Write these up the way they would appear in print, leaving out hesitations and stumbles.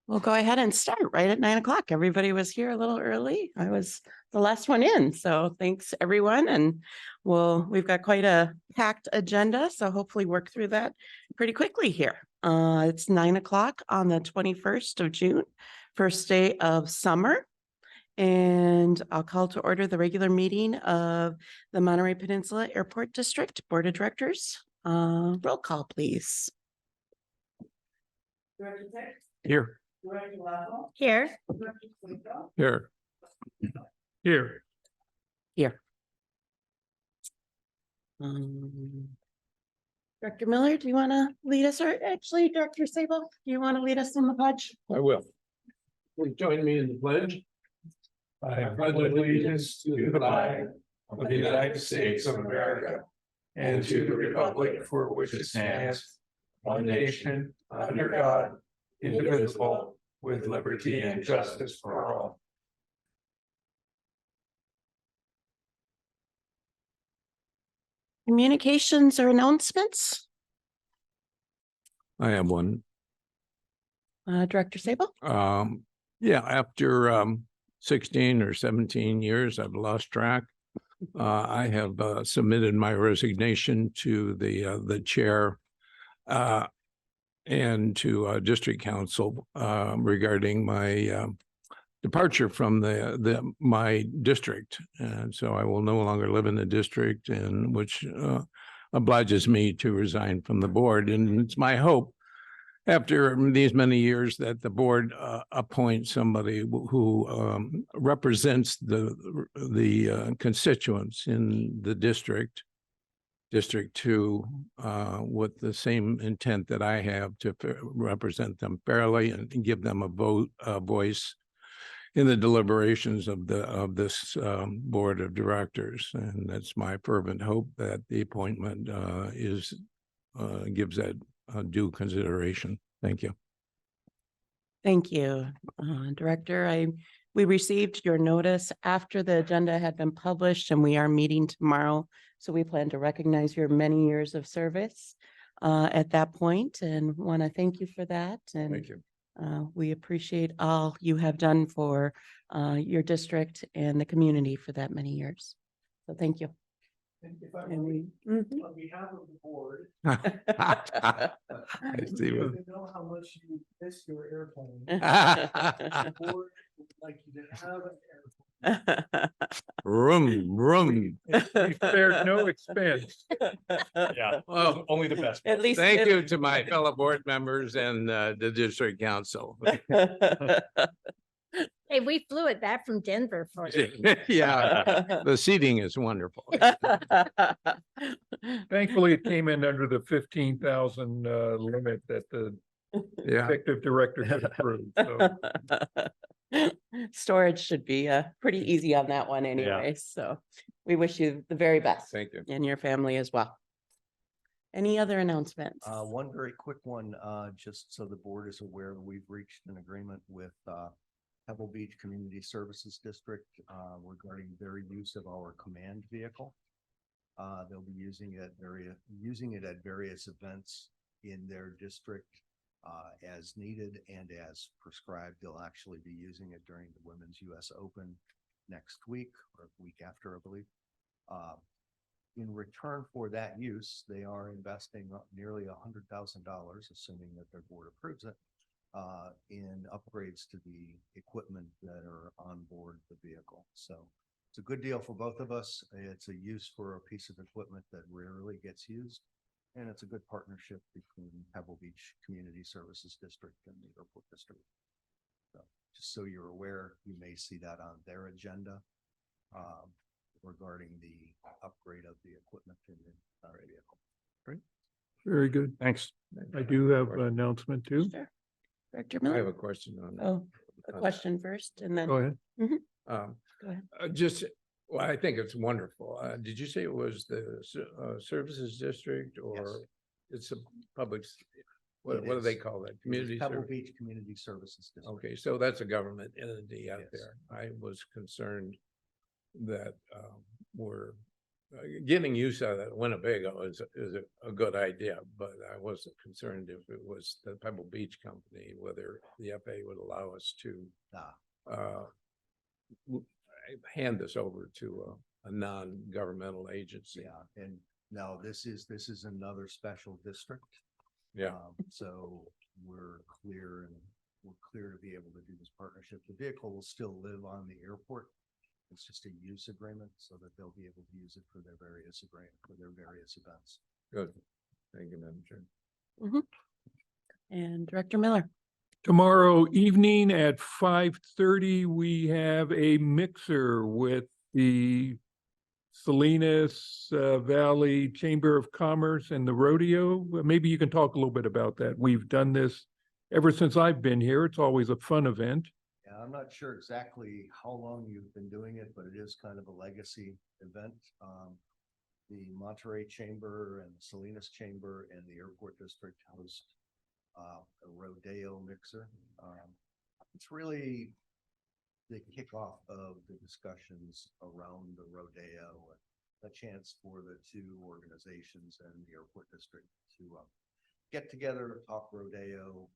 We'll go ahead and start right at 9 o'clock. Everybody was here a little early. I was the last one in. So thanks everyone. And we've got quite a packed agenda. So hopefully work through that pretty quickly here. It's 9 o'clock on the 21st of June, first day of summer. And I'll call to order the regular meeting of the Monterey Peninsula Airport District Board of Directors. Roll call, please. Here. Here. Here. Here. Here. Director Miller, do you want to lead us, or actually Director Sable, do you want to lead us in the pledge? I will. Please join me in the pledge. I pledge allegiance to the flag of the United States of America and to the republic for which it stands, one nation, under God, indivisible, with liberty and justice for all. Communications or announcements? I have one. Director Sable? Yeah, after 16 or 17 years, I've lost track. I have submitted my resignation to the chair and to district council regarding my departure from my district, and so I will no longer live in the district, and which obliges me to resign from the board. And it's my hope, after these many years, that the board appoints somebody who represents the constituents in the district 2, with the same intent that I have to represent them fairly and give them a voice in the deliberations of this board of directors. And that's my fervent hope that the appointment gives that due consideration. Thank you. Thank you, Director. We received your notice after the agenda had been published, and we are meeting tomorrow. So we plan to recognize your many years of service at that point, and want to thank you for that. And Thank you. we appreciate all you have done for your district and the community for that many years. So thank you. And if I may, on behalf of the board, I see. you know how much you miss your airplane. The board would like you to have an airplane. Room. We spared no expense. Yeah, Well, only the best. At least thank you to my fellow board members and the district council. Hey, we flew it back from Denver for you. Yeah, the seating is wonderful. Thankfully, it came in under the 15,000 limit that the Yeah. executive director had approved. So Storage should be pretty easy on that one anyway. So we wish you the very best Thank you. and your family as well. Any other announcements? One very quick one, just so the board is aware, we've reached an agreement with Pebble Beach Community Services District regarding their use of our command vehicle. They'll be using it at various events in their district as needed and as prescribed. They'll actually be using it during the Women's US Open next week or week after, I believe. In return for that use, they are investing nearly $100,000, assuming that their board approves it, in upgrades to the equipment that are on board the vehicle. So it's a good deal for both of us. It's a use for a piece of equipment that rarely gets used. And it's a good partnership between Pebble Beach Community Services District and the Airport District. So just so you're aware, you may see that on their agenda regarding the upgrade of the equipment in the vehicle. great. Very good. Thanks. I do have an announcement too. Sure. Director I have Miller? a question on that. Oh, a question first and then. Go ahead. Um, Go ahead. Well, I think it's wonderful. Did you say it was the services district or Yes. it's a public? What It do they is. call that? Community Pebble service? Beach Community Services District. Okay, so that's a government entity out Yes. there. I was concerned that we're getting use out of that Winnebago is a good idea, but I wasn't concerned if it was the Pebble Beach company, whether the FAA would allow us to hand this over to a non-governmental agency. Yeah, and now this is another special district. Yeah. So we're clear to be able to do this partnership. The vehicle will still live on the airport. It's just a use agreement so that they'll be able to use it for their various events. Good. Thank you, Madam Chair. And Director Miller. Tomorrow evening at 5:30, we have a mixer with the Salinas Valley Chamber of Commerce and the rodeo. Maybe you can talk a little bit about that. We've done this ever since I've been here. It's always a fun event. Yeah, I'm not sure exactly how long you've been doing it, but it is kind of a legacy event. The Monterey Chamber and Salinas Chamber and the Airport District host a rodeo mixer. It's really the kickoff of the discussions around the rodeo, a chance for the two organizations and the Airport District to get together, talk rodeo,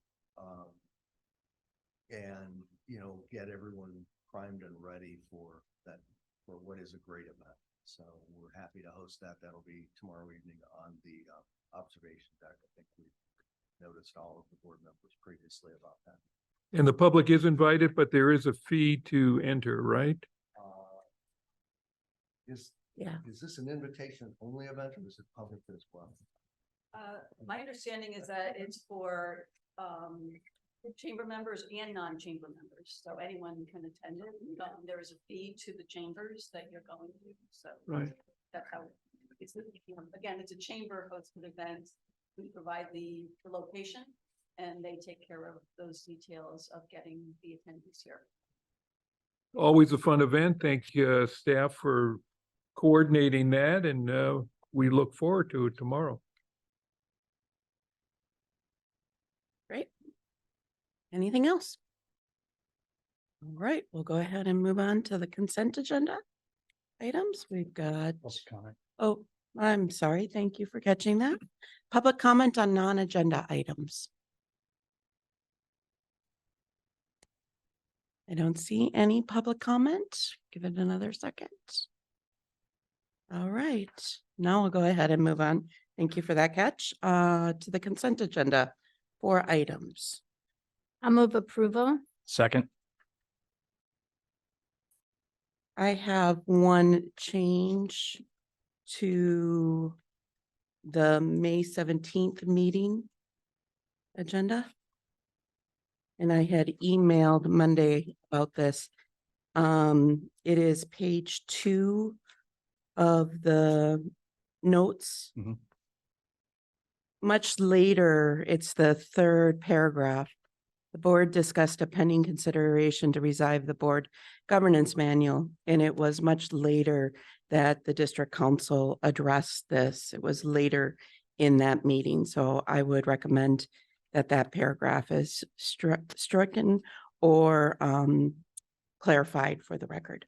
and get everyone primed and ready for what is a great event. So we're happy to host that. That'll be tomorrow evening on the observation deck. I think we noticed all of the board members previously about that. And the public is invited, but there is a fee to enter, right? Is this an invitation only event or is it public as well? My understanding is that it's for chamber members and non-chamber members, so anyone can attend it. There is a fee to the chambers that you're going to, so Right. that's how it's. Again, it's a chamber hosted event. We provide the location, and they take care of those details of getting the attendees here. Always a fun event. Thank staff for coordinating that, and we look forward to it tomorrow. Great. Anything else? All right, we'll go ahead and move on to the consent agenda items. We've got, oh, I'm sorry. Thank you for catching that. Public comment on non-agenda items. I don't see any public comment. Give it another second. All right, now we'll go ahead and move on. Thank you for that catch. To the consent agenda, 4 items. I'll move approval. Second. I have one change to the May 17th meeting agenda. And I had emailed Monday about this. It is page 2 of the notes. Mhm. Much later, it's the 3rd paragraph. The board discussed a pending consideration to revive the board governance manual, and it was much later that the district council addressed this. It was later in that meeting, so I would recommend that that paragraph is stricken or clarified for the record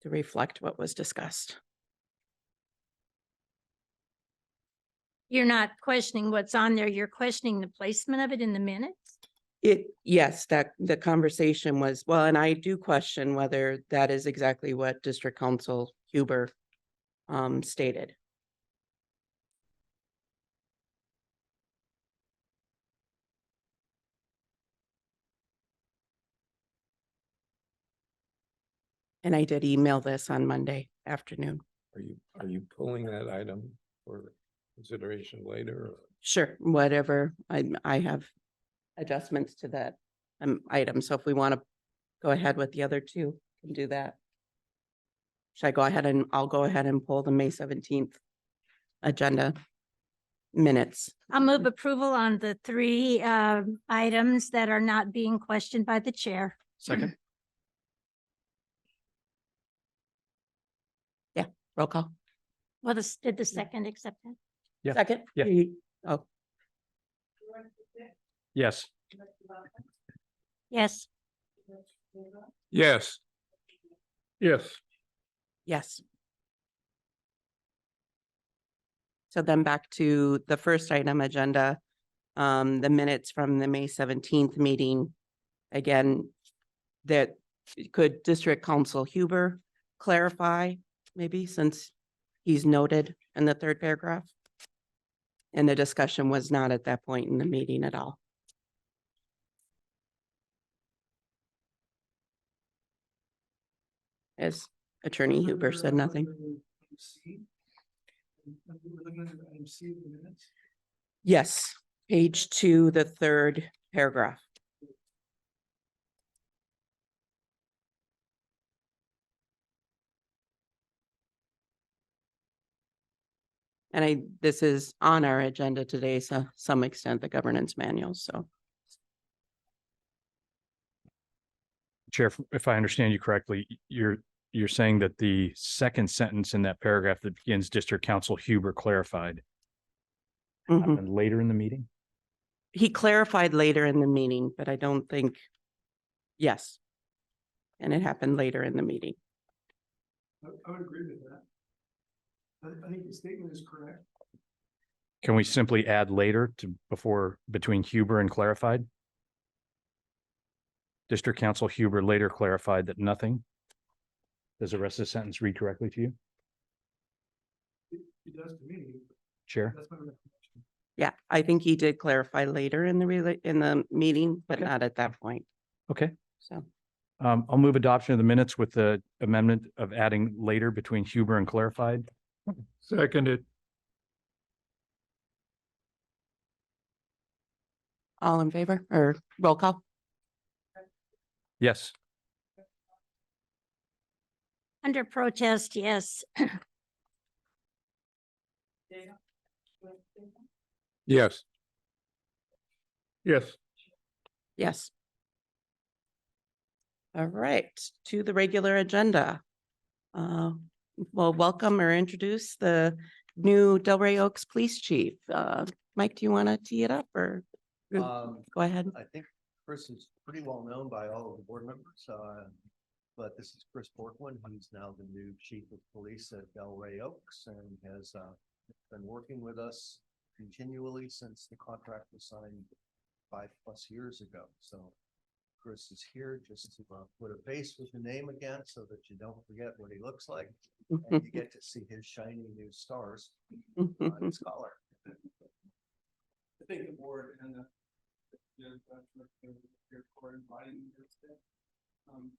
to reflect what was discussed. You're not questioning what's on there. You're questioning the placement of it in the minutes? Yes, that the conversation was, well, and I do question whether that is exactly what District Council Huber stated. And I did email this on Monday afternoon. Are you pulling that item for consideration later? Or? Sure, whatever. I have adjustments to that item. So if we want to go ahead with the other 2, can do that. Should I go ahead and I'll go ahead and pull the May 17th agenda minutes. I'll move approval on the 3 items that are not being questioned by the chair. Second. Roll call. Well, did the second accept that? Yeah. Second? Yeah. Oh, Yes. Yes. Yes. Yes. yes. So then back to the first item agenda, the minutes from the May 17th meeting. Again, that could District Council Huber clarify maybe since he's noted in the third paragraph? And the discussion was not at that point in the meeting at all. As Attorney Huber said nothing. Yes, page 2, the third paragraph. And this is on our agenda today, so some extent the governance manual, so. Chair, if I understand you correctly, you're saying that the second sentence in that paragraph that begins District Council Huber clarified Mhm. happened later in the meeting? He clarified later in the meeting, but I don't think, yes. And it happened later in the meeting. I would agree with that. I think the statement is correct. Can we simply add later to between Huber and clarified? District Council Huber later clarified that nothing. Does the rest of the sentence read correctly to you, It does to me. Chair? That's my recollection. Yeah, I think he did clarify later in the meeting, but Okay. not at that point, Okay. so. I'll move adoption of the minutes with the amendment of adding later between Huber and clarified. Seconded. All in favor or roll call? Yes. Under protest, yes. Yes. Yes. Yes. All right, to the regular agenda. Well, welcome or introduce the new Delray Oaks Police Chief. Mike, do you want to tee it up or go ahead? I think Chris is pretty well known by all of the board members, but this is Chris Borkman, who's now the new chief of police at Delray Oaks and has been working with us continually since the contract was signed 5+ years ago. So Chris is here just to put a face with the name again so that you don't forget what he looks like and you get to see his shiny new stars on his collar. I think the board and the for inviting me here today.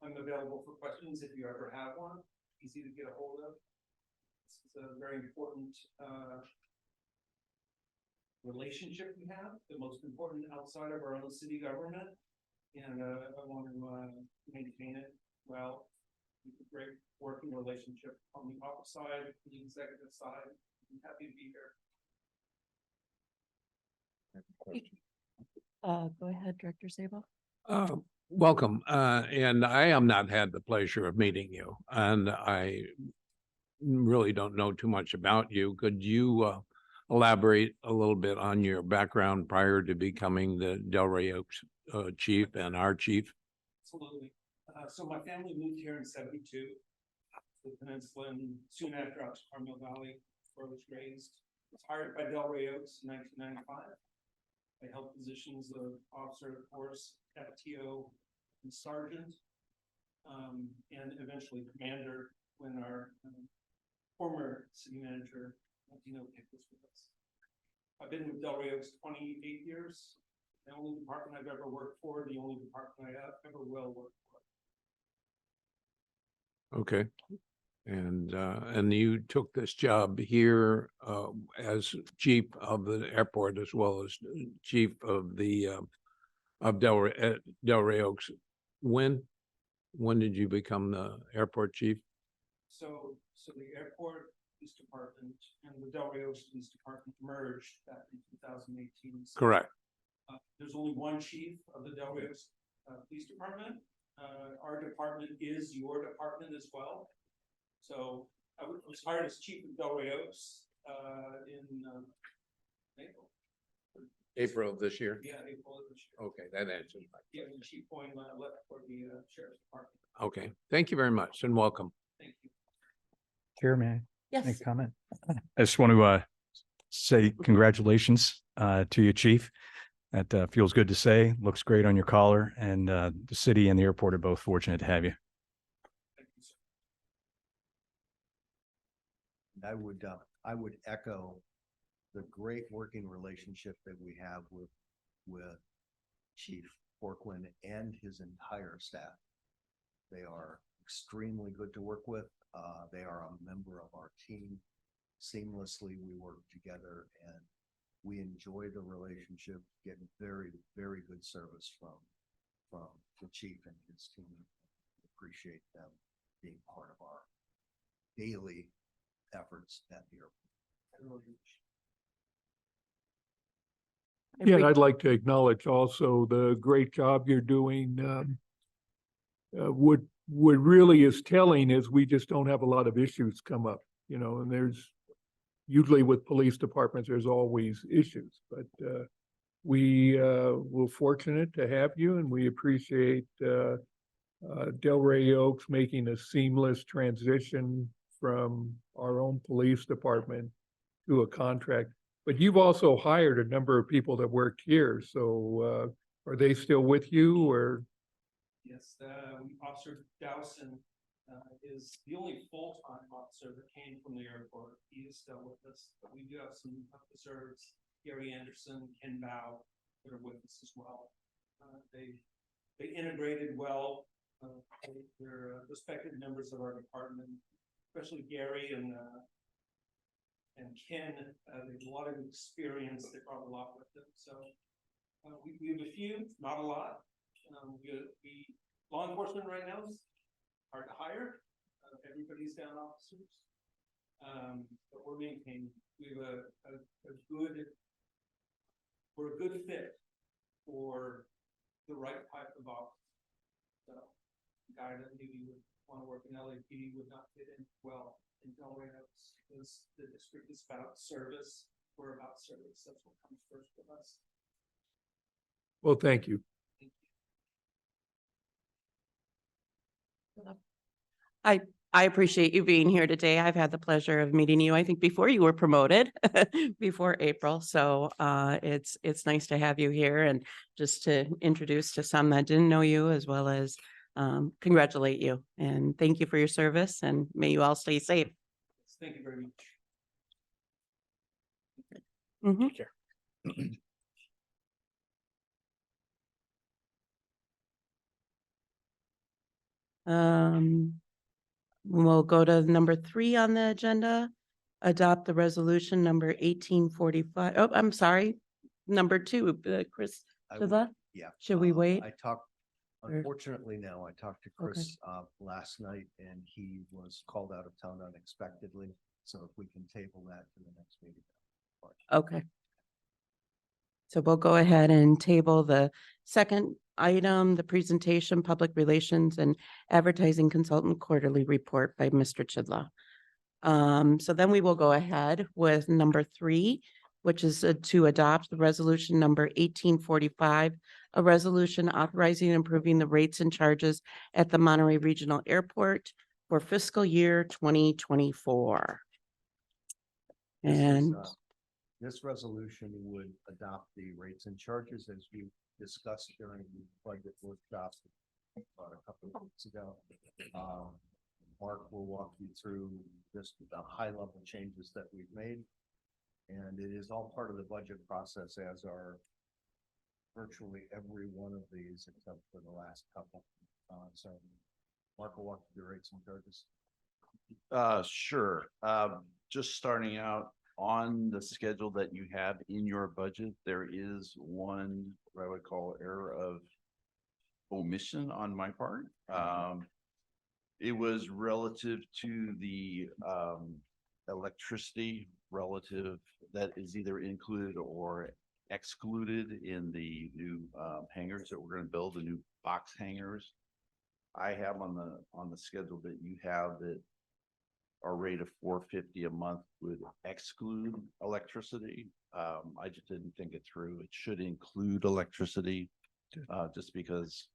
I'm available for questions if you ever have one. Easy to get a hold of. This is a very important relationship we have, the most important outside of our own city government. And I want to maintain it well. It's a great working relationship on the office side, the executive side. I'm happy to be here. Go ahead, Director Sabo. Welcome. And I have not had the pleasure of meeting you, and I really don't know too much about you. Could you elaborate a little bit on your background prior to becoming the Delray Oaks chief and our chief? Absolutely. So my family moved here in '72 to the Peninsula, and soon after out to Carmel Valley, where I was raised. I was hired by Delray Oaks in 1995. I held positions of officer of course, FTO, and sergeant, and eventually commander when our former city manager, picked us with us. I've been with Delray Oaks 28 years. The only department I've ever worked for, the only department I ever will work for. Okay. And you took this job here as chief of the airport as well as chief of the of Delray Oaks. When did you become the airport chief? So the airport police department and the Delray Oaks police department merged back in 2018. So, Correct. there's only one chief of the Delray Oaks police department. Our department is your department as well. So I was hired as chief of Delray Oaks in April. April of this year? Yeah, April of this year. Okay, that answers my Yeah, when Chief Boyne left for the sheriff's department. Okay, thank you very much and welcome. Thank you. Chair, may I make Yes. a comment? I just want to say congratulations to you, Chief. That feels good to say. Looks great on your collar, and the city and the airport are both fortunate to have you. Thank you, sir. I would echo the great working relationship that we have with Chief Porquin and his entire staff. They are extremely good to work with. They are a member of our team. Seamlessly, we work together and we enjoy the relationship, get very, very good service from the chief and his team. Appreciate them being part of our daily efforts at the airport. Yeah, and I'd like to acknowledge also the great job you're doing. What really is telling is we just don't have a lot of issues come up, you know, and there's usually with police departments, there's always issues, but we're fortunate to have you, and we appreciate Delray Oaks making a seamless transition from our own police department to a contract. But you've also hired a number of people that work here, so are they still with you, or? Yes, Officer Dowson is the only full-time officer that came from the airport. He is still with us, but we do have some officers, Gary Anderson, Ken Bow, that are with us as well. They integrated well. They're respected members of our department, especially Gary and Ken. They have a lot of experience. They brought a lot with them. So we have a few, not a lot. Law enforcement right now is hard to hire. Everybody's down officers. But we're maintaining. We have we're a good fit for the right type of officer. So a guy that maybe would want to work in LAPD would not fit in well in Delray Oaks, because the district is about service. We're about service. That's what comes first with us. Well, thank you. I appreciate you being here today. I've had the pleasure of meeting you, I think, before you were promoted, before April. So it's nice to have you here and just to introduce to some that didn't know you, as well as congratulate you and thank you for your service, and may you all stay safe. Thank you very much. Mhm. Take care. We'll go to number 3 on the agenda. Adopt the resolution number 1845. Oh, I'm sorry. Number 2, Chris. I To would- the, Yeah. should we wait? I talked, Or- unfortunately, no, I talked to Chris last night and he was called out of town unexpectedly. So if we can table that to the next meeting. Okay. So we'll go ahead and table the second item, the presentation, public relations and advertising consultant quarterly report by Mr. Chidlaw. So then we will go ahead with number 3, which is to adopt the resolution number 1845, a resolution authorizing and approving the rates and charges at the Monterey Regional Airport for fiscal year 2024. And This resolution would adopt the rates and charges as we discussed during the budget workshop about a couple of weeks ago. Mark will walk you through just the high level changes that we've made. And it is all part of the budget process, as are virtually every one of these except for the last couple. So Mark will walk you through the rates and charges. Sure. Just starting out on the schedule that you have in your budget, there is one, what I would call error of omission on my part. It was relative to the electricity relative that is either included or excluded in the new hangars that we're going to build, the new box hangars. I have on the schedule that you have that our rate of $450 a month would exclude electricity. I just didn't think it through. It should include electricity, just because,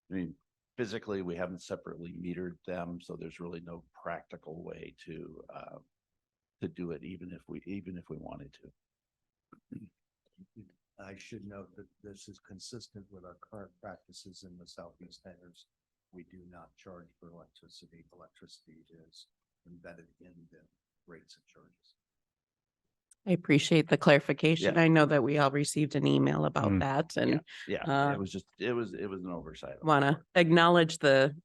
I mean, physically we haven't separately metered them, so there's really no practical way to do it, even if we wanted to. I should note that this is consistent with our current practices in the southeast hangars. We do not charge for electricity. Electricity is embedded in the rates and charges. I appreciate the clarification. Yeah. I know that we all received an email about Mm. that and Yeah, Uh, it was just, it was an oversight. on my want to part. acknowledge the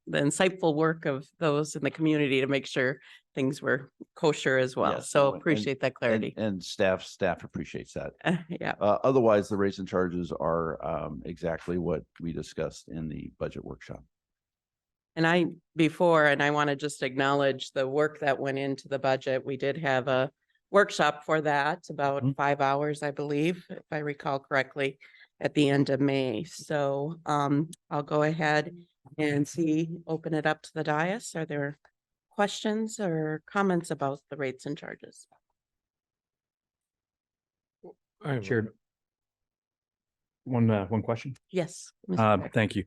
insightful work of those in the community to make sure things were kosher as well. Yes, So and- appreciate that clarity. And staff appreciates that. Yeah. Otherwise, the rates and charges are exactly what we discussed in the budget workshop. And I want to just acknowledge the work that went into the budget. We did have a workshop for that, about Mhm. 5 hours, I believe, if I recall correctly, at the end of May. So I'll go ahead and open it up to the dais. Are there questions or comments about the rates and charges? I have a- Chair. One question. Yes. Mr. Beck. Thank you.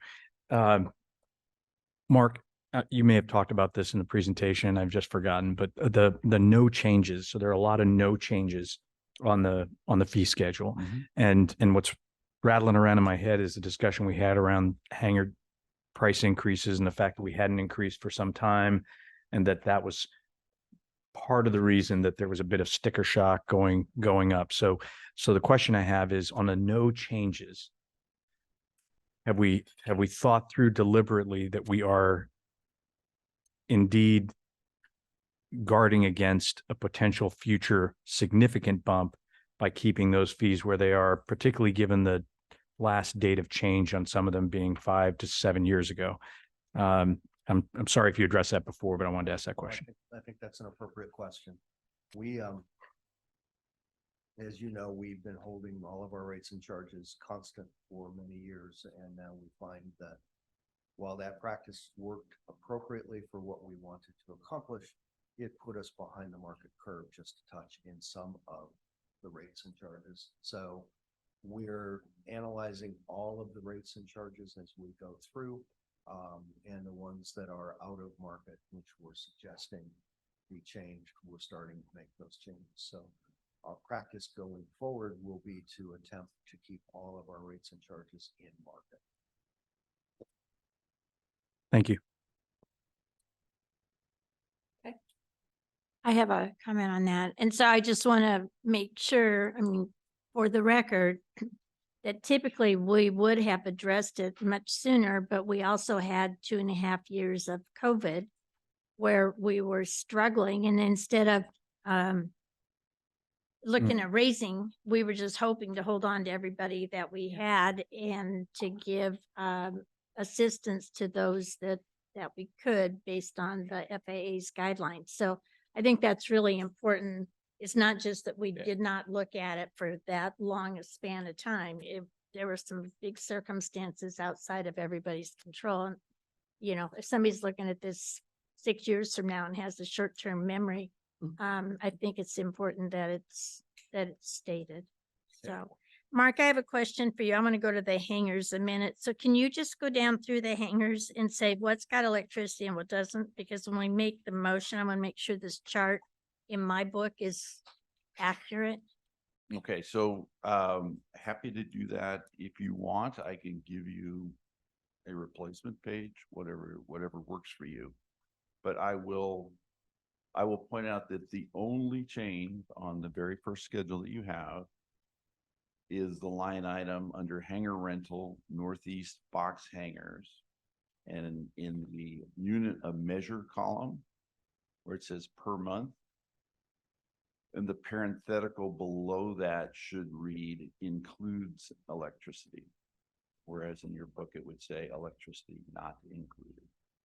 Mark, you may have talked about this in the presentation. I've just forgotten, but the no changes. So there are a lot of no changes on the fee schedule. And what's rattling around in my head is the discussion we had around hangar price increases and the fact that we hadn't increased for some time, and that was part of the reason that there was a bit of sticker shock going up. So the question I have is on the no changes, have we thought through deliberately that we are indeed guarding against a potential future significant bump by keeping those fees where they are, particularly given the last date of change on some of them being 5 to 7 years ago? I'm sorry if you addressed that before, but I wanted to ask that question. I think that's an appropriate question. We, as you know, we've been holding all of our rates and charges constant for many years, and now we find that while that practice worked appropriately for what we wanted to accomplish, it put us behind the market curve just a touch in some of the rates and charges. So we're analyzing all of the rates and charges as we go through, and the ones that are out of market, which we're suggesting be changed, we're starting to make those changes. So our practice going forward will be to attempt to keep all of our rates and charges in market. Thank you. I have a comment on that. And so I just want to make sure, I mean, for the record, that typically we would have addressed it much sooner, but we also had 2.5 years of COVID where we were struggling. And instead of looking at raising, we were just hoping to hold on to everybody that we had and to give assistance to those that we could based on the FAA's guidelines. So I think that's really important. It's not just that we did not look at it for that long a span of time. There were some big circumstances outside of everybody's control. And, you know, if somebody's looking at this 6 years from now and has a short-term memory, I think it's important that it's stated. So, Mark, I have a question for you. I'm going to go to the hangars a minute. So can you just go down through the hangars and say what's got electricity and what doesn't? Because when we make the motion, I'm going to make sure this chart in my book is accurate. Okay, so happy to do that. If you want, I can give you a replacement page, whatever works for you. But I will point out that the only change on the very first schedule that you have is the line item under hangar rental, northeast box hangars. And in the unit of measure column, where it says per month, and the parenthetical below that should read includes electricity. Whereas in your book, it would say electricity not included.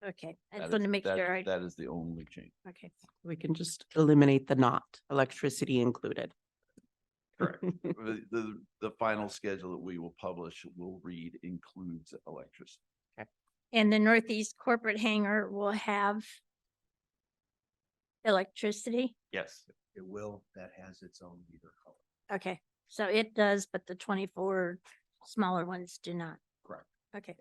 Okay, I That just want to is- make that- sure. That is the only change. Okay. We can just eliminate the not, electricity included. Correct. The final schedule that we will publish will read includes electricity. And the Northeast corporate hangar will have electricity? Yes. It will, that has its own meter color. Okay, so it does, but the 24 smaller ones do not. Correct. Okay.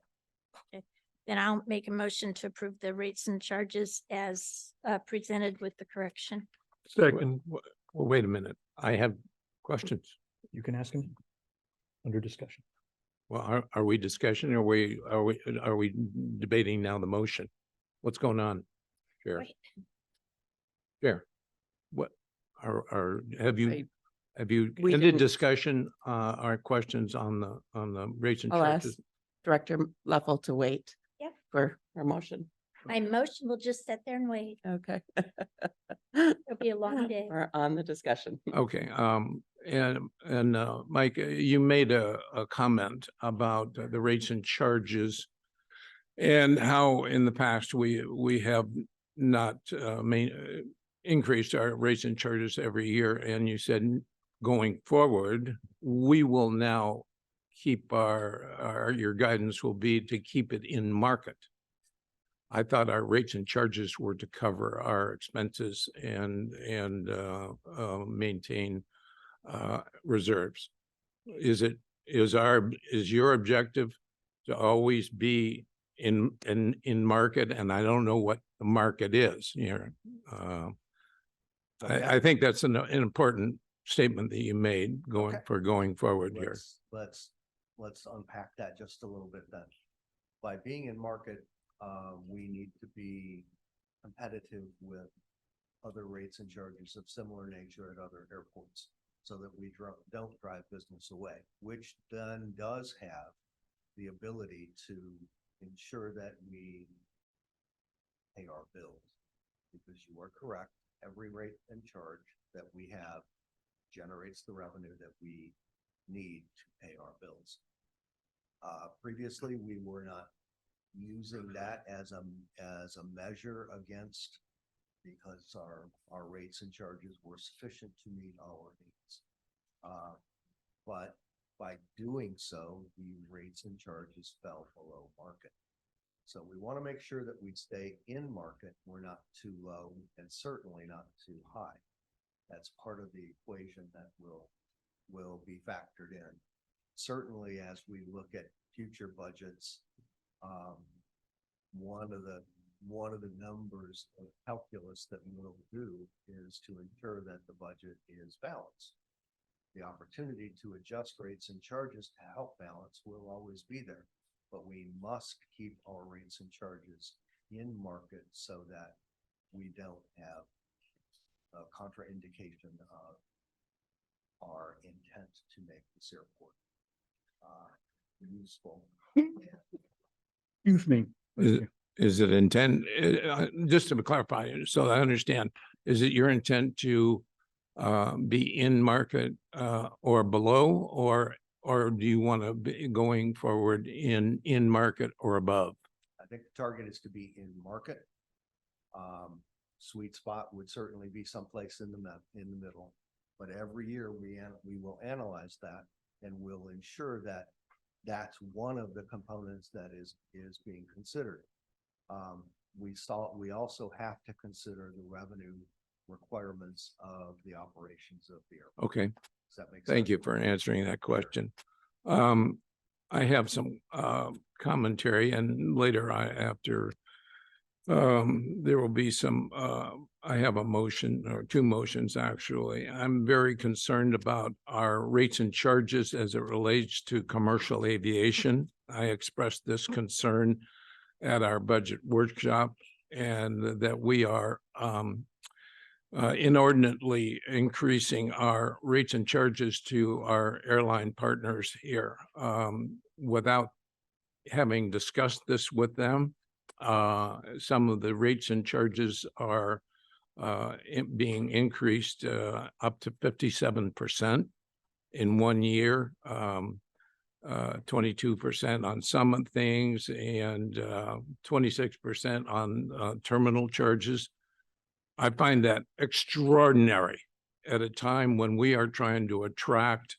Okay, then I'll make a motion to approve the rates and charges as presented with the correction. Second, Well, wait a minute. I have questions. You can ask him under discussion. Well, are we discussion or are we debating now the motion? What's going on? Chair, Wait. Chair, what have you We ended didn't- discussion, our questions on the rates and I'll ask charges? Director Leffel to wait. Yep. For our motion. My motion will just sit there and wait. Okay. It'll be a long day. We're on the discussion. Okay, and Mike, you made a comment about the rates and charges and how in the past we have not increased our rates and charges every year. And you said going forward, we will now keep your guidance will be to keep it in market. I thought our rates and charges were to cover our expenses and maintain reserves. Is your objective to always be in market? And I don't know what the market is here. I think that's an important statement that you made going forward here. Let's unpack that just a little bit then. By being in market, we need to be competitive with other rates and charges of similar nature at other airports so that we don't drive business away, which then does have the ability to ensure that we pay our bills. Because you are correct, every rate and charge that we have generates the revenue that we need to pay our bills. Previously, we were not using that as a measure against, because our rates and charges were sufficient to meet our needs. But by doing so, the rates and charges fell below market. So we want to make sure that we stay in market. We're not too low and certainly not too high. That's part of the equation that will be factored in. Certainly, as we look at future budgets, one of the numbers of calculus that we'll do is to ensure that the budget is balanced. The opportunity to adjust rates and charges to help balance will always be there, but we must keep our rates and charges in market so that we don't have a contraindication of our intent to make this airport useful. Excuse me. Is it intent, just to clarify, so I understand, is it your intent to be in market or below, or do you want to be going forward in market or above? I think the target is to be in market. Sweet spot would certainly be someplace in the middle, but every year we will analyze that and we'll ensure that that's one of the components that is being considered. We also have to consider the revenue requirements of the operations of the airport. Okay, Does that make sense? thank you for answering that question. I have some commentary, and later there will be some, I have a motion or two motions actually. I'm very concerned about our rates and charges as it relates to commercial aviation. I expressed this concern at our budget workshop, and that we are inordinately increasing our rates and charges to our airline partners here without having discussed this with them. Some of the rates and charges are being increased up to 57% in 1 year, 22% on some things, and 26% on terminal charges. I find that extraordinary at a time when we are trying to attract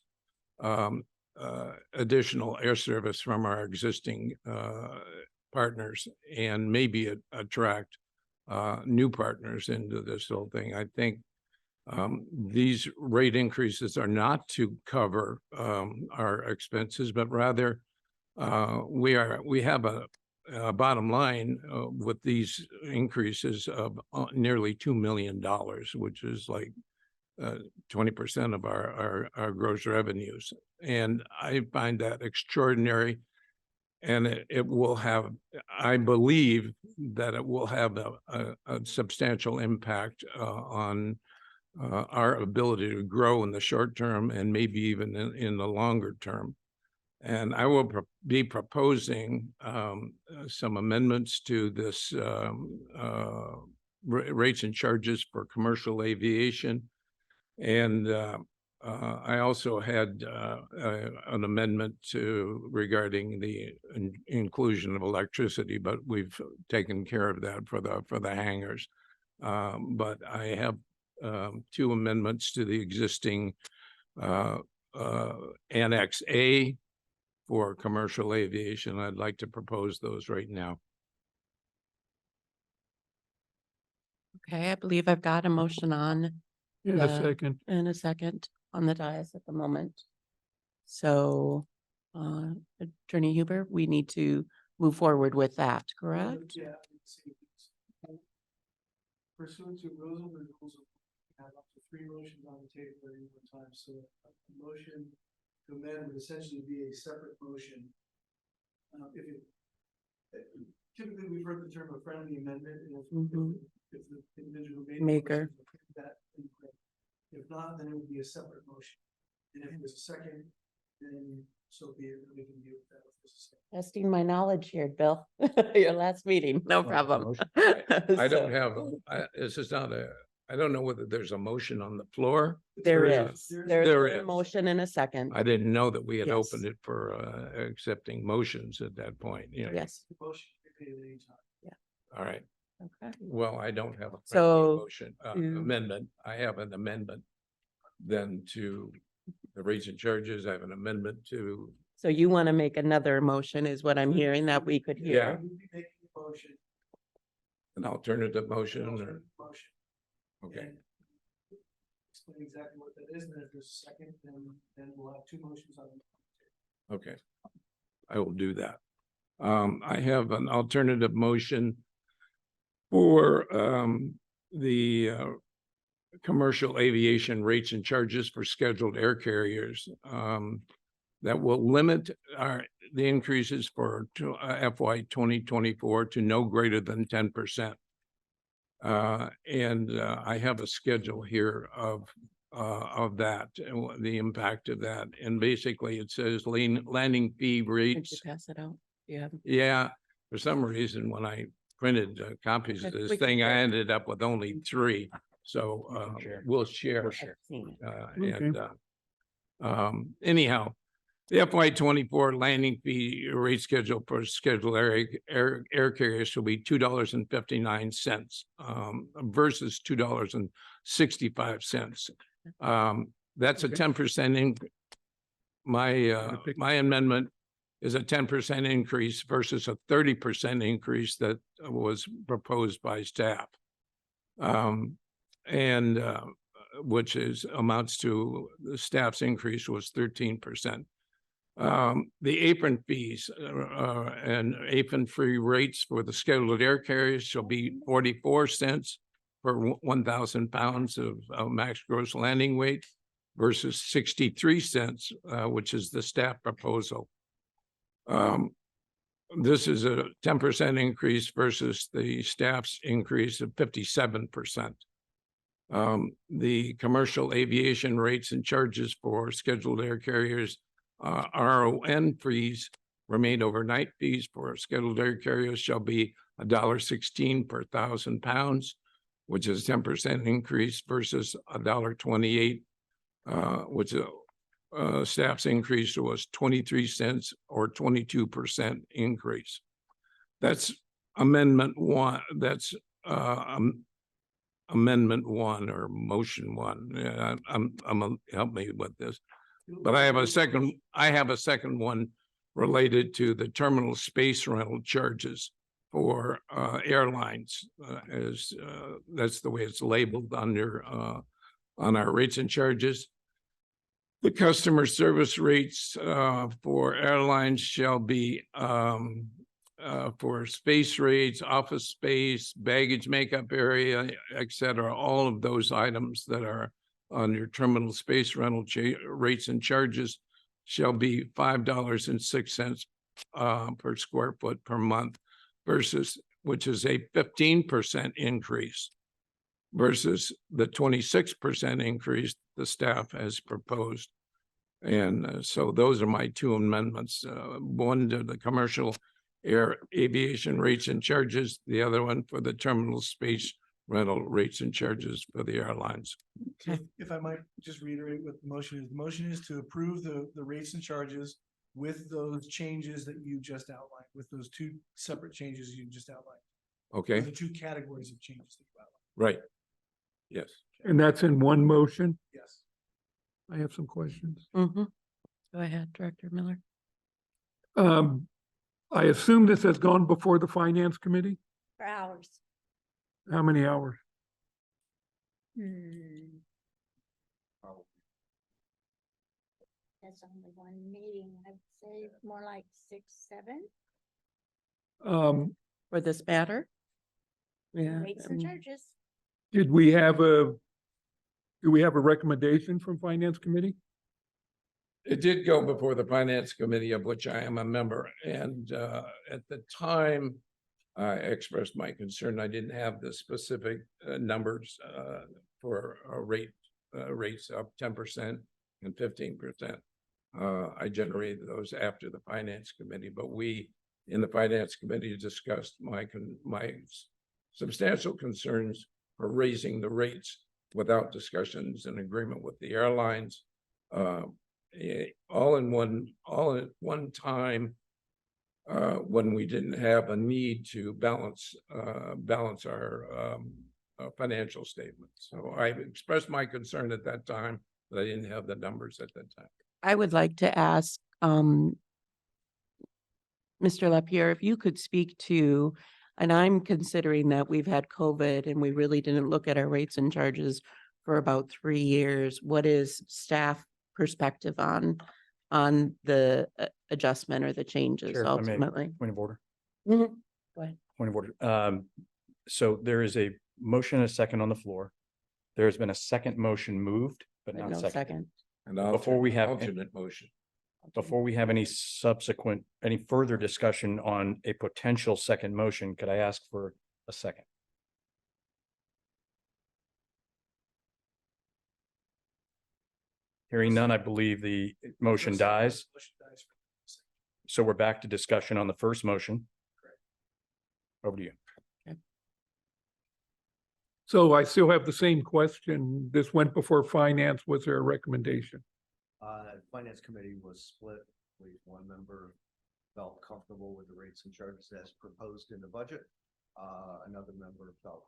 additional air service from our existing partners and maybe attract new partners into this whole thing. I think these rate increases are not to cover our expenses, but rather we have a bottom line with these increases of nearly $2 million, which is like 20% of our gross revenues. And I find that extraordinary. And it will have, I believe that it will have a substantial impact on our ability to grow in the short term and maybe even in the longer term. And I will be proposing some amendments to this rates and charges for commercial aviation. And I also had an amendment regarding the inclusion of electricity, but we've taken care of that for the hangars. But I have two amendments to the existing Annex A for commercial aviation. I'd like to propose those right now. Okay, I believe I've got a motion on In a Yeah. second. in a second on the dais at the moment. So, Attorney Huber, we need to move forward with that, correct? Yeah. Pursuant to rules and rules, have up to 3 motions on the table at any one time, so a motion to amend would essentially be a separate motion. If it, typically we've heard the term a friendly amendment, and if the individual made the Maker. motion, will put that in play. If not, then it would be a separate motion, and if there's a second, then so be it, we can deal with that. If there's a second. Testing my knowledge here, Bill. Your last meeting, no problem. I don't So, have, this is not I don't know whether there's a motion on the floor. There There is, is. there's There a is. motion in a second. I didn't know that we had Yes. opened it for accepting motions at that point, you know. Yes, The motion can be made at any time. All right. okay. Well, I don't have a So, motion, to- amendment. I have an amendment then to the rates and charges. I have an amendment to, So you want to make another motion is what I'm hearing that we could Yeah. hear. We'll be making a motion. an alternative motion or, Alternative motion. okay. And explain exactly what that is, and then if there's a second, then we'll have 2 motions on it. Okay. I will do that. I have an alternative motion for the commercial aviation rates and charges for scheduled air carriers that will limit the increases for FY 2024 to no greater than 10%. And I have a schedule here of that and the impact of that. And basically it says landing fee Could rates. you pass it out? Yeah. Yeah, for some reason, when I printed copies of Okay, this we can thing, I share. ended up with only 3. So we'll share. Anyhow, the FY 24 landing fee rate schedule for scheduled air carriers will be $2.59 versus $2.65. That's a Okay. 10% my amendment is a 10% increase versus a 30% increase that was proposed by staff. Which amounts to the staff's increase was 13%. The apron fees and apron free rates for the scheduled air carriers shall be 44 cents per 1,000 pounds of max gross landing weight versus 63 cents, which is the staff proposal. This is a 10% increase versus the staff's increase of 57%. The commercial aviation rates and charges for scheduled air carriers, RON fees, remain overnight fees for scheduled air carriers shall be $1.16 per 1,000 pounds, which is 10% increase versus $1.28, which staff's increase was 23 cents or 22% increase. That's amendment 1. That's amendment 1 or motion 1. Yeah, help me with this. But I have a second one related to the terminal space rental charges for airlines, as that's the way it's labeled under on our rates and charges. The customer service rates for airlines shall be for space rates, office space, baggage makeup area, et cetera, all of those items that are on your terminal space rental rates and charges shall be $5.06 per square foot per month versus, which is a 15% increase versus the 26% increase the staff has proposed. And so those are my two amendments, one to the commercial air aviation rates and charges, the other one for the terminal space rental rates and charges for the airlines. If I might just reiterate what the motion is to approve the rates and charges with those changes that you just outlined, with those two separate changes you just outlined. Okay, The two categories of changes that you outlined. right. Yes. And that's in one motion. Yes. I have some questions. Mhm. Go ahead, Director Miller. I assume this has gone before the finance committee? For hours. How many hours? That's only one meeting. I'd say more like 6, 7 For this matter? Yeah. rates and charges. Did we have do we have a recommendation from finance committee? It did go before the finance committee, of which I am a member, and at the time I expressed my concern. I didn't have the specific numbers for rates up 10% and 15%. I generated those after the finance committee, but we in the finance committee discussed my substantial concerns for raising the rates without discussions and agreement with the airlines. All at one time, when we didn't have a need to balance our financial statements. So I expressed my concern at that time, but I didn't have the numbers at that time. I would like to ask, Mr. Lapierre, if you could speak to, and I'm considering that we've had COVID and we really didn't look at our rates and charges for about 3 years. What is staff perspective on the adjustment or the changes Chair, if I may, ultimately? Point of order. Mhm. Go ahead. Point of order. So there is a motion and a second on the floor. There has been a second motion moved, but not No seconded. second. And Before we have- alternate motion. Before we have any further discussion on a potential second motion, could I ask for a second? Hearing none, I believe the motion dies. So we're back to discussion on the first motion. Over to you. So I still have the same question. This went before finance. Was there a recommendation? Finance committee was split. We, one member felt comfortable with the rates and charges as proposed in the budget. Another member felt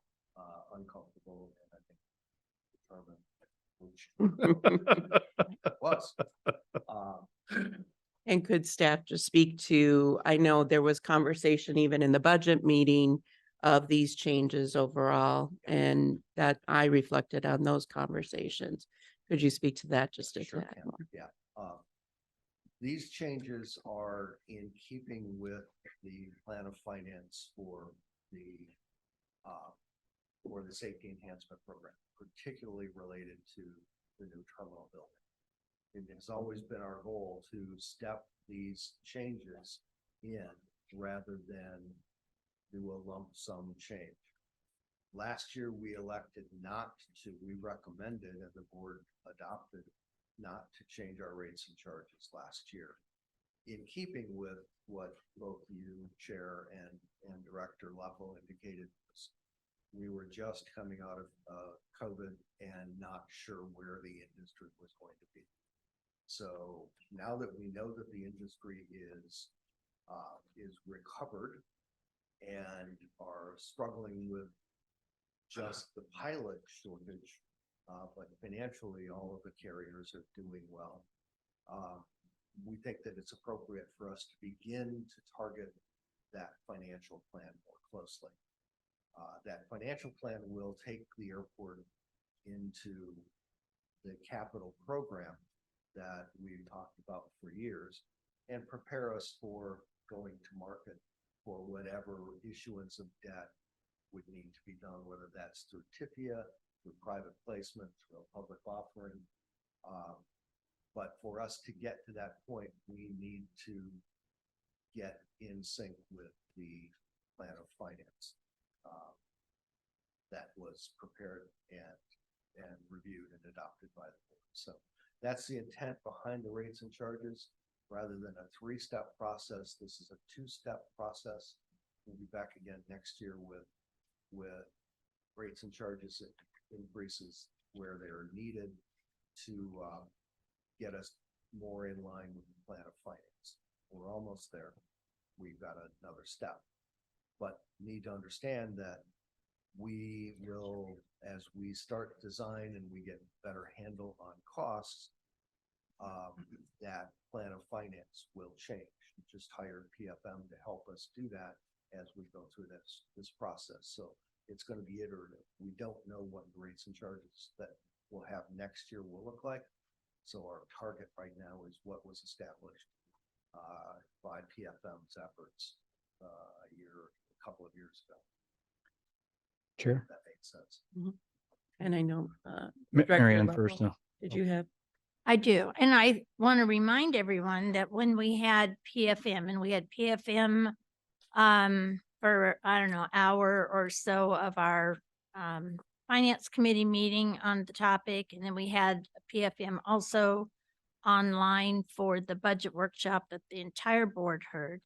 uncomfortable, and I think determined which was. And could staff just speak to, I know there was conversation even in the budget meeting of these changes overall, and that I reflected on those conversations. Could you speak to that just a Sure tad can. more? Yeah. These changes are in keeping with the plan of finance for the safety enhancement program, particularly related to the new terminal building. It has always been our goal to step these changes in rather than do a lump sum change. Last year, we elected not to, we recommended and the board adopted not to change our rates and charges last year. In keeping with what both you, Chair, and Director Level indicated, we were just coming out of COVID and not sure where the industry was going to be. So now that we know that the industry is recovered and are struggling with just the pilot shortage, but financially all of the carriers are doing well. We think that it's appropriate for us to begin to target that financial plan more closely. That financial plan will take the airport into the capital program that we've talked about for years and prepare us for going to market for whatever issuance of debt would need to be done, whether that's through TIFIA through private placement, through a public offering. But for us to get to that point, we need to get in sync with the plan of finance that was prepared and reviewed and adopted by the board. So that's the intent behind the rates and charges. Rather than a 3-step process, this is a 2-step process. We'll be back again next year with rates and charges increases where they are needed to get us more in line with the plan of finance. We're almost there. We've got another step, but need to understand that we will, as we start design and we get better handle on costs, that plan of finance will change. We just hired PFM to help us do that as we go through this process. So it's going to be iterative. We don't know what the rates and charges that we'll have next year will look like. So our target right now is what was established by PFM's efforts a couple of years ago. Chair. That makes sense. And I know, Mary Director Ann Lovell, first. No. did you have? I do. And I want to remind everyone that when we had PFM and we had PFM for, I don't know, hour or so of our finance committee meeting on the topic. And then we had PFM also online for the budget workshop that the entire board heard.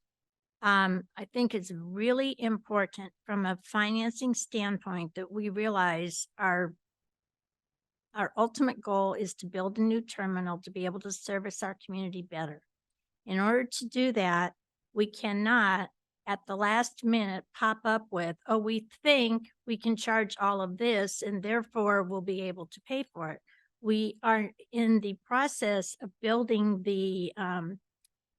I think it's really important from a financing standpoint that we realize our ultimate goal is to build a new terminal to be able to service our community better. In order to do that, we cannot at the last minute pop up with, oh, we think we can charge all of this and therefore we'll be able to pay for it. We are in the process of building the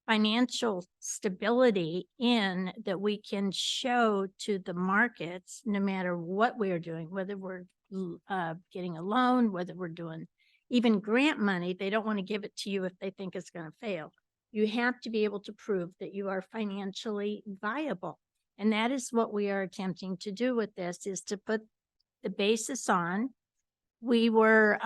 financial stability in that we can show to the markets, no matter what we're doing, whether we're getting a loan, whether we're doing even grant money. They don't want to give it to you if they think it's going to fail. You have to be able to prove that you are financially viable. And that is what we are attempting to do with this, is to put the basis on. We were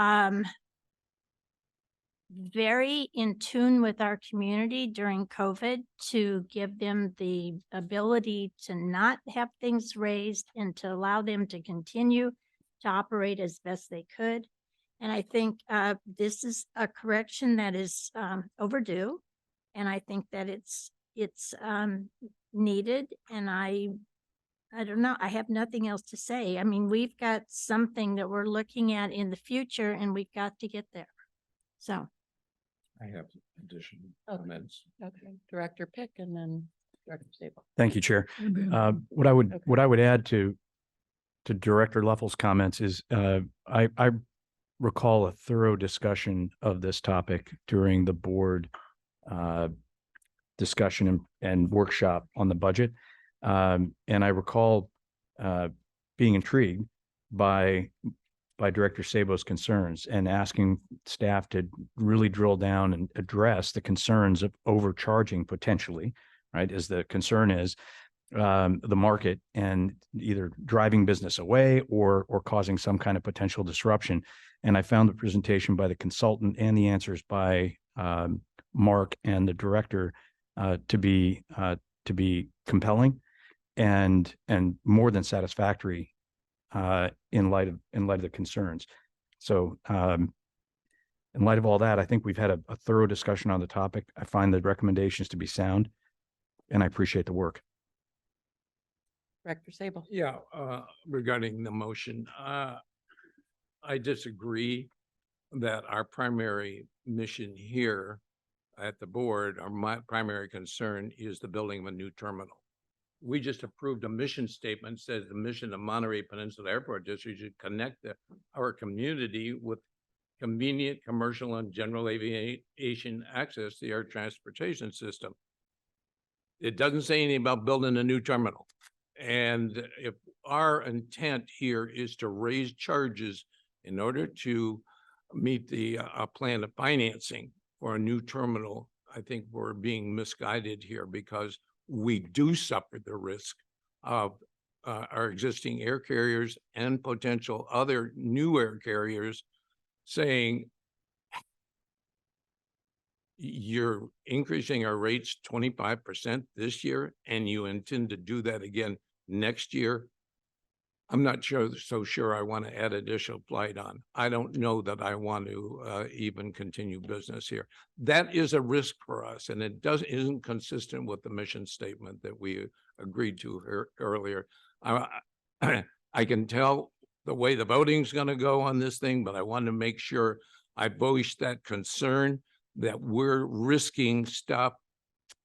very in tune with our community during COVID to give them the ability to not have things raised and to allow them to continue to operate as best they could. And I think this is a correction that is overdue. And I think that it's needed. And I don't know, I have nothing else to say. I mean, we've got something that we're looking at in the future and we've got to get there. So. I have additional Okay. comments. Okay, Director Pick and then Director Sable. Thank you, Chair. And then What I would Okay. add to Director Leffels' comments is I recall a thorough discussion of this topic during the board discussion and workshop on the budget. And I recall being intrigued by Director Sabo's concerns and asking staff to really drill down and address the concerns of overcharging potentially, right? As the concern is the market and either driving business away or causing some kind of potential disruption. And I found the presentation by the consultant and the answers by Mark and the director to be compelling and more than satisfactory in light of the concerns. So in light of all that, I think we've had a thorough discussion on the topic. I find the recommendations to be sound, and I appreciate the work. Director Sable. Yeah, regarding the motion, I disagree that our primary mission here at the board, or my primary concern, is the building of a new terminal. We just approved a mission statement, says the mission of Monterey Peninsula Airport District should connect our community with convenient commercial and general aviation access to the air transportation system. It doesn't say anything about building a new terminal. And if our intent here is to raise charges in order to meet the plan of financing for a new terminal, I think we're being misguided here, because we do suffer the risk of our existing air carriers and potential other new air carriers saying, you're increasing our rates 25% this year and you intend to do that again next year. I'm not so sure I want to add additional flight on. I don't know that I want to even continue business here. That is a risk for us, and it isn't consistent with the mission statement that we agreed to earlier. I can tell the way the voting's going to go on this thing, but I want to make sure I voiced that concern that we're risking stuff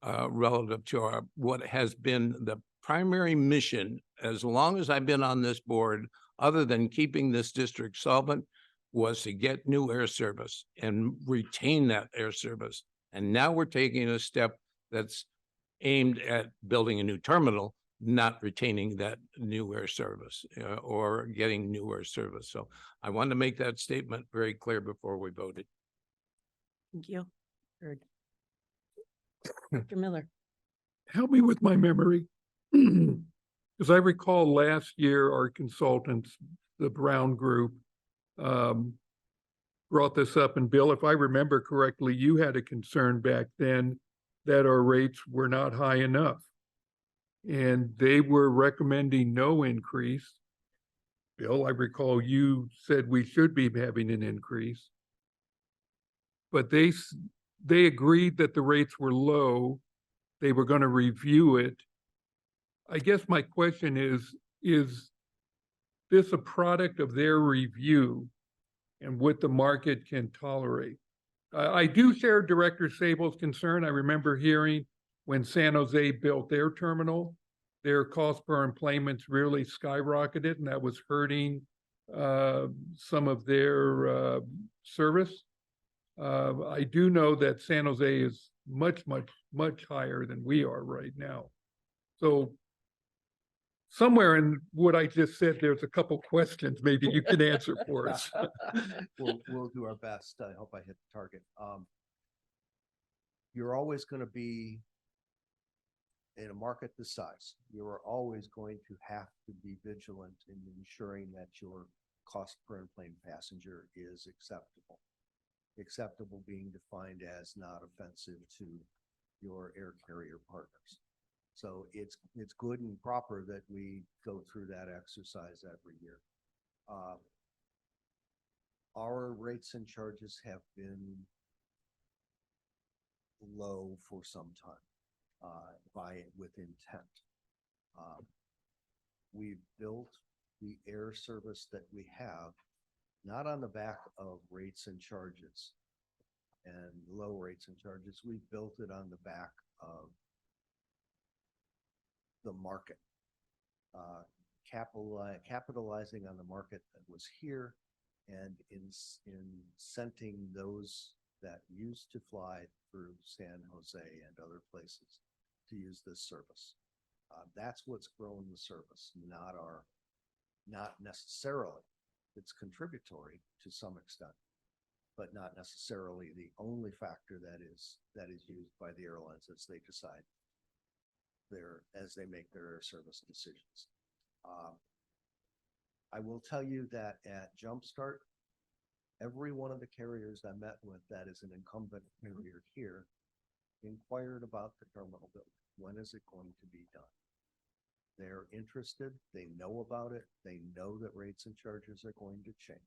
relative to what has been the primary mission as long as I've been on this board, other than keeping this district solvent, was to get new air service and retain that air service. And now we're taking a step that's aimed at building a new terminal, not retaining that new air service or getting new air service. So I wanted to make that statement very clear before we voted. Thank you. Heard. Dr. Miller. Help me with my memory. As I recall, last year, our consultants, the Brown Group, brought this up. And Bill, if I remember correctly, you had a concern back then that our rates were not high enough. And they were recommending no increase. Bill, I recall you said we should be having an increase. But they agreed that the rates were low. They were going to review it. I guess my question is this a product of their review and what the market can tolerate? I do share Director Sable's concern. I remember hearing when San Jose built their terminal, their cost per employments really skyrocketed, and that was hurting some of their service. I do know that San Jose is much higher than we are right now. So somewhere in what I just said, there's a couple questions maybe you can answer for us. We'll do our best. I hope I hit the target. You're always going to be in a market this size. You are always going to have to be vigilant in ensuring that your cost per enplane passenger is acceptable. Acceptable being defined as not offensive to your air carrier partners. So it's good and proper that we go through that exercise every year. Our rates and charges have been low for some time, with intent. We've built the air service that we have, not on the back of rates and charges and low rates and charges. We've built it on the back of the market, capitalizing on the market that was here and incenting those that used to fly through San Jose and other places to use this service. That's what's grown the service, not necessarily. It's contributory to some extent, but not necessarily the only factor that is used by the airlines as they decide as they make their air service decisions. I will tell you that at Jumpstart, every one of the carriers I met with that is an incumbent carrier here inquired about the terminal building. When is it going to be done? They're interested. They know about it. They know that rates and charges are going to change.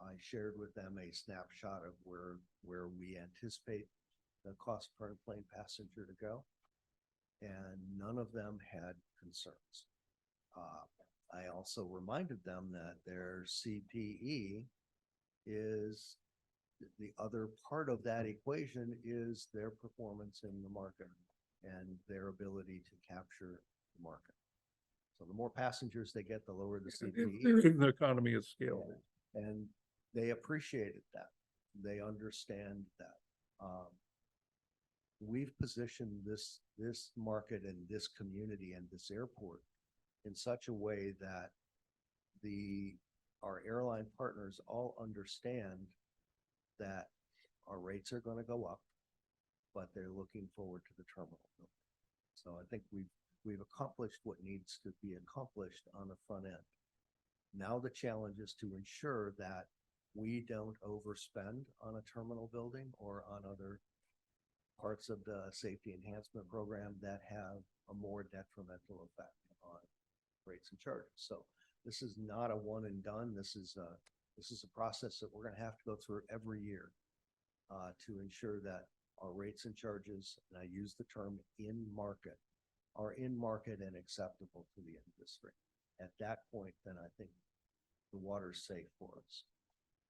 I shared with them a snapshot of where we anticipate the cost per enplane passenger to go, and none of them had concerns. I also reminded them that their CPE is the other part of that equation is their performance in the market and their ability to capture the market. So the more passengers they get, the lower the CPE. There's an economy of scale. And they appreciated that. They understand that. We've positioned this market and this community and this airport in such a way that our airline partners all understand that our rates are going to go up, but they're looking forward to the terminal. So I think we've accomplished what needs to be accomplished on the front end. Now the challenge is to ensure that we don't overspend on a terminal building or on other parts of the safety enhancement program that have a more detrimental effect on rates and charges. So this is not a one and done. This is a process that we're going to have to go through every year to ensure that our rates and charges, and I use the term in market, are in market and acceptable to the industry. At that point, then I think the water's safe for us.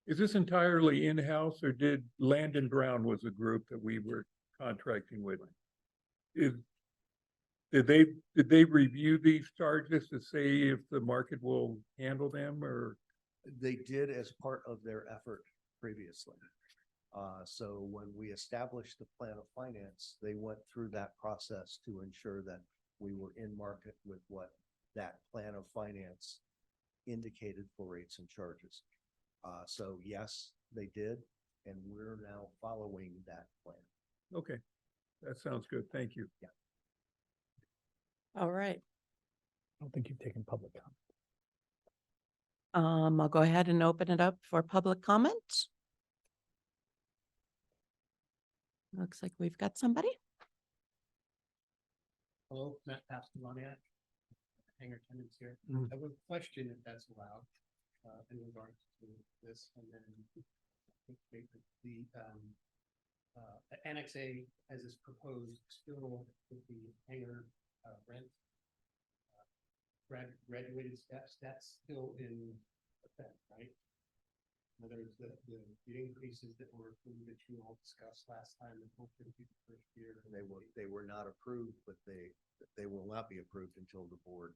Is this entirely in-house, or did Land and Ground was a group that we were contracting with? Did they review these charges to say if the market will handle them, or? They did as part of their effort previously. So when we established the plan of finance, they went through that process to ensure that we were in market with what that plan of finance indicated for rates and charges. So yes, they did, and we're now following that plan. Okay, that sounds good. Thank you. Yeah. All right. I don't think you've taken public comment. I'll go ahead and open it up for public comment. Looks like we've got somebody. Hello, Matt Pasteloniak, hangar tenants here. Mm. I would question if that's allowed in regards to this, and then the Annex A as is proposed still with the hangar rent graduated steps, that's still in effect, right? In other words, the increases that were approved that you all discussed last time, the first year. They were not approved, but they will not be approved until the board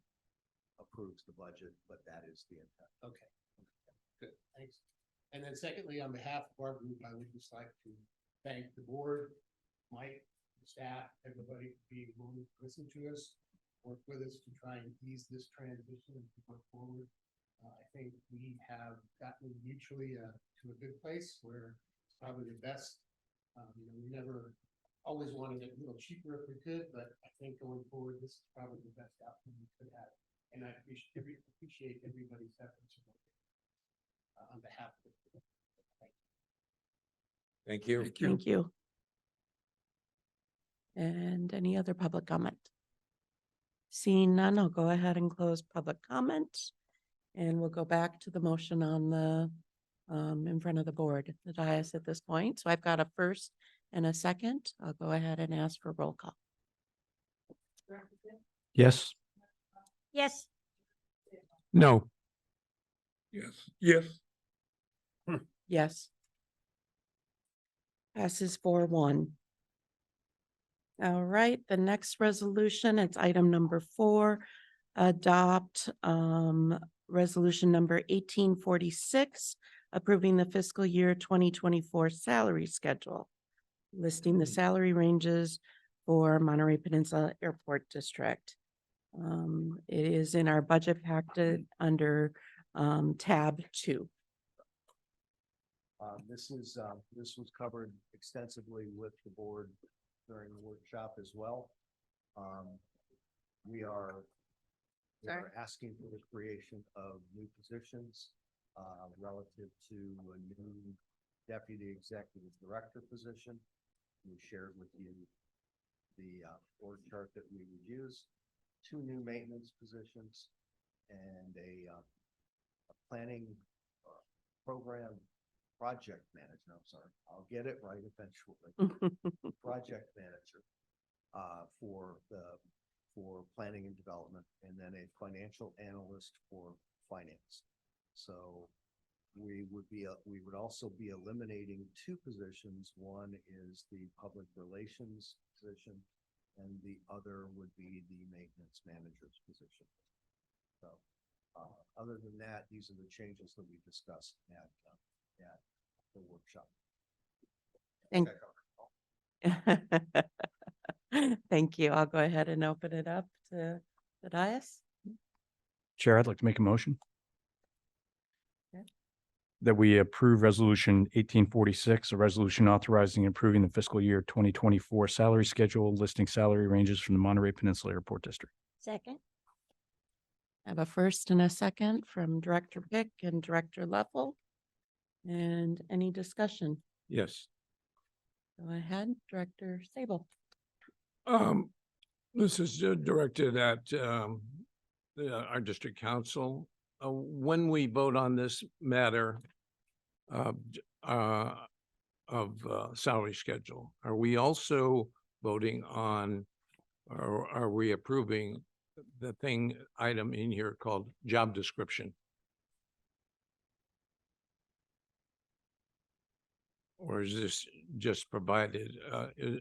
approves the budget, but that is the intent. Okay, good, thanks. And then secondly, on behalf of our group, I would just like to thank the board, Mike, staff, everybody for being willing to listen to us, work with us to try and ease this transition and to go forward. I think we have gotten mutually to a good place where it's probably the best. We never always wanted it a little cheaper if we could, but I think going forward, this is probably the best outcome we could have. And I appreciate everybody's efforts on behalf of the board. Thank you. Thank you. And any other public comment? Seeing none, I'll go ahead and close public comment. And we'll go back to the motion on the, in front of the board, the dais at this point. So I've got a first and a second. I'll go ahead and ask for roll call. Yes. Yes, No. Yes. Yes. Yes. Passes 4-1. All right, the next resolution, it's item number 4. Adopt resolution number 1846, approving the fiscal year 2024 salary schedule, listing the salary ranges for Monterey Peninsula Airport District. It is in our budget packet under tab 2. This was covered extensively with the board during the workshop as well. We are asking for the creation of new positions relative to a new deputy executive director position. We shared with you the org chart that we would use, 2 new maintenance positions, and a planning program project manager. I'm sorry, I'll get it right eventually. Project manager for planning and development, and then a financial analyst for finance. So we would also be eliminating 2 positions. One is the public relations position, and the other would be the maintenance manager's position. So other than that, these are the changes that we discussed at the workshop. Thank you. I'll go ahead and open it up to the dais. Chair, I'd like to make a motion. Okay. That we approve resolution 1846, a resolution authorizing and approving the fiscal year 2024 salary schedule, listing salary ranges from the Monterey Peninsula Airport District. Second. I have a first and a second from Director Pick and Director Leffel. And any discussion? Yes. Go ahead, Director Sable. This is directed at our district council. When we vote on this matter of salary schedule, are we also voting on, or are we approving the item in here called job description? Or is this just provided,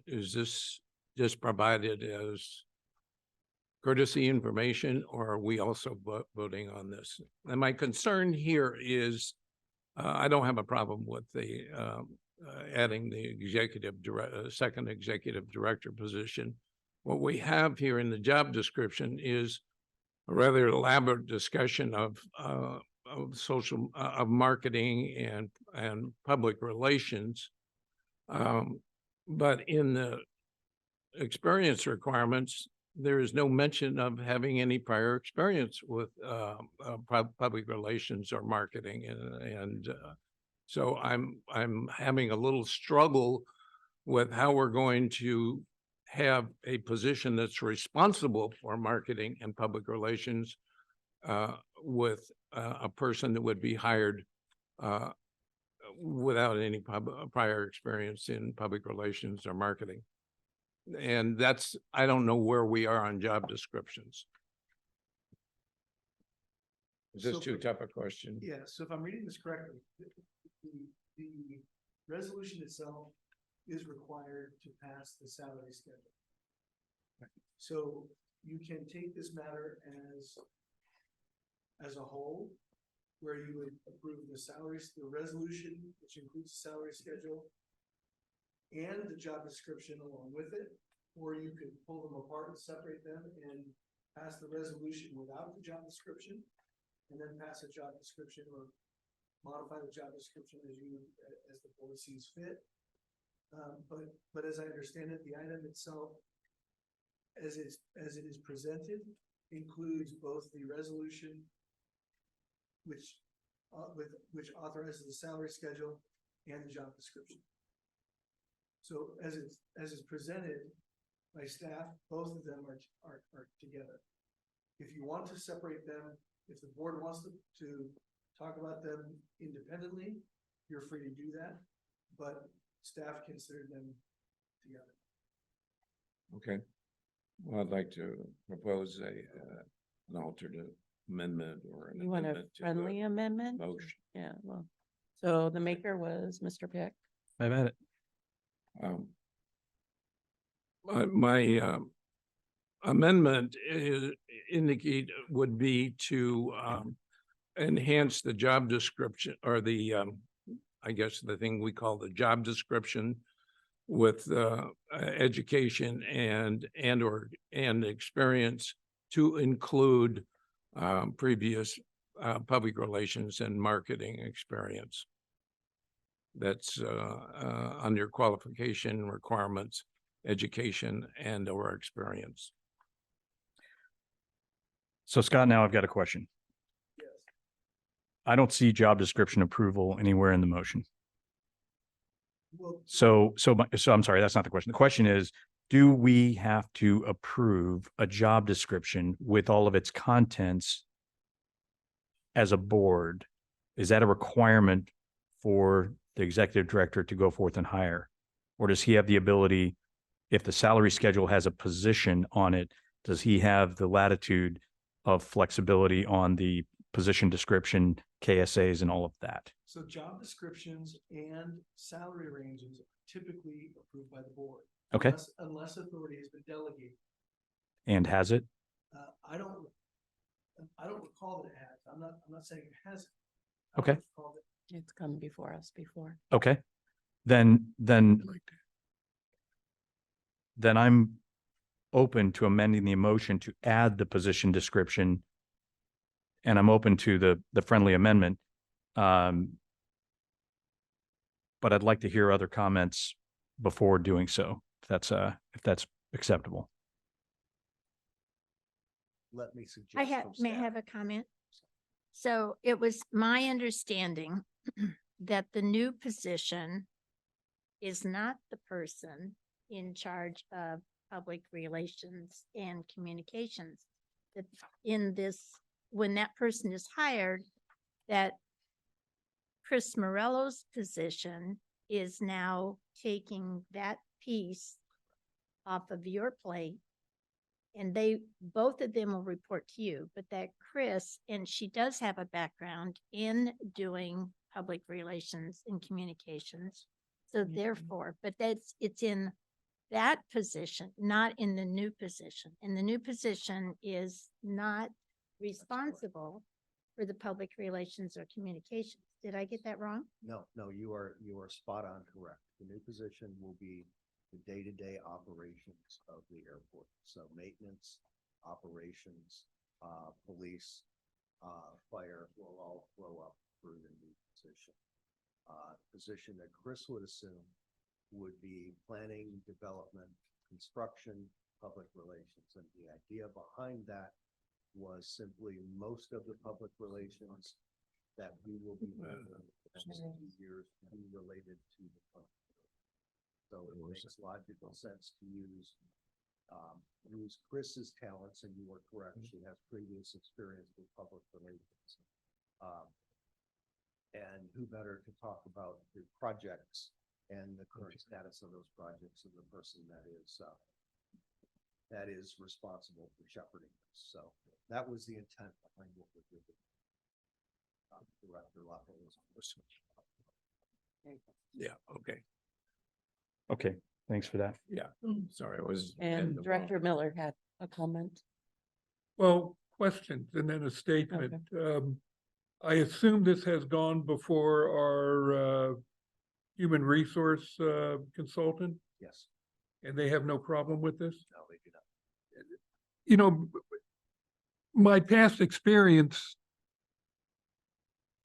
is this just provided as courtesy information, or are we also voting on this? And my concern here is, I don't have a problem with the adding the second executive director position. What we have here in the job description is a rather elaborate discussion of social, of marketing and public relations. But in the experience requirements, there is no mention of having any prior experience with public relations or marketing, and so I'm having a little struggle with how we're going to have a position that's responsible for marketing and public relations with a person that would be hired without any prior experience in public relations or marketing. And that's, I don't know where we are on job descriptions. Is this So too for- tough a question? Yeah, so if I'm reading this correctly, the resolution itself is required to pass the salary schedule. So you can take this matter as a whole, where you would approve the salaries, the resolution, which includes the salary schedule and the job description along with it, or you could pull them apart and separate them and pass the resolution without the job description, and then pass a job description or modify the job description as the board sees fit. But as I understand it, the item itself, as it is presented, includes both the resolution, which authorizes the salary schedule, and the job description. So as it's presented by staff, both of them are together. If you want to separate them, if the board wants to talk about them independently, you're free to do that, but staff considered them together. Okay. Well, I'd like to propose an alternate amendment or an You want a amendment to the friendly amendment? motion. Yeah, well, so the maker was Mr. Pick. I've had it. My amendment would be to enhance the job description, or the I guess the thing we call the job description, with education and experience to include previous public relations and marketing experience. That's under qualification requirements, education and or experience. So Scott, now I've got a question. Yes. I don't see job description approval anywhere in the motion. Well, So I'm sorry, that's not the question. The question is, do we have to approve a job description with all of its contents as a board? Is that a requirement for the executive director to go forth and hire? Or does he have the ability, if the salary schedule has a position on it, does he have the latitude of flexibility on the position description, KSAs and all of that? so job descriptions and salary ranges are typically approved by the board. Okay. Unless authority has been delegated. And has it? I don't recall that it has. I'm not saying it hasn't. I Okay. don't recall that. It's come before us before. Okay. Then I'm open to amending the motion to add the position description. And I'm open to the friendly amendment. But I'd like to hear other comments before doing so, if that's acceptable. let me suggest. I have, from may I staff. have a comment? So it was my understanding that the new position is not the person in charge of public relations and communications. That in this, when that person is hired, that Chris Morello's position is now taking that piece off of your plate. And they, both of them will report to you, but that Chris, and she does have a background in doing public relations and communications. So therefore, but it's in that position, not in the new position. And the new position is not responsible for the public relations or communications. Did I get that wrong? No, you are spot on correct. The new position will be the day-to-day operations of the airport. So maintenance, operations, police, fire will all flow up through the new position. Position that Chris would assume would be planning, development, construction, public relations. And the idea behind that was simply most of the public relations that we will be doing in the next 2 years to be related to the public. So it makes logical sense to use Chris's talents, and you are correct. She has previous experience with public relations. And who better to talk about the projects and the current status of those projects than the person that is responsible for shepherding this. So that was the intent behind what we're doing. Director Lafayette was. Yeah, okay. Okay, thanks for that. Yeah, sorry, I was. And Director Miller had a comment. Well, questions and then a statement. I assume this has gone before our human resource consultant, Yes, and they have no problem with this? no, they do not. You know, my past experience,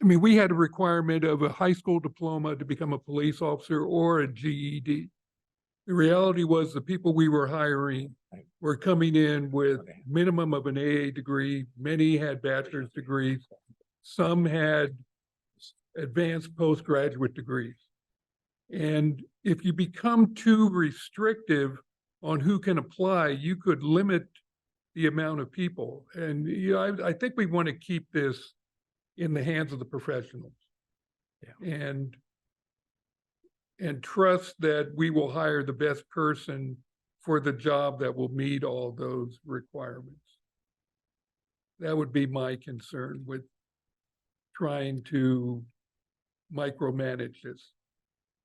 I mean, we had a requirement of a high school diploma to become a police officer or a GED. The reality was the people we were hiring were coming in with minimum of an AA degree. Many had bachelor's degrees. Some had advanced postgraduate degrees. And if you become too restrictive on who can apply, you could limit the amount of people. And I think we want to keep this in the hands of the professionals. Yeah. And trust that we will hire the best person for the job that will meet all those requirements. That would be my concern with trying to micromanage this.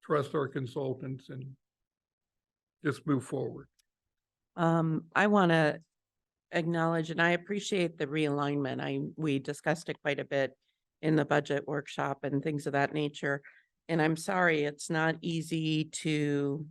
Trust our consultants and just move forward. I want to acknowledge, and I appreciate the realignment. We discussed it quite a bit in the budget workshop and things of that nature. And I'm sorry, it's not easy to,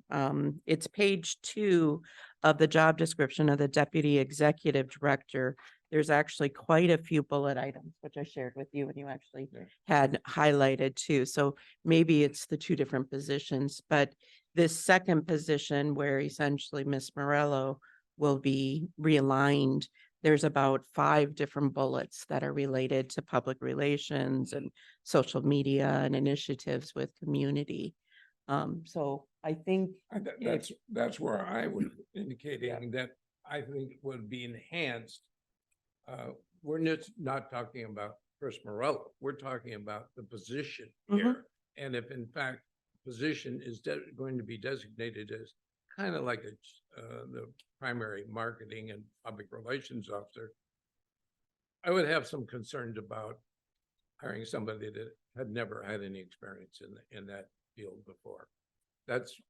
it's page 2 of the job description of the Deputy Executive Director. There's actually quite a few bullet items, which I shared with you and you actually had highlighted too. So maybe it's the 2 different positions, but this second position where essentially Ms. Morello will be realigned, there's about 5 different bullets that are related to public relations and social media and initiatives with community. So I think That's where I was indicating that I think would be enhanced. We're not talking about Chris Morello. We're talking about the position here. And if in fact, position is going to be designated as kind of like the primary marketing and public relations officer, I would have some concerns about hiring somebody that had never had any experience in that field before.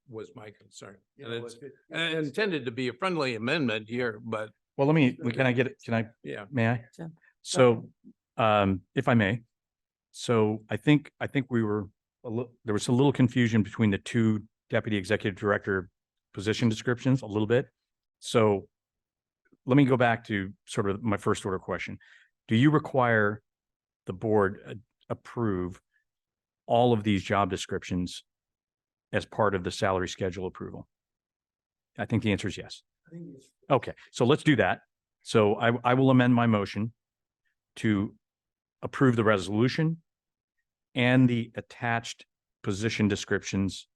Was my concern. And it's intended to be a friendly amendment here, but Well, can I, yeah. may I? Yeah. So, if I may, so I think we were, there was a little confusion between the 2 deputy executive director position descriptions a little bit. So let me go back to sort of my first order question. Do you require the board approve all of these job descriptions as part of the salary schedule approval? I think the answer is yes. Okay, so let's do that. So I will amend my motion to approve the resolution and the attached position descriptions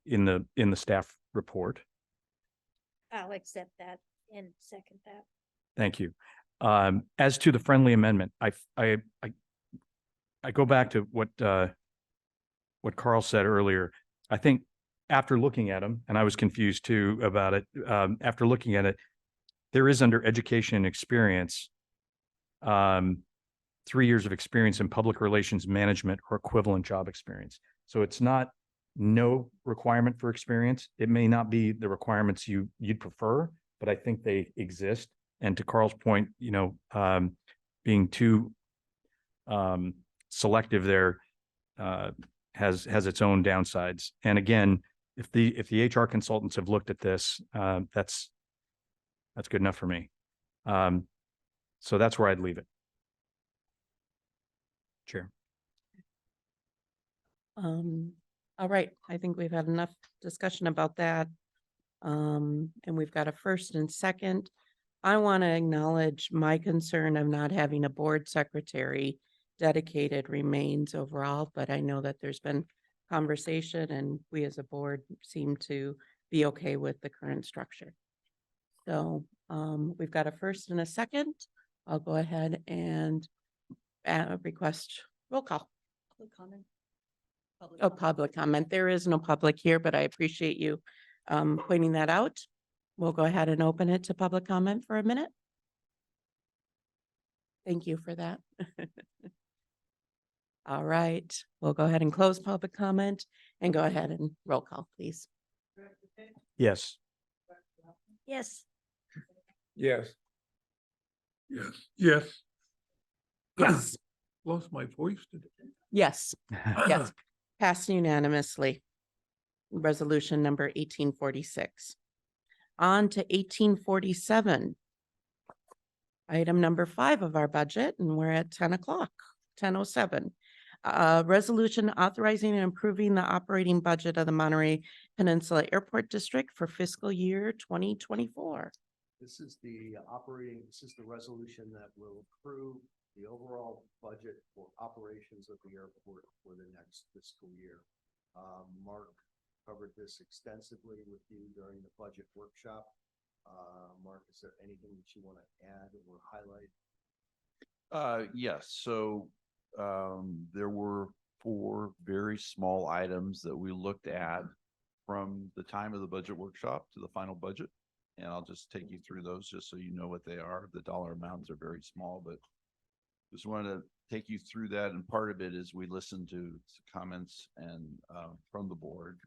in the staff report. I'll accept that and second that. Thank you. As to the friendly amendment, I go back to what Carl said earlier. I think after looking at them, and I was confused too about it, after looking at it, there is under education and experience, 3 years of experience in public relations management or equivalent job experience. So it's not no requirement for experience. It may not be the requirements you'd prefer, but I think they exist. And to Carl's point, being too selective there has its own downsides. And again, if the HR consultants have looked at this, that's good enough for me. So that's where I'd leave it. Chair. All right, I think we've had enough discussion about that. And we've got a first and second. I want to acknowledge my concern of not having a board secretary dedicated remains overall, but I know that there's been conversation and we as a board seem to be okay with the current structure. So we've got a first and a second. I'll go ahead and request roll call. Public comment? Oh, public comment. There is no public here, but I appreciate you pointing that out. We'll go ahead and open it to public comment for a minute. Thank you for that. All right, we'll go ahead and close public comment and go ahead and roll call, please. Yes. Yes. Yes. Yes. Yes. Yes. Lost my voice today. Yes, yes, passed unanimously. Resolution number 1846. On to 1847. Item number 5 of our budget, and we're at 10 o'clock, 10:07. Resolution authorizing and improving the operating budget of the Monterey Peninsula Airport District for fiscal year 2024. This is the resolution that will approve the overall budget for operations of the airport for the next fiscal year. Mark covered this extensively with you during the budget workshop. Mark, is there anything that you want to add or highlight? Yes, so there were 4 very small items that we looked at from the time of the budget workshop to the final budget. And I'll just take you through those just so you know what they are. The dollar amounts are very small, but just wanted to take you through that. And part of it is we listened to comments and from the board.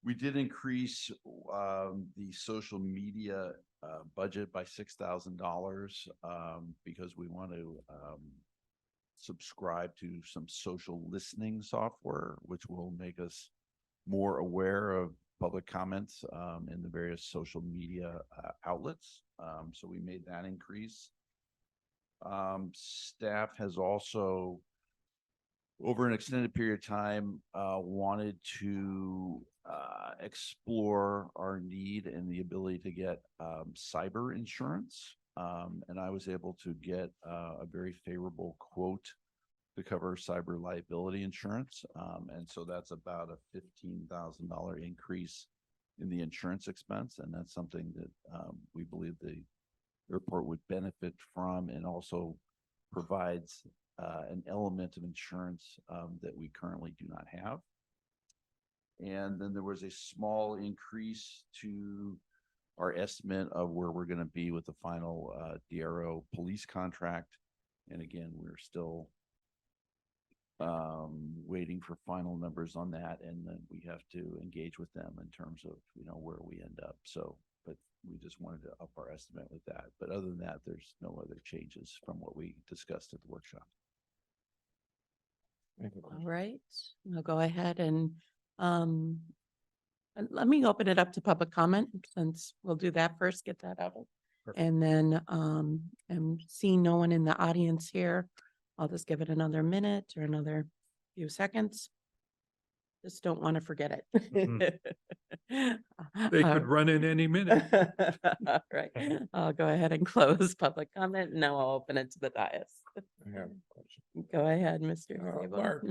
We did increase the social media budget by $6,000 because we want to subscribe to some social listening software, which will make us more aware of public comments in the various social media outlets. So we made that increase. Staff has also, over an extended period of time, wanted to explore our need and the ability to get cyber insurance. And I was able to get a very favorable quote to cover cyber liability insurance. And so that's about a $15,000 increase in the insurance expense. And that's something that we believe the airport would benefit from, and also provides an element of insurance that we currently do not have. And then there was a small increase to our estimate of where we're going to be with the final DRO police contract. And again, we're still waiting for final numbers on that, and then we have to engage with them in terms of, you know, where we end up. So, but we just wanted to up our estimate with that. But other than that, there's no other changes from what we discussed at the workshop. All right, I'll go ahead and let me open it up to public comment, since we'll do that first, get that out. Perfect. And then I'm seeing no one in the audience here. I'll just give it another minute or another few seconds. Just don't want to forget it. They could run in any minute. All right, I'll go ahead and close public comment. and Now I'll open it to the dais. I have a question. Go ahead, Mr. Sable. Mark,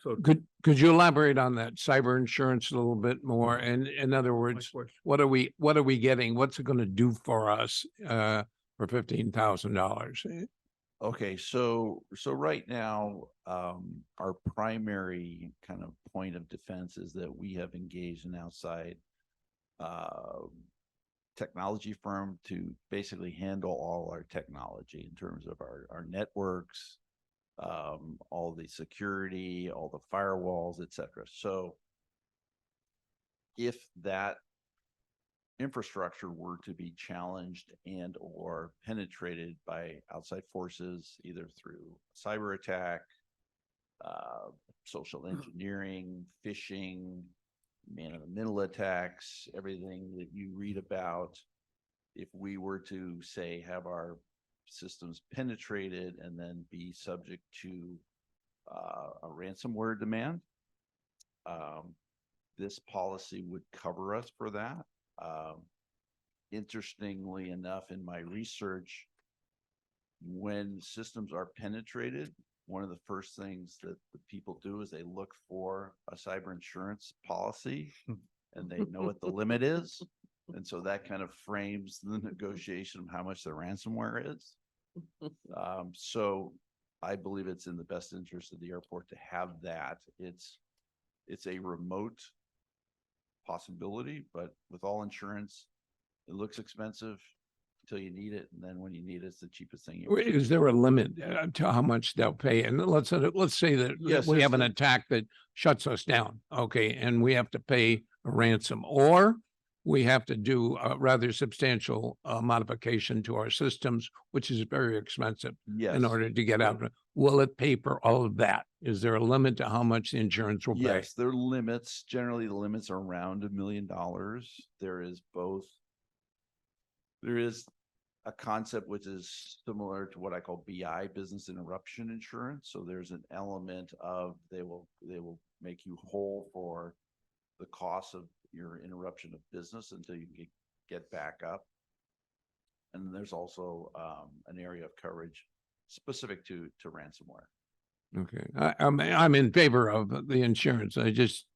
So could you elaborate on that cyber insurance a little bit more? And in other my words, question. what are we getting? What's it gonna do for us, for $15,000? Okay, so right now, our primary kind of point of defense is that we have engaged an outside technology firm to basically handle all our technology in terms of our networks, all the security, all the firewalls, et cetera. So if that infrastructure were to be challenged and or penetrated by outside forces, either through cyber attack, social engineering, phishing, man-in-the-middle attacks, everything that you read about, if we were to say have our systems penetrated and then be subject to a ransomware demand, this policy would cover us for that. Interestingly enough, in my research, when systems are penetrated, one of the first things that the people do is they look for a cyber insurance policy and they know what the limit is. And so that kind of frames the negotiation of how much the ransomware is. So I believe it's in the best interest of the airport to have that. It's a remote possibility, but with all insurance, it looks expensive until you need it, and then when you need it, it's the cheapest thing. Is there a limit to how much they'll pay? And let's say that Yes, we there's have an the- attack that shuts us down, okay, and we have to pay a ransom, or we have to do a rather substantial modification to our systems, which is very expensive Yes. in order to get out. Will it pay for all of that? Is there a limit to how much the insurance will pay? Yes, there are limits. Generally, the limits are around $1 million. There is a concept which is similar to what I call BI, business interruption insurance. So there's an element of they will make you whole for the cost of your interruption of business until you can get back up. And there's also an area of coverage specific to ransomware. Okay, I'm in favor of the insurance. I just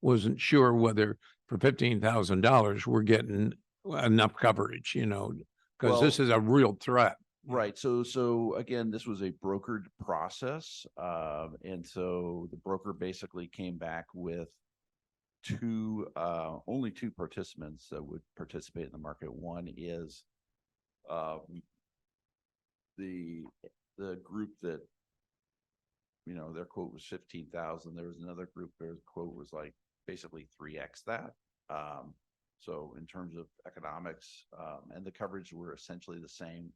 wasn't sure whether for $15,000 we're getting enough coverage, because this Well- is a real threat. Right. So again, this was a brokered process. And so the broker basically came back with only two participants that would participate in the market. One is the group that, their quote was 15,000. There was another group, their quote was like basically 3x that. So in terms of economics, and the coverage were essentially the same.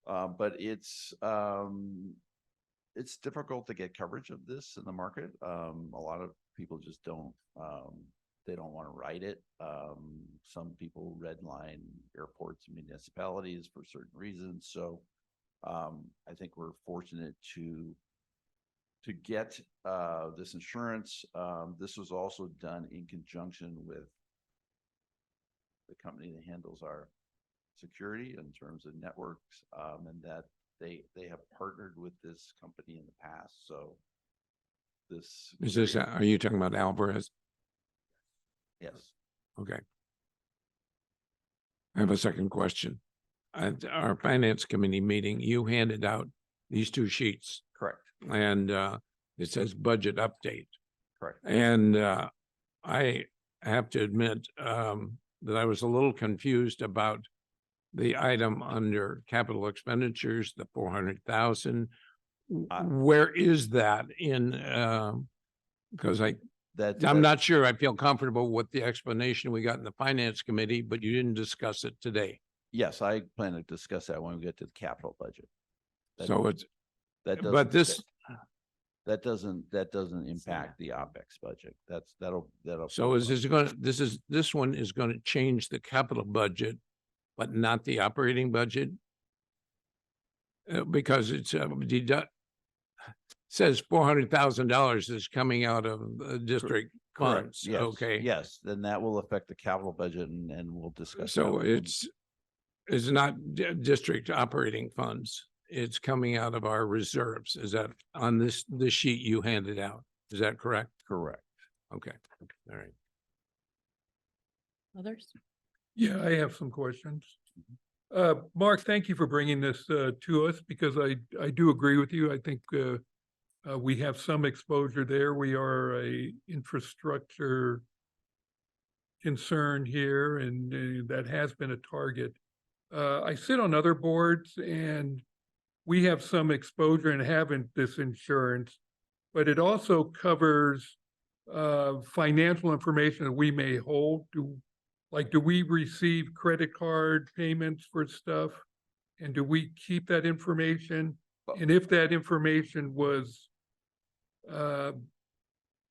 But it's difficult to get coverage of this in the market. A lot of people just don't, they don't want to write it. Some people redline airports and municipalities for certain reasons. So I think we're fortunate to get this insurance. This was also done in conjunction with the company that handles our security in terms of networks, and that they have partnered with this company in the past. So Are you talking about Alvarez? Yes. Okay. I have a second question. At our finance committee meeting, you handed out these two sheets Correct. and it says budget update. Correct. And I have to admit that I was a little confused about the item under capital expenditures, the 400,000. Where is that in? Because I'm not sure I feel comfortable with the explanation we got in the finance committee, but you didn't discuss it today. Yes, I plan to discuss that when we get to the capital budget. So it's, That but doesn't- that doesn't impact the OpEx budget. That'll. so this one is going to change the capital budget, but not the operating budget? Because it's says $400,000 is coming out of district Correct. funds. Yes. Okay. Yes, then that will affect the capital budget and we'll discuss. that So with them. it's not district operating funds. It's coming out of our reserves. Is that on this sheet you handed out? Is that correct? Correct. Okay. All right. Others? Yeah, I have some questions. Mark, thank you for bringing this to us because I do agree with you. I think we have some exposure there. We are a infrastructure concern here and that has been a target. I sit on other boards and we have some exposure and having this insurance, but it also covers financial information that we may hold. Do we receive credit card payments for stuff? And do we keep that information? And if that information was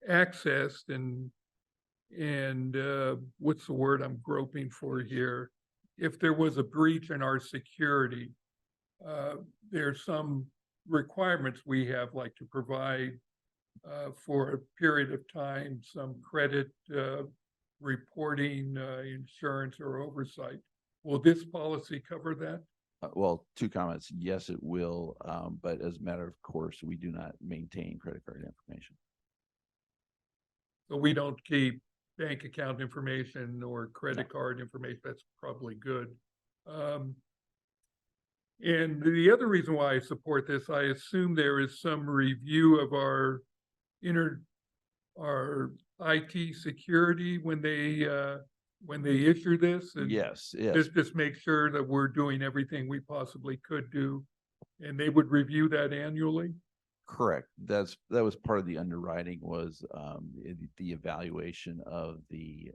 accessed and what's the word I'm groping for here? If there was a breach in our security, there's some requirements we have, like to provide for a period of time, some credit reporting, insurance or oversight. Will this policy cover that? Well, two comments. Yes, it will. But as a matter of course, we do not maintain credit card information. So we don't keep bank account information or credit card information. That's probably good. And the other reason why I support this, I assume there is some review of our IT security when they issue this. And Yes, yes, just make sure that we're doing everything we possibly could do. And they would review that annually. correct. That was part of the underwriting was the evaluation of the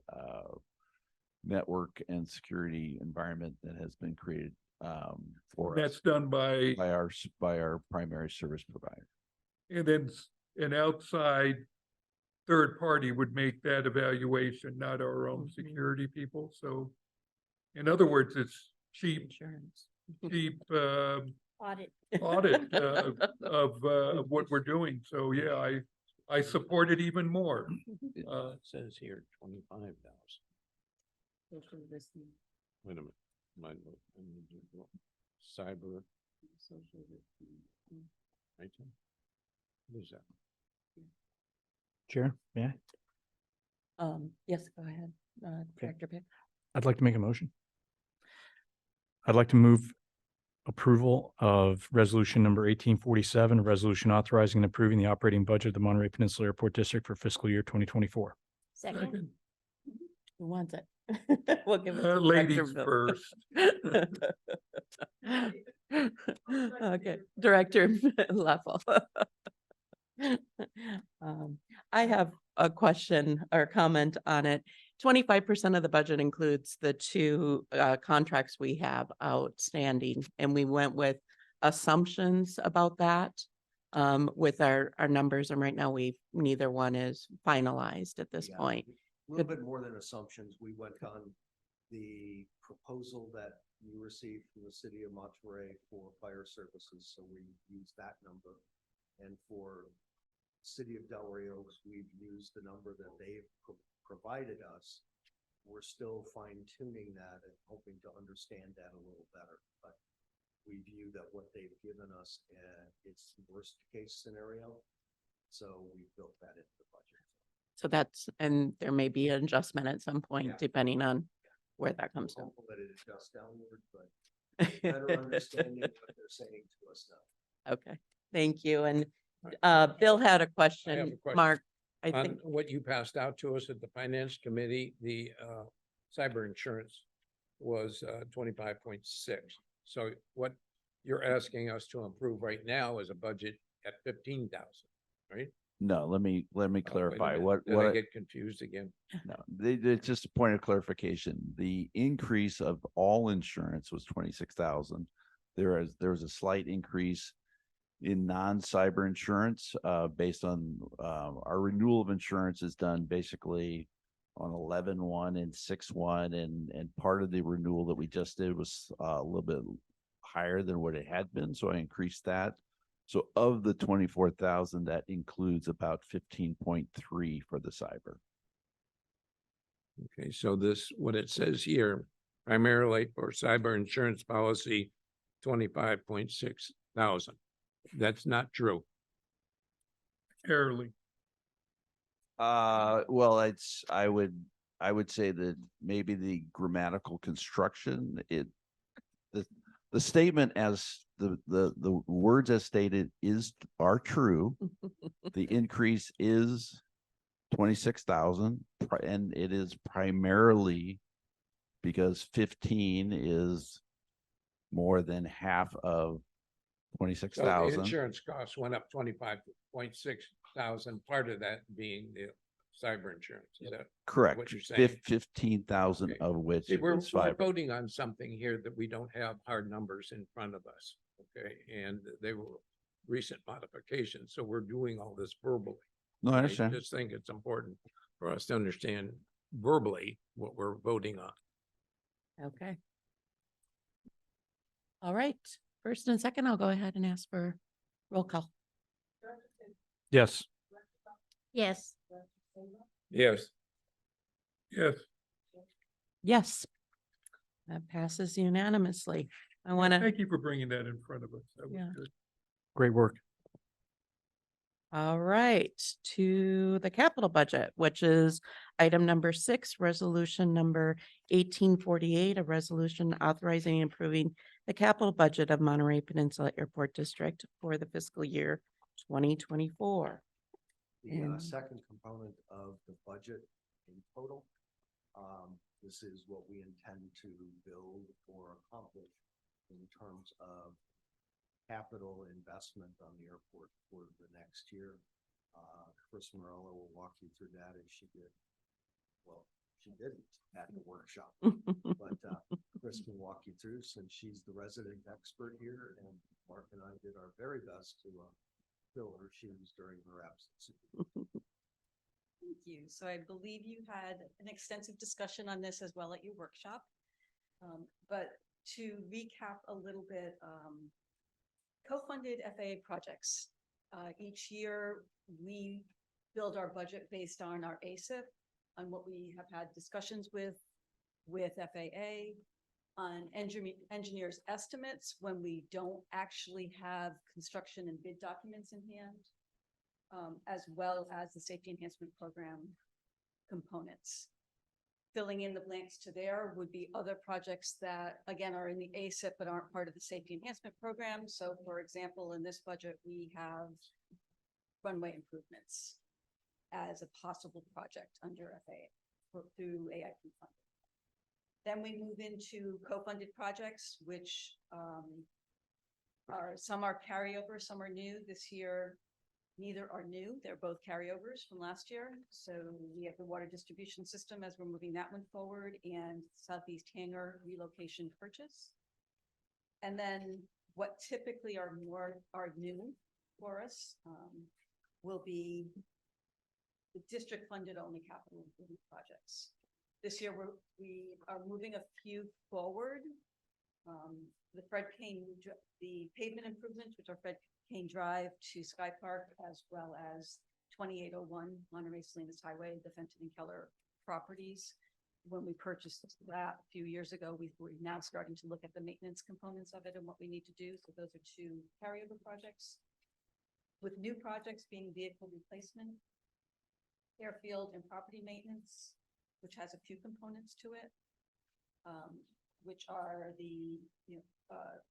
network and security environment that has been created for That's us done by by our primary service provider. and then an outside third party would make that evaluation, not our own security people. So in other words, it's cheap Insurance. Audit. audit of what we're doing. So yeah, I support it even more. It says here 25,000. Wait a minute. Cyber. Right. What is that? Chair, yeah, Yes, go ahead, Director Pick. I'd like to make a motion. I'd like to move approval of resolution number 1847, a resolution authorizing and approving the operating budget of the Monterey Peninsula Airport District for fiscal year 2024. Second. Who wants it? We'll give it to Ladies Director Bill. first. Okay, Director Leffel. I have a question or comment on it. 25% of the budget includes the two contracts we have outstanding, and we went with assumptions about that with our numbers, and right now neither one is finalized at this Yeah, point. A little bit more than assumptions. We went on the proposal that you received from the city of Monterey for fire services, so we used that number. And for city of Delray Oaks, we've used the number that they've provided us. We're still fine tuning that and hoping to understand that a little better, but we view that what they've given us, it's the worst case scenario. So we built that into the budget. So and there may be an adjustment at some point, Yeah. depending on where that comes from. Hopeful that it adjusts downward, but better understanding what they're saying to us now. Okay, thank you. And Bill had a question, question. Mark, I On think. what you passed out to us at the finance committee, the cyber insurance was 25.6. So what you're asking us to improve right now is a budget at 15,000, right? No, let me Oh, wait a clarify minute. Did what I I- get confused again? no, it's just a point of clarification. The increase of all insurance was 26,000. There was a slight increase in non-cyber insurance based on our renewal of insurance is done basically on 11/1 and 6/1, and part of the renewal that we just did was a little bit higher than what it had been, so I increased that. So of the 24,000, that includes about 15.3 for the cyber. Okay, so this, what it says here, primarily for cyber insurance policy, 25.6 thousand. That's not true. Fairly. Well, I would say that maybe the grammatical construction, the statement as the words as stated are true. The increase is 26,000, and it is primarily because 15 is more than half of So the 26,000. insurance costs went up 25.6 thousand, part of that being the cyber insurance. Is that Correct. what you're saying? 15,000 Okay. of which See, we're is fiber. voting on something here that we don't have hard numbers in front of us, okay? And they were recent modifications, so we're doing all this verbally. No, I I understand. just think it's important for us to understand verbally what we're voting on. Okay. All right, first and second, I'll go ahead and ask for roll call. Yes. Yes. Yes. Yes. Yes. That passes unanimously. I want to, Thank you for bringing that in front of us. That was Yeah. good. Great work. all right, to the capital budget, which is item number 6, resolution number 1848, a resolution authorizing and approving the capital budget of Monterey Peninsula Airport District for the fiscal year 2024. The And- second component of the budget in total. This is what we intend to build or accomplish in terms of capital investment on the airport for the next year. Chris Morello will walk you through that as she did. Well, she didn't at the workshop, but Chris can walk you through since she's the resident expert here, and Mark and I did our very best to fill her shoes during her absence. Thank you. So I believe you had an extensive discussion on this as well at your workshop. But to recap a little bit, co-funded FAA projects. Each year, we build our budget based on our ASIP, on what we have had discussions with FAA, on engineers' estimates when we don't actually have construction and bid documents in hand, as well as the safety enhancement program components. Filling in the blanks to there would be other projects that, again, are in the ASIP but aren't part of the safety enhancement program. So for example, in this budget, we have runway improvements as a possible project under FAA through AIP funding. Then we move into co-funded projects, which some are carryover, some are new. This year, neither are new. They're both carryovers from last year. So we have the water distribution system as we're moving that one forward, and Southeast Hangar relocation purchase. And then what typically are new for us will be the district funded only capital improvement projects. This year we are moving a few forward. The Fred Kane, the pavement improvements, which are Fred Kane Drive to Sky Park, as well as 2801 Monterey Salinas Highway, the Fenton and Keller properties. When we purchased that a few years ago, we're now starting to look at the maintenance components of it and what we need to do. So those are 2 carryover projects. With new projects being vehicle replacement, airfield and property maintenance, which has a few components to it, which are the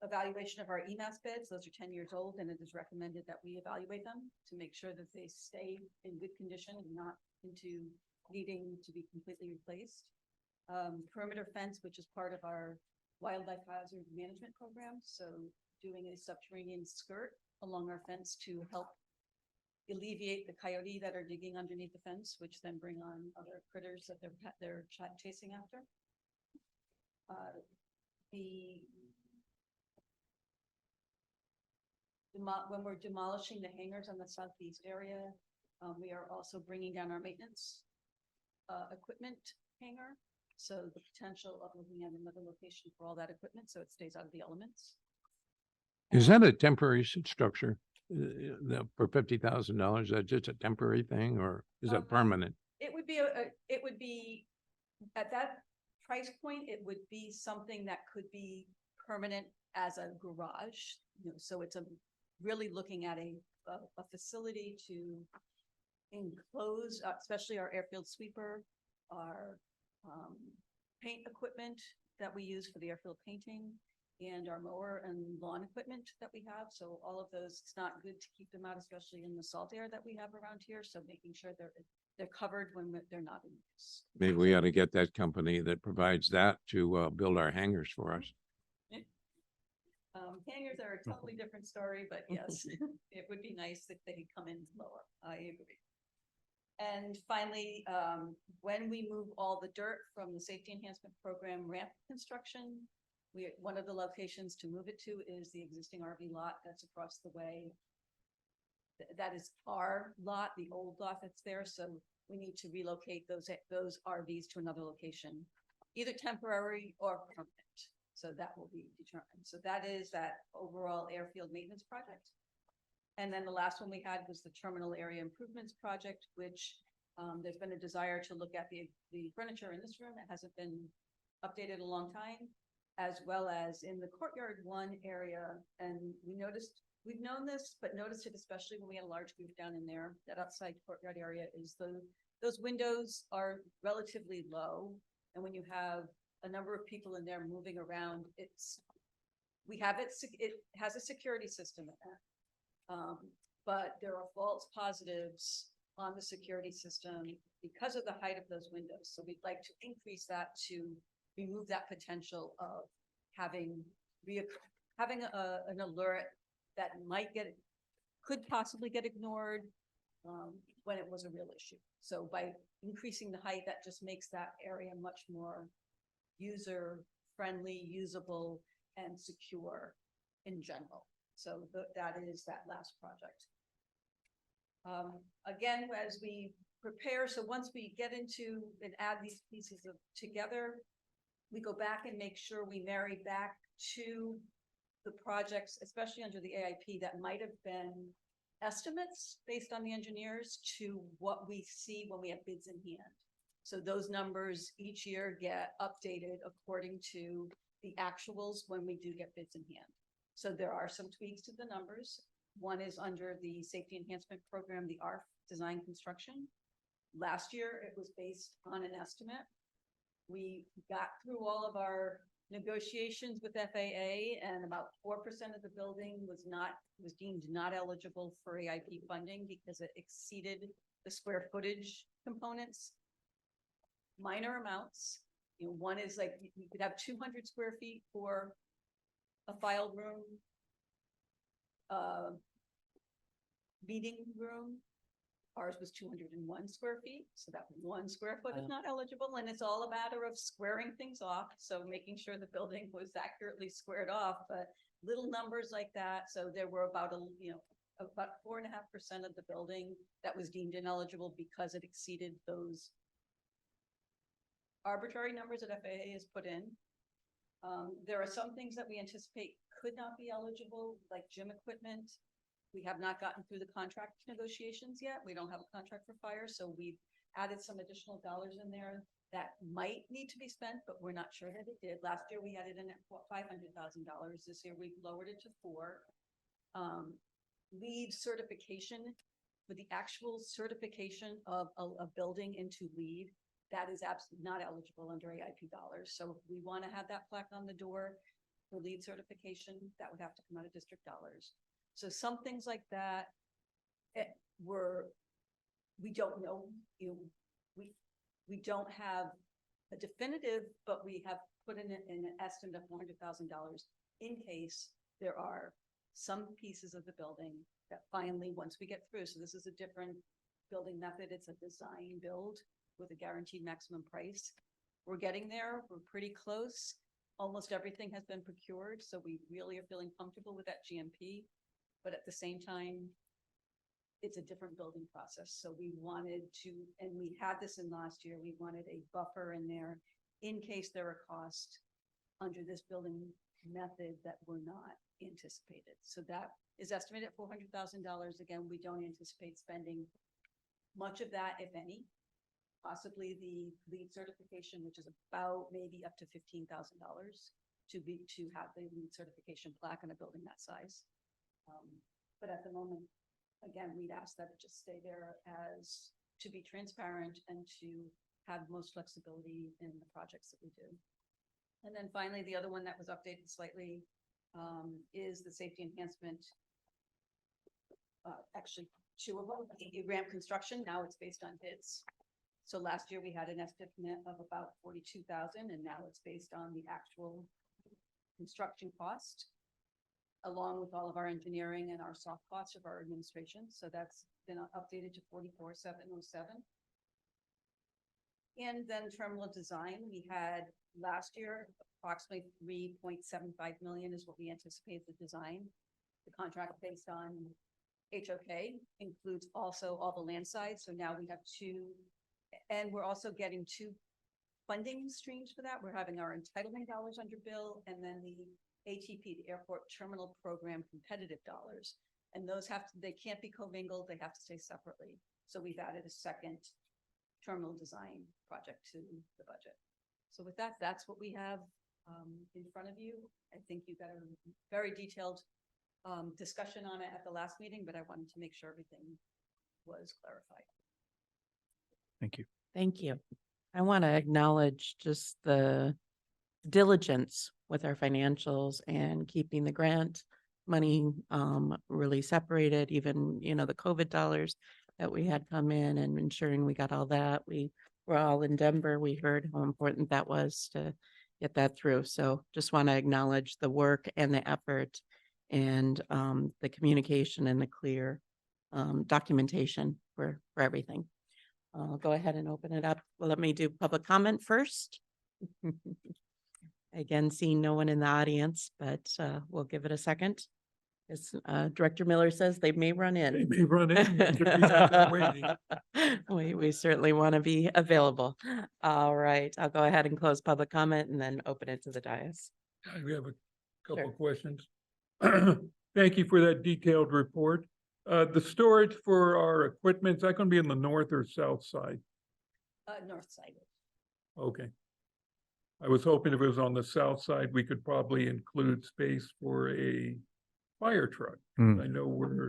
evaluation of our EMAS beds. Those are 10 years old, and it is recommended that we evaluate them to make sure that they stay in good condition and not into needing to be completely replaced. Perimeter fence, which is part of our wildlife hazard management program. So doing a subterranean skirt along our fence to help alleviate the coyote that are digging underneath the fence, which then bring on other critters that they're chasing after. When we're demolishing the hangars on the southeast area, we are also bringing down our maintenance equipment hangar. So the potential of looking at another location for all that equipment, so it stays out of the elements. Is that a temporary structure? for $50,000? Is that just a temporary thing or is that permanent? It would be it would be, at that price point, it would be something that could be permanent as a garage. You know, so it's really looking at a facility to enclose, especially our airfield sweeper, our paint equipment that we use for the airfield painting, and our mower and lawn equipment that we have. So all of those, it's not good to keep them out, especially in the salt air that we have around here. So making sure they're covered when they're not in use. Maybe we ought to get that company that provides that to build our hangars for us. Hangers are a totally different story, but yes, it would be nice if they could come in lower. I agree. And finally, when we move all the dirt from the safety enhancement program ramp construction, one of the locations to move it to is the existing RV lot that's across the way. That is our lot, the old lot that's there. So we need to relocate those RVs to another location, either temporary or permanent. So that will be determined. So that is that overall airfield maintenance project. And then the last one we had was the terminal area improvements project, which there's been a desire to look at the furniture in this room. It hasn't been updated in a long time, as well as in the courtyard one area. And we've known this, but noticed it especially when we had a large group down in there. That outside courtyard area is those windows are relatively low. And when you have a number of people in there moving around, it has a security system in there. But there are false positives on the security system because of the height of those windows. So we'd like to increase that to remove that potential of having an alert that could possibly get ignored when it was a real issue. So by increasing the height, that just makes that area much more user-friendly, usable, and secure in general. So that is that last project. Again, as we prepare, so once we get into and add these pieces together, we go back and make sure we marry back to the projects, especially under the AIP, that might have been estimates based on the engineers to what we see when we have bids in hand. So those numbers each year get updated according to the actuals when we do get bids in hand. So there are some tweaks to the numbers. One is under the safety enhancement program, the ARF design construction. Last year, it was based on an estimate. We got through all of our negotiations with FAA, and about 4% of the building was deemed not eligible for AIP funding because it exceeded the square footage components. Minor amounts. You know, one is like you could have 200 square feet for a file room, meeting room. Ours was 201 square feet, so that 1 square foot is not eligible, and it's all a matter of squaring things off. So making sure the building was accurately squared off, but little numbers like that. So there were about 4.5% of the building that was deemed ineligible because it exceeded those arbitrary numbers that FAA has put in. There are some things that we anticipate could not be eligible, like gym equipment. We have not gotten through the contract negotiations yet. We don't have a contract for fire, so we've added some additional dollars in there that might need to be spent, but we're not sure that it did. Last year, we had it in at $500,000. This year, we've lowered it to $4. LEED certification, for the actual certification of a building into LEED, that is absolutely not eligible under AIP dollars. So if we want to have that plaque on the door for LEED certification, that would have to come out of district dollars. So some things like that, we don't know, we don't have a definitive, but we have put in an estimate of $400,000 in case there are some pieces of the building that finally, once we get through, so this is a different building method, it's a design build with a guaranteed maximum price. We're getting there, we're pretty close. Almost everything has been procured, so we really are feeling comfortable with that GMP. But at the same time, it's a different building process. So we wanted to, and we had this in last year, we wanted a buffer in there in case there are costs under this building method that were not anticipated. So that is estimated at $400,000. Again, we don't anticipate spending much of that, if any. Possibly the lead certification, which is about maybe up to $15,000 to have the lead certification plaque on a building that size. But at the moment, again, we'd ask that it just stay there as to be transparent and to have most flexibility in the projects that we do. And then finally, the other one that was updated slightly is the safety enhancement. Actually, two of them, the ramp construction, now it's based on bids. So last year we had an estimate of about 42,000, and now it's based on the actual construction cost, along with all of our engineering and our soft costs of our administration. So that's been updated to 44,707. And then terminal design, we had last year approximately 3.75 million is what we anticipate the design. The contract based on HOK includes also all the land sides. So now we have two, and we're also getting two funding streams for that. We're having our entitlement dollars under bill, and then the ATP, the Airport Terminal Program competitive dollars. And those they can't be commingled, they have to stay separately. So we've added a second terminal design project to the budget. So with that, that's what we have in front of you. I think you got a very detailed discussion on it at the last meeting, but I wanted to make sure everything was clarified. Thank you. Thank you. I want to acknowledge just the diligence with our financials and keeping the grant money really separated, even, the COVID dollars that we had come in and ensuring we got all that. We were all in Denver. We heard how important that was to get that through. So just want to acknowledge the work and the effort and the communication and the clear documentation for everything. I'll go ahead and open it up. Well, let me do public comment first. Again, seeing no one in the audience, but we'll give it a second. As Director Miller says, they may run in. They may run in. We could be out there waiting. We certainly want to be available. All right, I'll go ahead and close public comment and then open it to the dais. We have a couple Sure. of questions. Thank you for that detailed report. The storage for our equipment, is that going to be in the north or south side? North side. Okay. I was hoping if it was on the south side, we could probably include space for a fire truck. Hmm. I know we're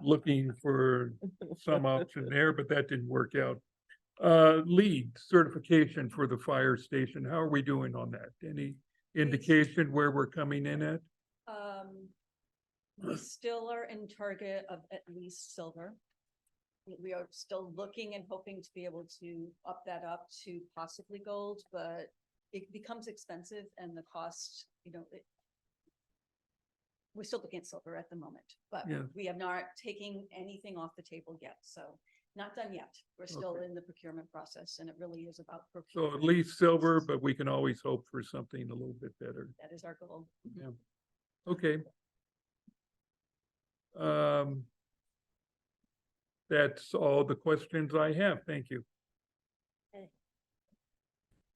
looking for some option there, but that didn't work out. Lead certification for the fire station. How are we doing on that? Any indication where we're coming in at? We still are in target of at least silver. We are still looking and hoping to be able to up that up to possibly gold, but it becomes expensive and the cost, we're still looking at silver at the moment, but Yeah. we have not taken anything off the table yet. So not done yet. We're still Okay. in the procurement process, and it really is about So procurement. at least silver, but we can always hope for something a little bit better. That is our goal. Yeah. Okay. That's all the questions I have. Thank you.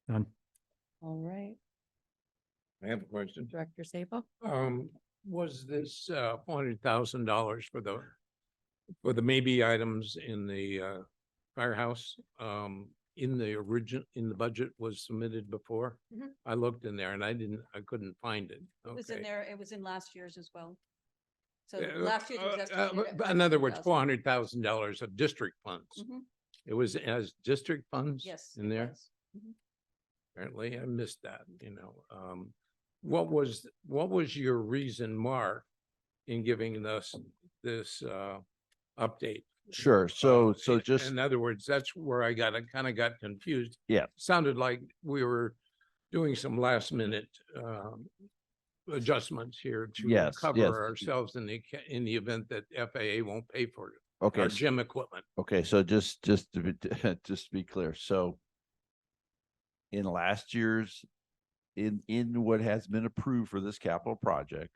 Done. All right, I have a question. Director Sabo. Was this $400,000 for the maybe items in the firehouse in the budget was submitted before? Mhm. I looked in there and I couldn't find it. It was in Okay. there. It was in last year's as well. So Uh, last year's was estimated. In other words, $400,000 of district funds. Mhm. It was as district funds? Yes. In it there? was. Mhm. Apparently I missed that, What was your reason, Mark, in giving us this update? Sure. So just, In other words, that's where I kind of got confused. Yeah. Sounded like we were doing some last minute adjustments here to Yes, cover yes. ourselves in the event that FAA won't pay for it, okay, our gym equipment. okay. So just to be, just to be clear. So in last year's, in what has been approved for this capital project,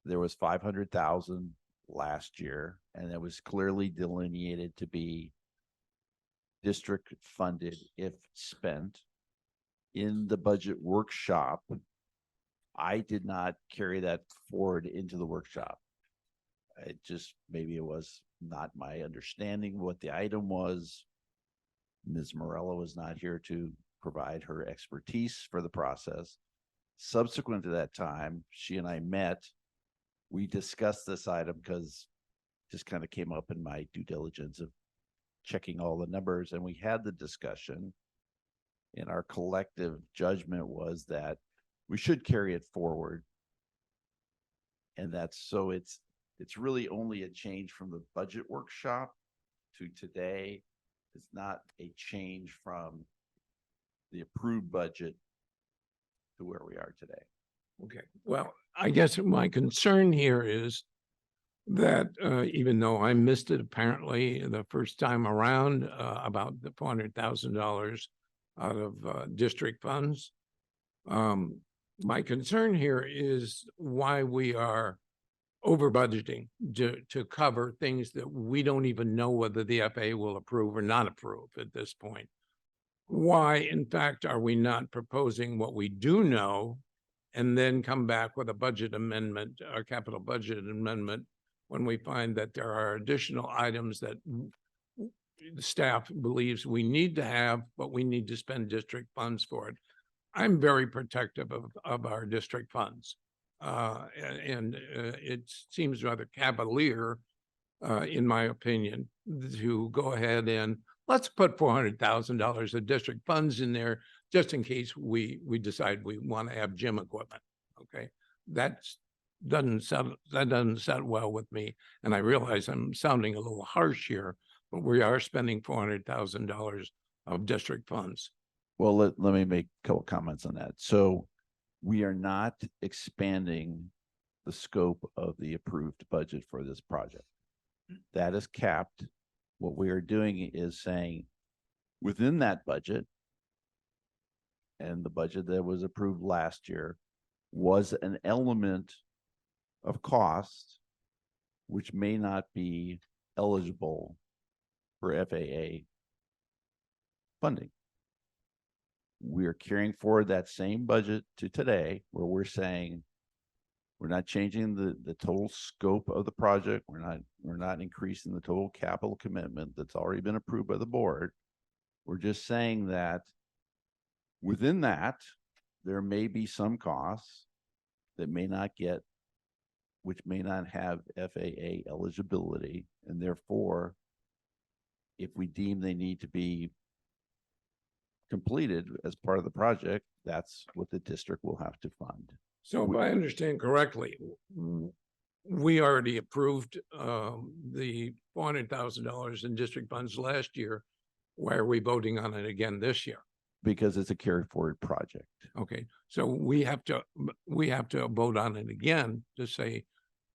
there was 500,000 last year, and it was clearly delineated to be district funded if spent. In the budget workshop, I did not carry that forward into the workshop. It just, maybe it was not my understanding what the item was. Ms. Morello was not here to provide her expertise for the process. Subsequent to that time, she and I met. We discussed this item because just kind of came up in my due diligence of checking all the numbers, and we had the discussion. And our collective judgment was that we should carry it forward. And it's really only a change from the budget workshop to today. It's not a change from the approved budget to where we are today. Okay, well, I guess my concern here is that even though I missed it apparently the first time around about the $400,000 out of district funds. My concern here is why we are over budgeting to cover things that we don't even know whether the FAA will approve or not approve at this point. Why, in fact, are we not proposing what we do know and then come back with a budget amendment, a capital budget amendment, when we find that there are additional items that the staff believes we need to have, but we need to spend district funds for it. I'm very protective of our district funds. It seems rather cavalier, in my opinion, to go ahead and let's put $400,000 of district funds in there just in case we decide we want to have gym equipment. Okay, that doesn't set well with me, and I realize I'm sounding a little harsh here, but we are spending $400,000 of district funds. Well, let me make a couple comments on that. So we are not expanding the scope of the approved budget for this project. That is capped. What we are doing is saying within that budget, and the budget that was approved last year was an element of cost which may not be eligible for FAA funding. We're carrying forward that same budget to today, where we're saying we're not changing the total scope of the project. We're not increasing the total capital commitment that's already been approved by the board. We're just saying that within that, there may be some costs that may not get, which may not have FAA eligibility, and therefore, if we deem they need to be completed as part of the project, that's what the district will have to fund. So if I understand correctly, we already approved the $400,000 in district funds last year. Why are we voting on it again this year? Because it's a carry forward project. Okay, so we have to vote on it again to say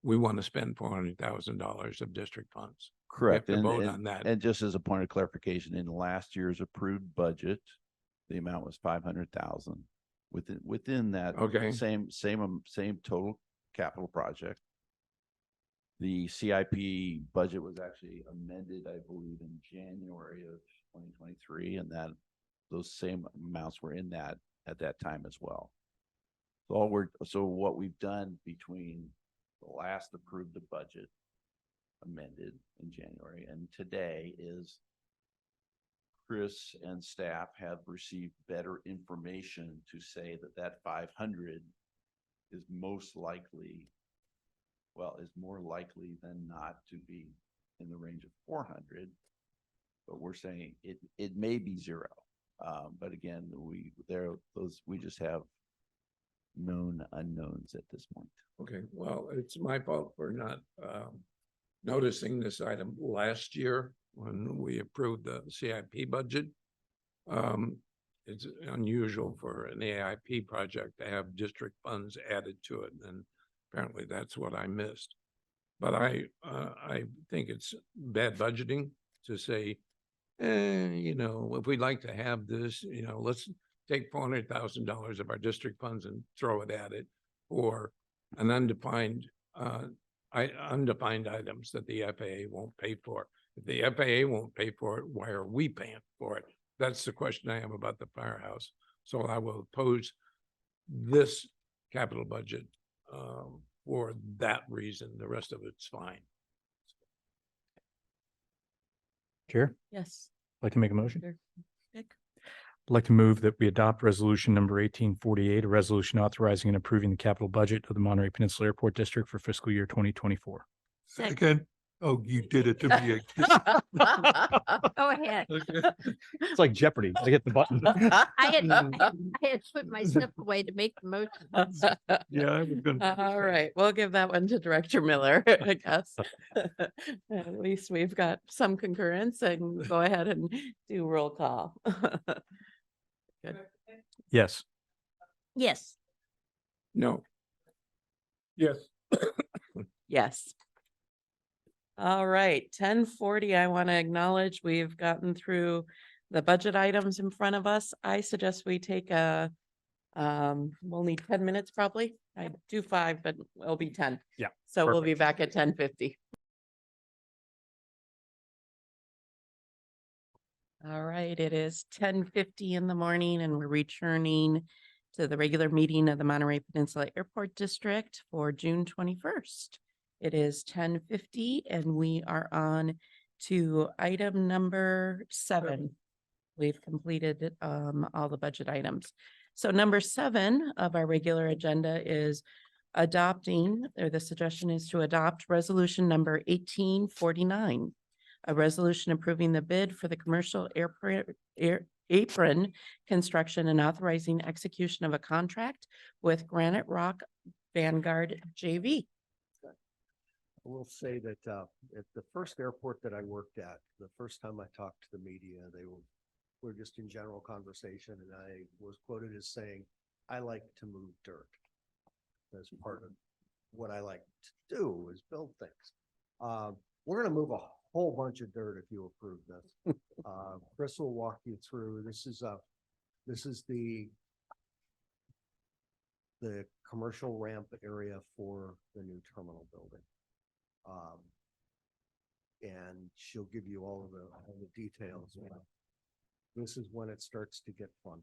we want to spend $400,000 of district funds. Correct. We have to vote on that. And just as a point of clarification, in last year's approved budget, the amount was 500,000. Within that same total capital project. The CIP budget was actually amended, I believe, in January of 2023, and that those same amounts were in that at that time as well. So what we've done between the last approved the budget amended in January and today is Chris and staff have received better information to say that 500 is most likely, is more likely than not to be in the range of 400. But we're saying it may be zero. But again, we just have known unknowns at this point. Okay, well, it's my fault for not noticing this item last year when we approved the CIP budget. It's unusual for an AIP project to have district funds added to it, and apparently that's what I missed. But I think it's bad budgeting to say, if we'd like to have this, let's take $400,000 of our district funds and throw it at it, or an undefined items that the FAA won't pay for. If the FAA won't pay for it, why are we paying for it? That's the question I have about the firehouse. So I will pose this capital budget for that reason. The rest of it's fine. Chair, Yes. I'd like to make a motion. Sure. Nick? I'd like to move that we adopt resolution number 1848, a resolution authorizing and approving the capital budget of the Monterey Peninsula Airport District for fiscal year 2024. Second. Oh, you did it to me again. Go ahead. It's like Jeopardy. I get the button. I had put my stuff away to make the motion. Yeah, I was gonna. All right, we'll give that one to Director Miller, I guess. At least we've got some concurrence and go ahead and do roll call. Good. Yes. Yes. No, Yes. Yes. All right, 10:40. I want to acknowledge we've gotten through the budget items in front of us. I suggest we take a, we'll need 10 minutes probably. I do 5, but it'll be 10. Yeah, So we'll be perfect. back at 10:50. All right, it is 10:50 in the morning and we're returning to the regular meeting of the Monterey Peninsula Airport District for June 21st. It is 10:50 and we are on to item number 7. We've completed all the budget items. So number 7 of our regular agenda is adopting, or the suggestion is to adopt resolution number 1849. A resolution approving the bid for the commercial apron construction and authorizing execution of a contract with Granite Rock Vanguard JV. I will say that at the first airport that I worked at, the first time I talked to the media, they were just in general conversation, and I was quoted as saying, "I like to move dirt." As part of what I like to do is build things. We're going to move a whole bunch of dirt if you approve this. Chris will walk you through. This is the commercial ramp area for the new terminal building. And she'll give you all the details. This is when it starts to get fun,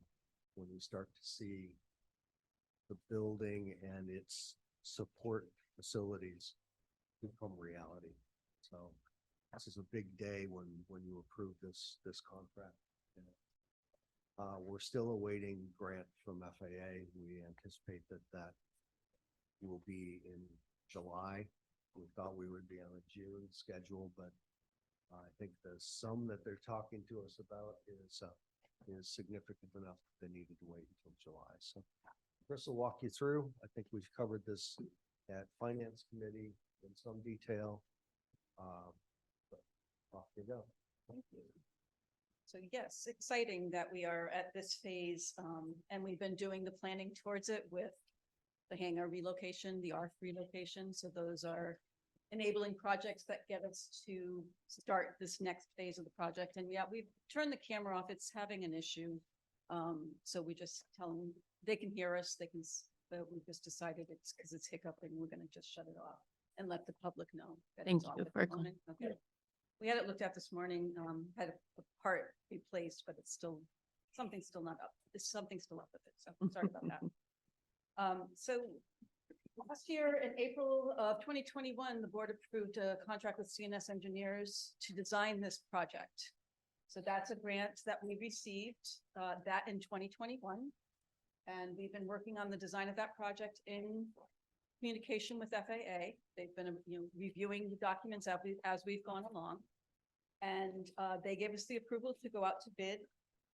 when you start to see the building and its support facilities become reality. So this is a big day when you approve this contract. We're still awaiting grant from FAA. We anticipate that will be in July. We thought we would be on a June schedule, but I think the sum that they're talking to us about is significant enough that they needed to wait until July. So Chris will walk you through. I think we've covered this at Finance Committee in some detail. But off you go. Thank you. So yes, exciting that we are at this phase, and we've been doing the planning towards it with the hangar relocation, the ARF relocation. So those are enabling projects that get us to start this next phase of the project. And yeah, we've turned the camera off. It's having an issue. So we just tell them they can hear us. But we just decided it's because it's hiccuping. We're going to just shut it off and let the public know that Thank it's off you at for the moment. Okay. We had it looked at this morning, had a part replaced, but it's still, something's still not up. There's something still up with it. So sorry about that. So last year in April of 2021, the board approved a contract with CNS Engineers to design this project. So that's a grant that we received that in 2021. And we've been working on the design of that project in communication with FAA. They've been reviewing the documents as we've gone along. And they gave us the approval to go out to bid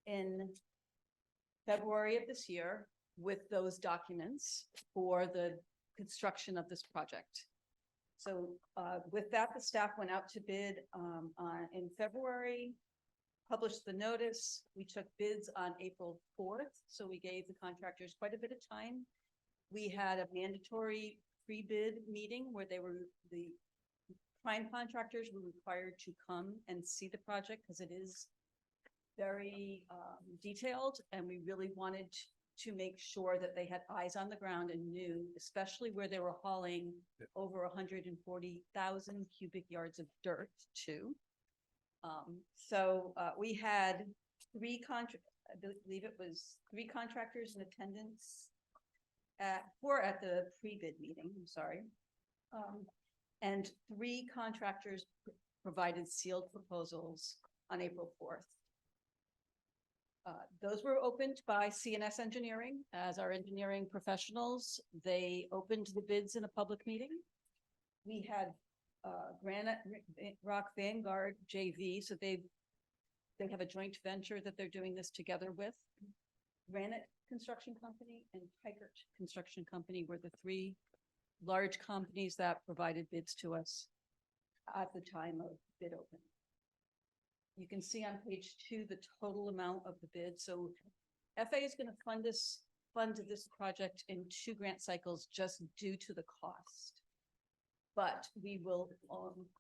in February of this year with those documents for the construction of this project. So with that, the staff went out to bid in February, published the notice. We took bids on April 4th. So we gave the contractors quite a bit of time. We had a mandatory pre-bid meeting where the prime contractors were required to come and see the project because it is very detailed, and we really wanted to make sure that they had eyes on the ground and knew, especially where they were hauling over 140,000 cubic yards of dirt too. So we had I believe it was 3 contractors in attendance at the pre-bid meeting, I'm sorry. And 3 contractors provided sealed proposals on April 4th. Those were opened by CNS Engineering as our engineering professionals. They opened the bids in a public meeting. We had Granite Rock Vanguard JV, so they have a joint venture that they're doing this together with. Granite Construction Company and Pikert Construction Company were the 3 large companies that provided bids to us at the time of bid open. You can see on page 2 the total amount of the bid. So FA is going to fund this project in 2 grant cycles just due to the cost. But we will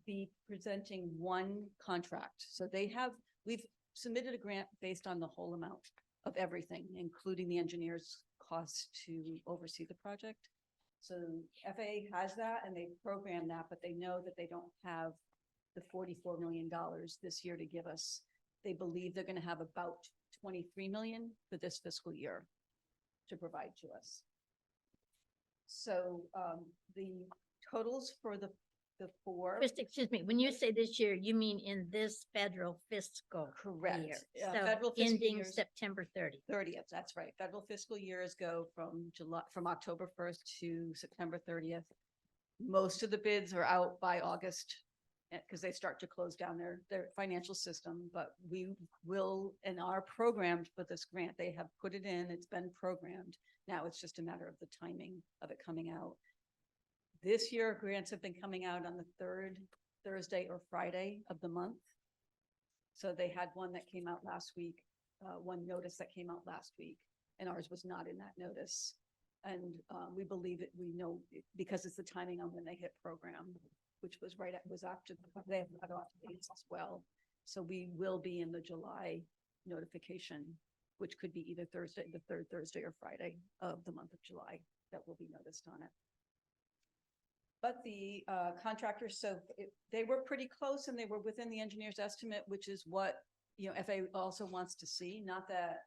be presenting 1 contract. So we've submitted a grant based on the whole amount of everything, including the engineer's costs to oversee the project. So FAA has that and they program that, but they know that they don't have the $44 million this year to give us. They believe they're going to have about 23 million for this fiscal year to provide to us. So the totals for the 4. Just, excuse me, when you say this year, you mean in this federal fiscal Correct. year? Yeah, So federal fiscal ending years- September 30th. 30th, that's right. Federal fiscal years go from October 1st to September 30th. Most of the bids are out by August because they start to close down their financial system, but we will and are programmed for this grant. They have put it in, it's been programmed. Now it's just a matter of the timing of it coming out. This year, grants have been coming out on the 3rd Thursday or Friday of the month. So they had one that came out last week, one notice that came out last week, and ours was not in that notice. And we believe it, we know it, because it's the timing on when they hit program, which was after they have cut-off dates as well. So we will be in the July notification, which could be either Thursday, the 3rd Thursday or Friday of the month of July that will be noticed on it. But the contractors, they were pretty close and they were within the engineer's estimate, which is what, FAA also wants to see. Not that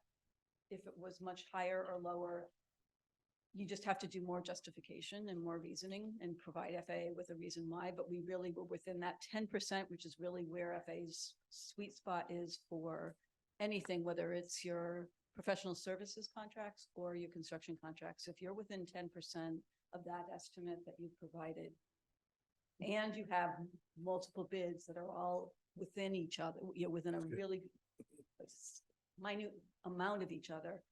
if it was much higher or lower, you just have to do more justification and more reasoning and provide FAA with a reason why. But we really were within that 10%, which is really where FAA's sweet spot is for anything, whether it's your professional services contracts or your construction contracts. If you're within 10% of that estimate that you've provided, and you have multiple bids that are all within each other, within a really minute amount of each other,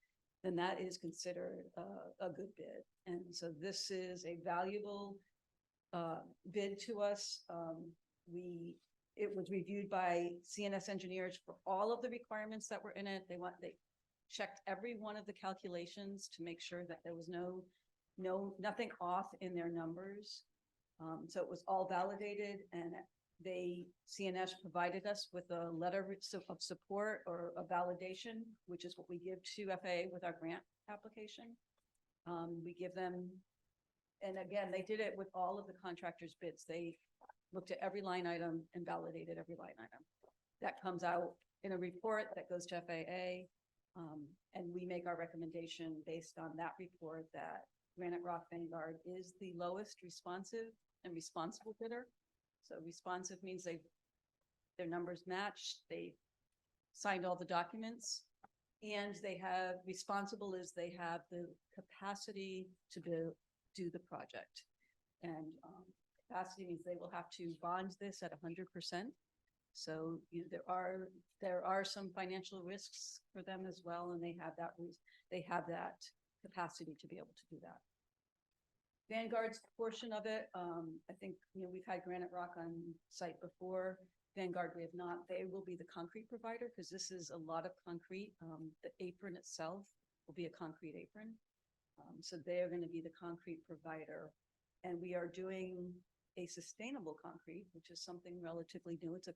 then that is considered a good bid. And so this is a valuable bid to us. It was reviewed by CNS engineers for all of the requirements that were in it. They checked every one of the calculations to make sure that there was nothing off in their numbers. So it was all validated, and CNS provided us with a letter of support or a validation, which is what we give to FAA with our grant application. We give them, and again, they did it with all of the contractors' bids. They looked at every line item and validated every line item. That comes out in a report that goes to FAA, and we make our recommendation based on that report that Granite Rock Vanguard is the lowest responsive and responsible bidder. So responsive means their numbers match, they signed all the documents, and responsible is they have the capacity to do the project. And capacity means they will have to bond this at 100%. So there are some financial risks for them as well, and they have that capacity to be able to do that. Vanguard's portion of it, I think, we've had Granite Rock on site before. Vanguard, we have not. They will be the concrete provider because this is a lot of concrete. The apron itself will be a concrete apron. So they are going to be the concrete provider. And we are doing a sustainable concrete, which is something relatively new. It's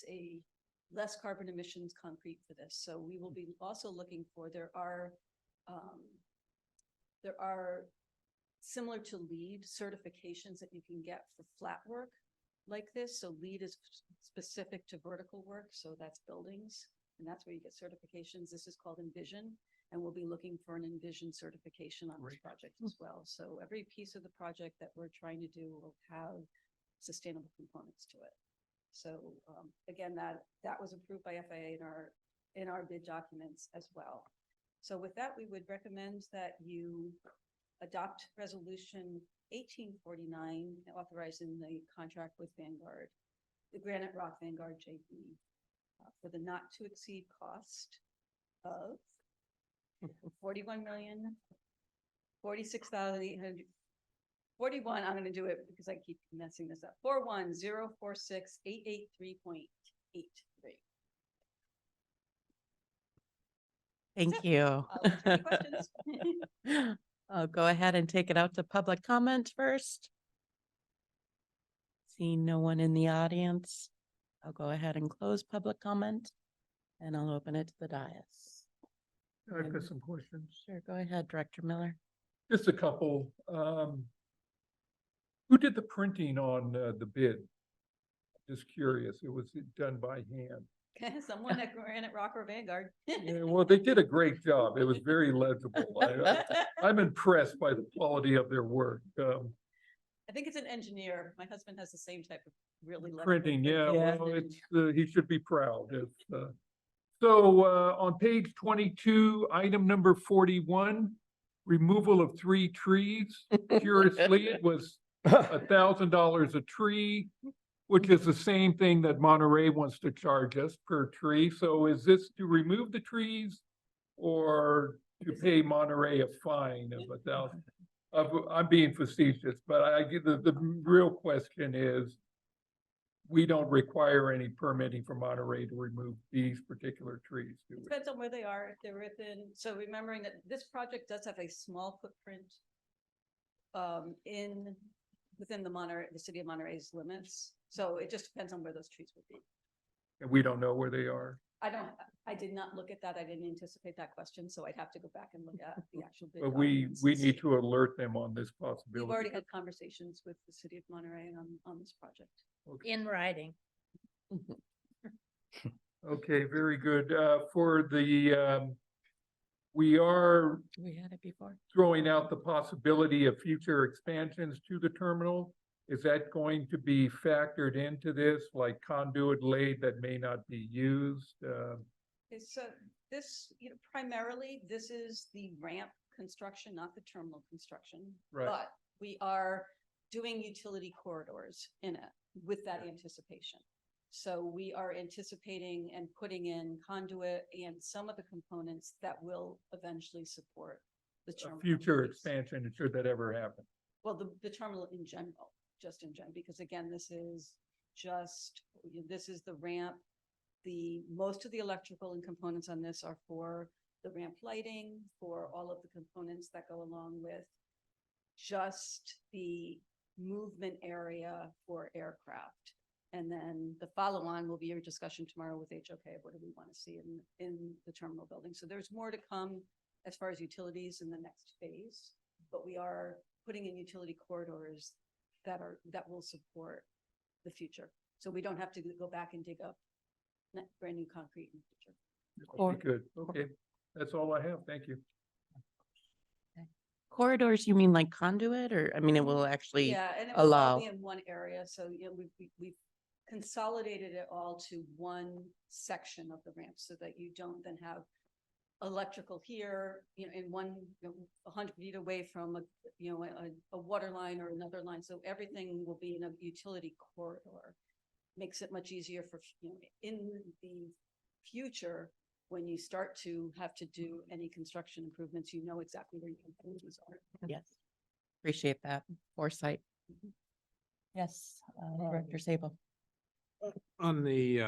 a less carbon emissions concrete for this. So we will be also looking for, there are similar to LEED certifications that you can get for flat work like this. So LEED is specific to vertical work. So that's buildings, and that's where you get certifications. This is called Envision. And we'll be looking for an Envision certification on this project as well. So every piece of the project that we're trying to do will have sustainable components to it. So again, that was approved by FAA in our bid documents as well. So with that, we would recommend that you adopt resolution 1849, authorizing the contract with Vanguard, the Granite Rock Vanguard JV, for the not to exceed cost of 41,046,800. 41, I'm gonna do it because I keep messing this up. 41,046,883.83. Thank it. you. I'll answer any questions. I'll go ahead and take it out to public comment first. Seeing no one in the audience, I'll go ahead and close public comment and I'll open it to the dais. I've got some questions. Sure, go ahead, Director Miller. Just a couple. Who did the printing on the bid? Just curious. It was done by hand. Someone at Granite Rock or Vanguard. Yeah, well, they did a great job. It was very legible. I'm impressed by the quality of their work. I think it's an engineer. My husband has the same type of really legible Printing, yeah, Yeah. well, it's, he should be proud. So on page 22, item number 41, removal of 3 trees. Curiously, it was $1,000 a tree, which is the same thing that Monterey wants to charge us per tree. So is this to remove the trees or to pay Monterey a fine of $1,000? I'm being facetious, but I get the real question is, we don't require any permitting from Monterey to remove these particular trees, do we? Depends on where they are, if they're within, so remembering that this project does have a small footprint within the city of Monterey's limits. So it just depends on where those trees would be. And we don't know where they are. I did not look at that. I didn't anticipate that question, so I'd have to go back and look at the actual bid But we documents and need see. to alert them on this We've possibility. already had conversations with the city of Monterey on this project. In writing. Okay, very good. For the, we are We had it before. throwing out the possibility of future expansions to the terminal. Is that going to be factored into this, like conduit laid that may not be used? So this, primarily, this is the ramp construction, not the terminal construction. Right. But we are doing utility corridors in it with that anticipation. So we are anticipating and putting in conduit and some of the components that will eventually support the A terminal. future use. expansion, should that ever happen? Well, the terminal in general, just in general, because again, this is the ramp. Most of the electrical and components on this are for the ramp lighting, for all of the components that go along with just the movement area for aircraft. And then the follow-on will be your discussion tomorrow with HOK of what do we want to see in the terminal building. So there's more to come as far as utilities in the next phase, but we are putting in utility corridors that will support the future. So we don't have to go back and dig up brand new concrete in the future. Okay, good. Okay, that's all I have. Thank you. Corridors, you mean like conduit or, I mean, it will actually Yeah, and it will all allow. be in one area. So, we've consolidated it all to one section of the ramp so that you don't then have electrical here, in one, 100 feet away from a water line or another line. So everything will be in a utility corridor. Makes it much easier for, in the future, when you start to have to do any construction improvements, you know exactly where your components are. Yes. Appreciate that foresight. Yes, Director Sable. On the,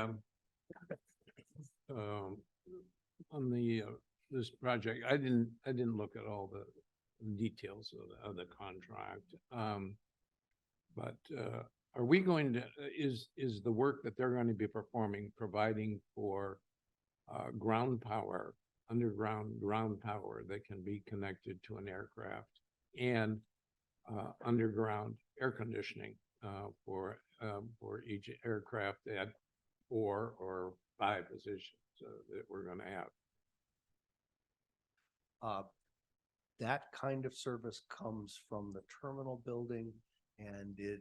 this project, I didn't look at all the details of the contract. But are we going to, is the work that they're going to be performing, providing for ground power, underground ground power that can be connected to an aircraft and underground air conditioning for each aircraft at 4 or 5 positions that we're going to have? That kind of service comes from the terminal building and it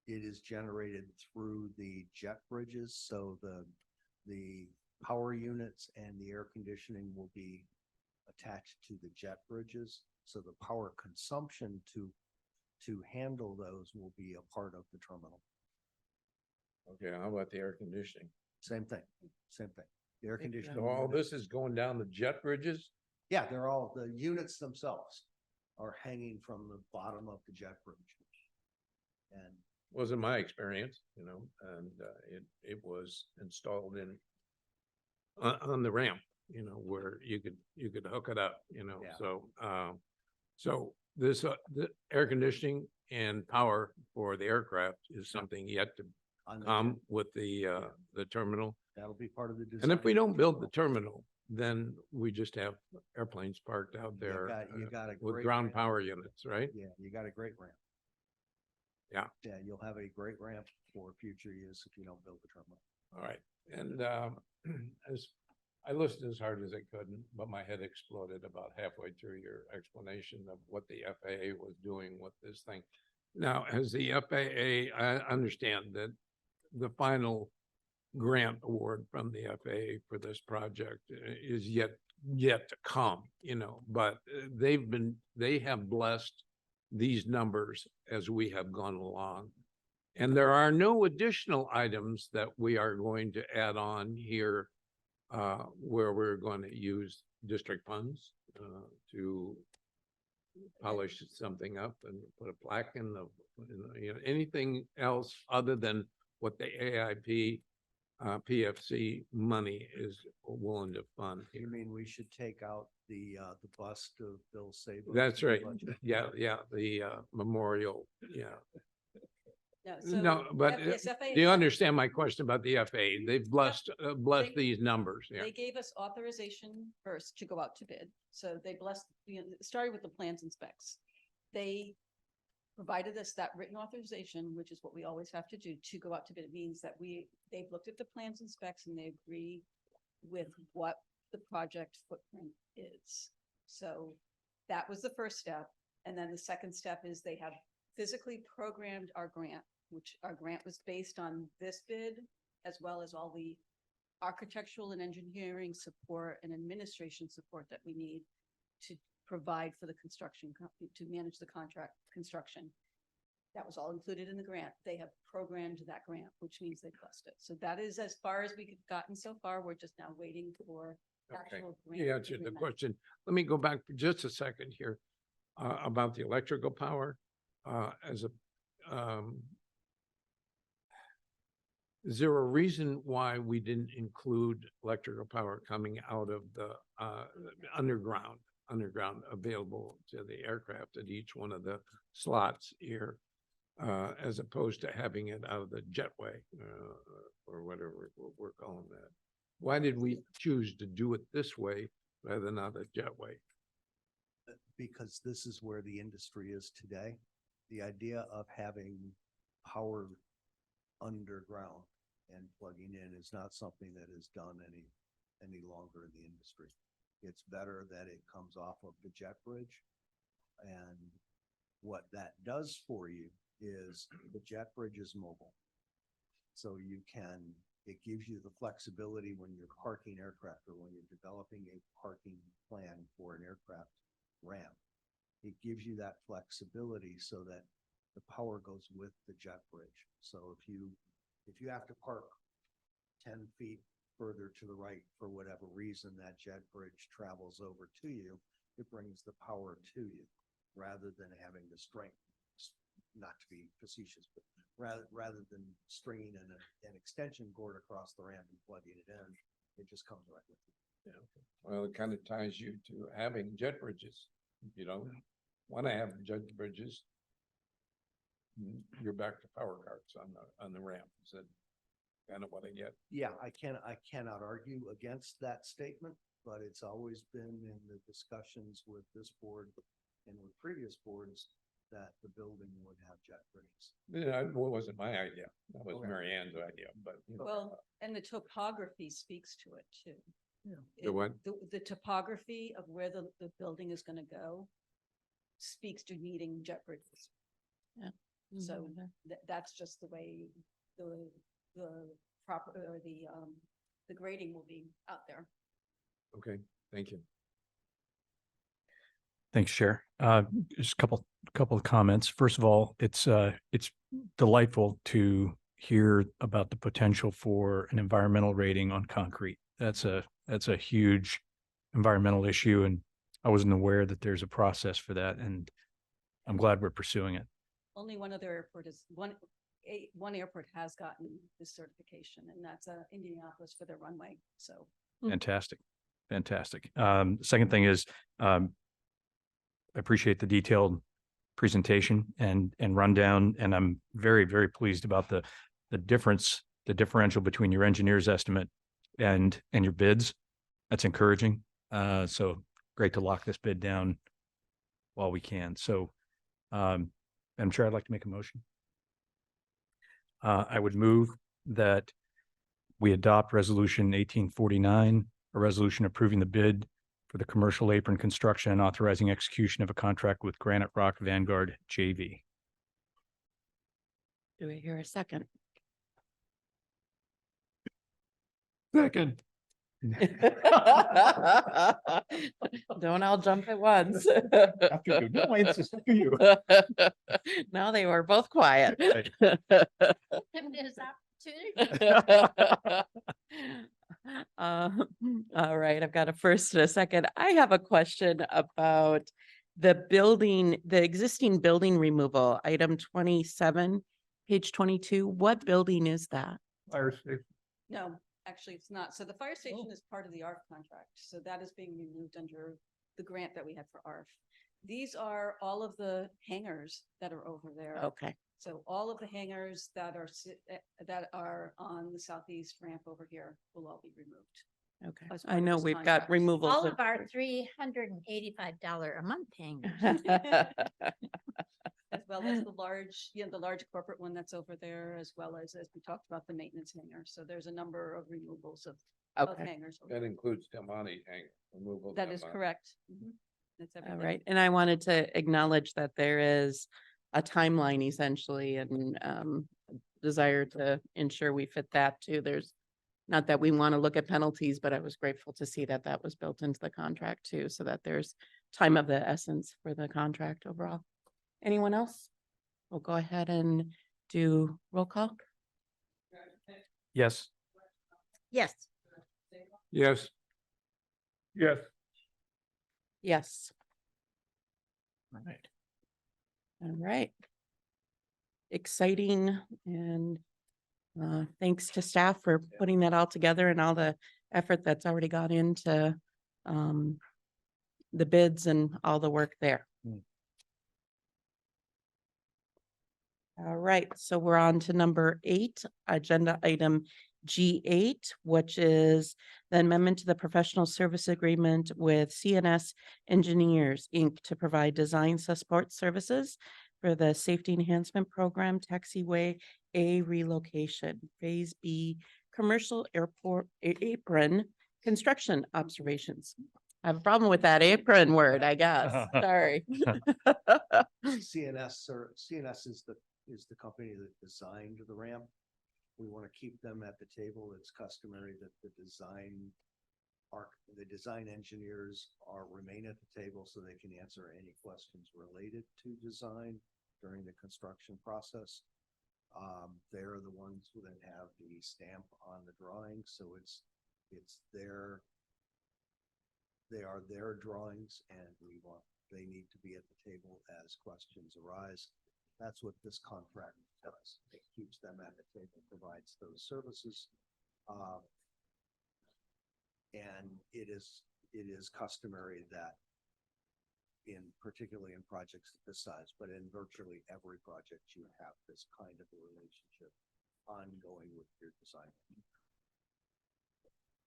is generated through the jet bridges. So the power units and the air conditioning will be attached to the jet bridges. So the power consumption to handle those will be a part of the terminal. Okay, how about the air conditioning? Same thing, same thing. The air conditioning. So all unit- this is going down the jet bridges? Yeah, they're all, the units themselves are hanging from the bottom of the jet bridge. And Wasn't my experience, you know, and it was installed in on the ramp, you know, where you could hook it up, you know, Yeah. so this the air conditioning and power for the aircraft is something yet to on the come with the terminal. that'll be part of the design. And if we of don't build the terminal. terminal, then we just have airplanes parked out there You got a with great ground ramp. power units, right? Yeah, you got a great ramp. Yeah. Yeah, you'll have a great ramp for future use if you don't build the terminal. All right, and as I listened as hard as I could, but my head exploded about halfway through your explanation of what the FAA was doing with this thing. Now, as the FAA, I understand that the final grant award from the FAA for this project is yet to come, you know, but they have blessed these numbers as we have gone along. And there are no additional items that we are going to add on here where we're going to use district funds to polish something up and put a plaque in the, you know, anything else other than what the AIP PFC money is willing to fund You here. mean we should take out the bust of Bill Saber? That's right. budget? Yeah, the memorial, yeah. No, No, but yes, FAA do you understand my question about the FAA? They've blessed They- these numbers, yeah. They gave us authorization first to go out to bid. So they blessed, you know, it started with the plans and specs. They provided us that written authorization, which is what we always have to do to go out to bid. It means that they've looked at the plans and specs and they agree with what the project footprint is. So that was the first step. And then the second step is they have physically programmed our grant, which our grant was based on this bid, as well as all the architectural and engineering support and administration support that we need to provide for the construction company, to manage the contract construction. That was all included in the grant. They have programmed that grant, which means they blessed it. So that is as far as we've gotten so far. We're just now waiting for Okay, actual grant. you answered the agreement. question. Let me go back for just a second here about the electrical power as a is there a reason why we didn't include electrical power coming out of the underground available to the aircraft at each one of the slots here, as opposed to having it out of the jetway or whatever we're calling that? Why did we choose to do it this way rather than out of the jetway? Because this is where the industry is today. The idea of having power underground and plugging in is not something that is done any longer in the industry. It's better that it comes off of the jet bridge. And what that does for you is the jet bridge is mobile. So it gives you the flexibility when you're parking aircraft or when you're developing a parking plan for an aircraft ramp. It gives you that flexibility so that the power goes with the jet bridge. So if you have to park 10 feet further to the right for whatever reason, that jet bridge travels over to you, it brings the power to you rather than having to string, not to be facetious, but rather than stringing an extension cord across the ramp and plugging it in, it just comes right with you. Yeah. Well, it kind of ties you to having jet bridges. If you don't want to have jet bridges, you're back to power carts on the ramp. Is that kind of what I get? Yeah, I cannot argue against that statement, but it's always been in the discussions with this board and with previous boards that the building would have jet bridges. Yeah, it wasn't my idea. That was Okay. Mary Ann's idea, but. You know, Well, and the topography speaks to it too. The what? The topography of where the building is gonna go speaks to needing jet bridges. So that's just the way the proper, or the grading will be out there. Okay, thank you. Thanks, Chair. Just a couple of comments. First of all, it's delightful to hear about the potential for an environmental rating on concrete. That's a huge environmental issue, and I wasn't aware that there's a process for that, and I'm glad we're pursuing it. Only one other airport is one airport has gotten this certification, and that's Indianapolis for their runway. So Fantastic. Fantastic. Second thing is, I appreciate the detailed presentation and rundown, and I'm very, very pleased about the differential between your engineer's estimate and your bids. That's encouraging. So great to lock this bid down while we can. So, I'm sure I'd like to make a motion. I would move that we adopt resolution 1849, a resolution approving the bid for the commercial apron construction and authorizing execution of a contract with Granite Rock Vanguard JV. Do we hear a second? Second. Don't all jump at once. After you. No, it's just after you. Now they were both quiet. All right, I've got a first and a second. I have a question about the existing building removal, item 27, page 22. What building is that? Fire station. no, actually it's not. So the fire station is part of the ARF contract. So that is being removed under the grant that we had for ARF. These are all of the hangars that are over there. Okay, So all of the hangars that are on the southeast ramp over here will all be removed. okay. As part I of know this we've got contract. removals. All of our $385 a month hangers. As well as the large corporate one that's over there, as well as we talked about, the maintenance hangar. So there's a number of removals of Okay, hangars. over That there. includes Demani hang removal. of That is Demani. correct. That's all everything. right. And I wanted to acknowledge that there is a timeline essentially and desire to ensure we fit that too. There's not that we want to look at penalties, but I was grateful to see that that was built into the contract too, so that there's time of the essence for the contract overall. Anyone else? We'll go ahead and do roll call. Yes. Yes. Yes, Yes. Yes. All right. All right. Exciting, and thanks to staff for putting that all together and all the effort that's already gone into the bids and all the work there. All right, so we're on to number 8, agenda item G8, which is the amendment to the professional service agreement with CNS Engineers, Inc. to provide design support services for the Safety Enhancement Program Taxiway A relocation, Phase B, Commercial Airport Apron Construction Observations. I have a problem with that apron word, I guess. Sorry. CNS is the company that designed the ramp. We want to keep them at the table. It's customary that the design engineers remain at the table so they can answer any questions related to design during the construction process. They're the ones who then have the stamp on the drawing, so they are their drawings, and they need to be at the table as questions arise. That's what this contract does. It keeps them at the table, provides those services. And it is customary that particularly in projects of this size, but in virtually every project, you have this kind of a relationship ongoing with your design.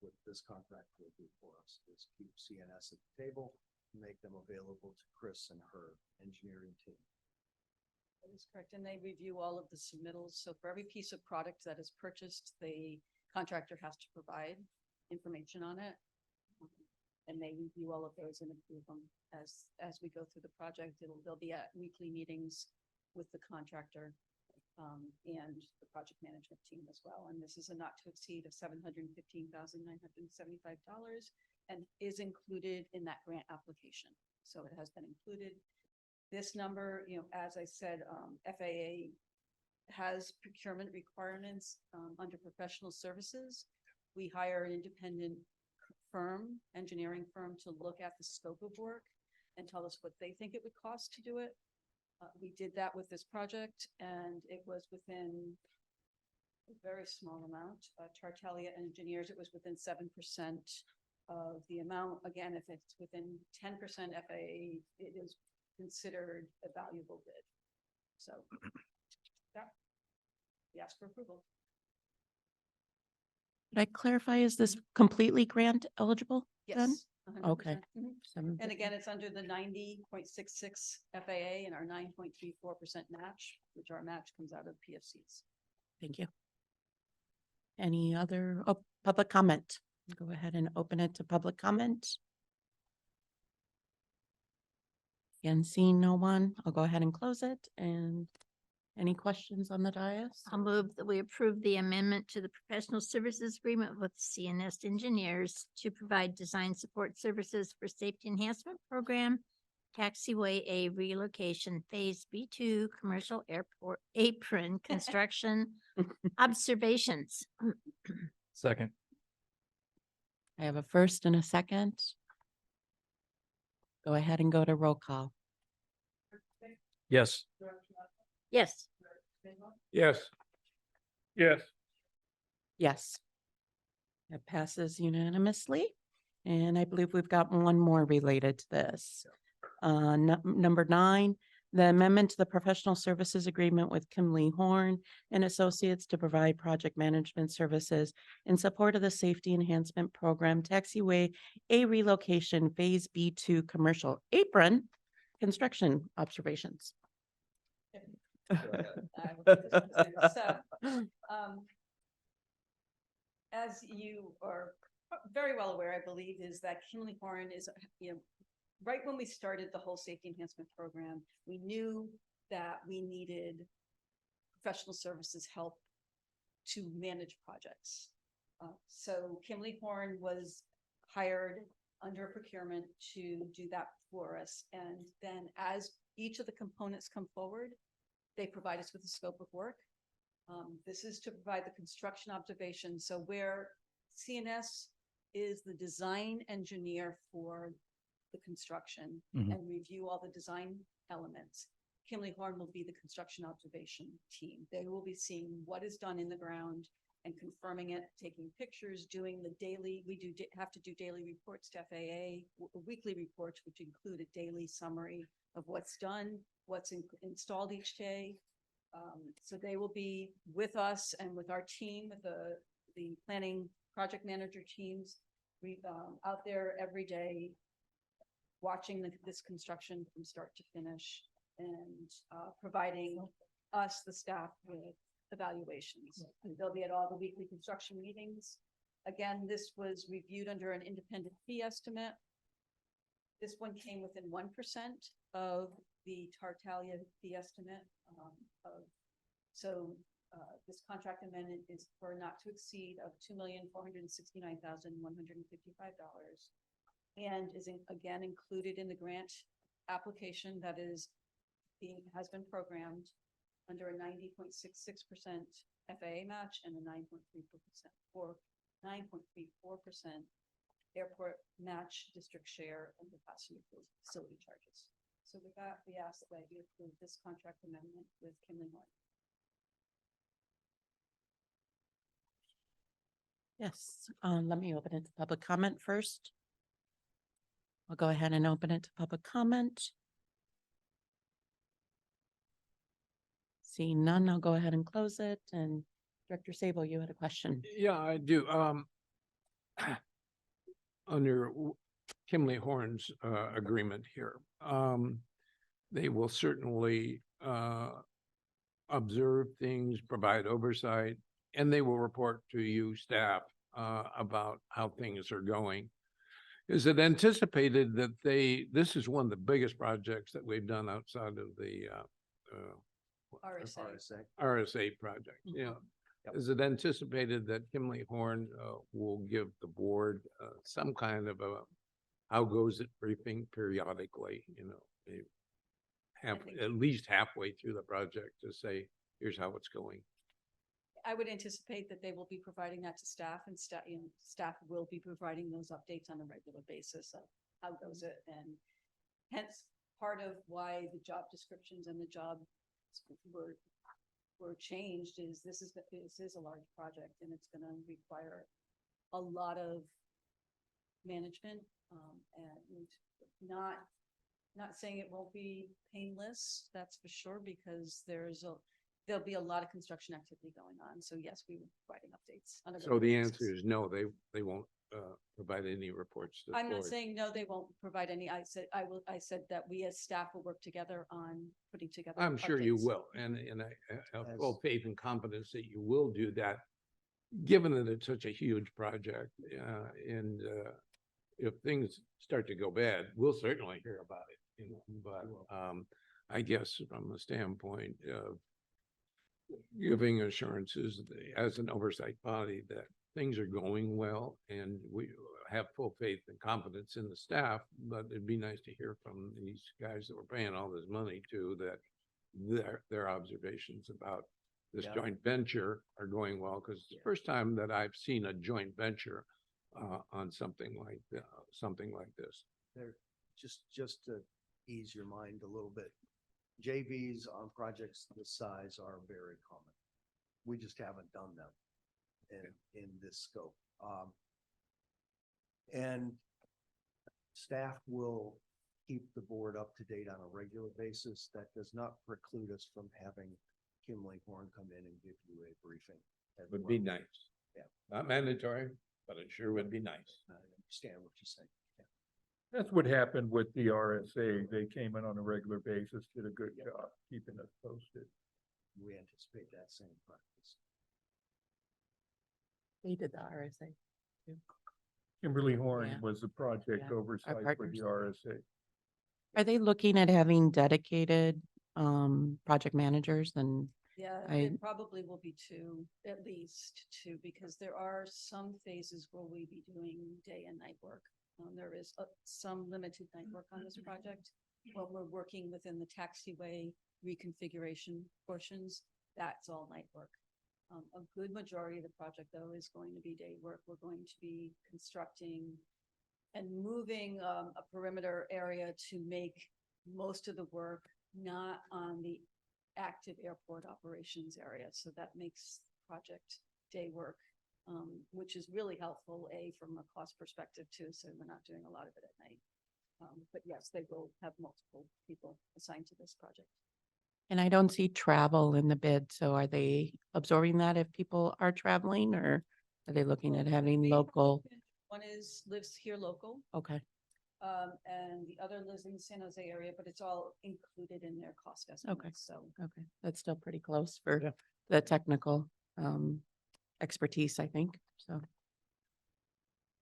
What this contract will do for us is keep CNS at the table, make them available to Chris and her engineering team. That is correct. And they review all of the submittals. So for every piece of product that is purchased, the contractor has to provide information on it. and they review all of those and approve them as we go through the project. There'll be at weekly meetings with the contractor and the project management team as well. And this is a not to exceed of $715,975 and is included in that grant application. So it has been included. This number, as I said, FAA has procurement requirements under professional services. We hire an independent firm, engineering firm, to look at the scope of work and tell us what they think it would cost to do it. We did that with this project, and it was within a very small amount. Tartaglia Engineers, it was within 7% of the amount. Again, if it's within 10% FAA, it is considered a valuable bid. So that, we ask for approval. Could I clarify, is this completely grant eligible? then? Yes. 100%. Okay. Mhm. And again, it's under the 90.66 FAA and our 9.34% match, which our match comes out of PFCs. Thank you. Any other public comment? Go ahead and open it to public comment. Again, seeing no one, I'll go ahead and close it. And any questions on the dais? I'll move that we approve the amendment to the professional services agreement with CNS Engineers to provide design support services for safety enhancement program, taxiway A relocation, phase B2, commercial airport apron construction observations. Second. I have a first and a second. Go ahead and go to roll call. Yes. Yes. Yes. Yes. Yes. It passes unanimously. And I believe we've got one more related to this. Number 9, the amendment to the professional services agreement with Kimley Horn and Associates to provide project management services in support of the safety enhancement program, taxiway A relocation, phase B2 commercial apron construction observations. I will do this one too. So, as you are very well aware, I believe, is that Kimley Horn is, right when we started the whole safety enhancement program, we knew that we needed professional services help to manage projects. So Kimley Horn was hired under procurement to do that for us. And then as each of the components come forward, they provide us with a scope of work. This is to provide the construction observation. So where CNS is the design engineer for the construction and review all the design elements, Kimley Horn will be the construction observation team. They will be seeing what is done in the ground and confirming it, taking pictures, doing the daily, have to do daily reports to FAA, weekly reports, which include a daily summary of what's done, what's installed each day. So they will be with us and with our team, with the planning project manager teams, out there every day, watching this construction from start to finish and providing us, the staff, with evaluations. And they'll be at all the weekly construction meetings. Again, this was reviewed under an independent fee estimate. This one came within 1% of the Tartaglia fee estimate. This contract amendment is for not to exceed of $2,469,155 and is again included in the grant application that has been programmed under a 90.66% FAA match and a 9.34% airport match, district share, and the passenger facility charges. So with that, we ask that you approve this contract amendment with Kimley Horn. Yes, let me open it to public comment first. I'll go ahead and open it to public comment. Seeing none, I'll go ahead and close it. And Director Sable, you had a question. Yeah, I do. Under Kimley Horn's agreement here, they will certainly observe things, provide oversight, and they will report to you staff about how things are going. Is it anticipated that this is one of the biggest projects that we've done outside of the RSA. RSA project? Yeah. Is it anticipated that Kimley Horn will give the board some kind of a how goes it briefing periodically, maybe think- at least halfway through the project to say, here's how it's going? I would anticipate that they will be providing that to staff, and staff will be providing those updates on a regular basis of how goes it, and hence part of why the job descriptions and the job were changed is this is a large project, and it's going to require a lot of management, and not saying it won't be painless, that's for sure, because there'll be a lot of construction activity going on. So yes, we will be providing updates on a So regular the basis. answer is no, they won't provide any reports to the I'm not board. saying no, they won't provide any. I said that we as staff will work together on putting together. I'm sure you updates. will, and I have full faith and confidence that you will do that, given that it's such a huge project, and if things start to go bad, we'll certainly hear about it, but I guess from the standpoint of giving assurances as an oversight body that things are going well, and we have full faith and confidence in the staff, but it'd be nice to hear from these guys that we're paying all this money to, that their observations about this Yeah. joint venture are going well, because it's the first time that I've seen a joint venture on something like this. They're just to ease your mind a little bit. JVs on projects this size are very common. We just haven't done them in this scope. And staff will keep the board up to date on a regular basis. That does not preclude us from having Kimley Horn come in and give you a briefing. as Would be well. nice. Yeah. Not mandatory, but it sure would be nice. I understand what you're saying. That's what happened with the RSA. They came in on a regular basis, did a good job keeping us posted. We anticipate that same practice. They did the RSA. Kimberly Horn Yeah. was the project Yeah. oversight for partners. the RSA. Are they looking at having dedicated project managers and Yeah, I- there probably will be at least two, because there are some phases where we be doing day and night work. There is some limited night work on this project. When we're working within the taxiway reconfiguration portions, that's all night work. A good majority of the project, though, is going to be day work. We're going to be constructing and moving a perimeter area to make most of the work not on the active airport operations area. So that makes project day work, which is really helpful, from a cost perspective too. So we're not doing a lot of it at night. But yes, they will have multiple people assigned to this project. and I don't see travel in the bid. So are they absorbing that if people are traveling, or are they looking at having local? One lives here local, Okay, and the other lives in the San Jose area, but it's all included in their cost estimates. So okay. That's still pretty close for the technical expertise, I think. So.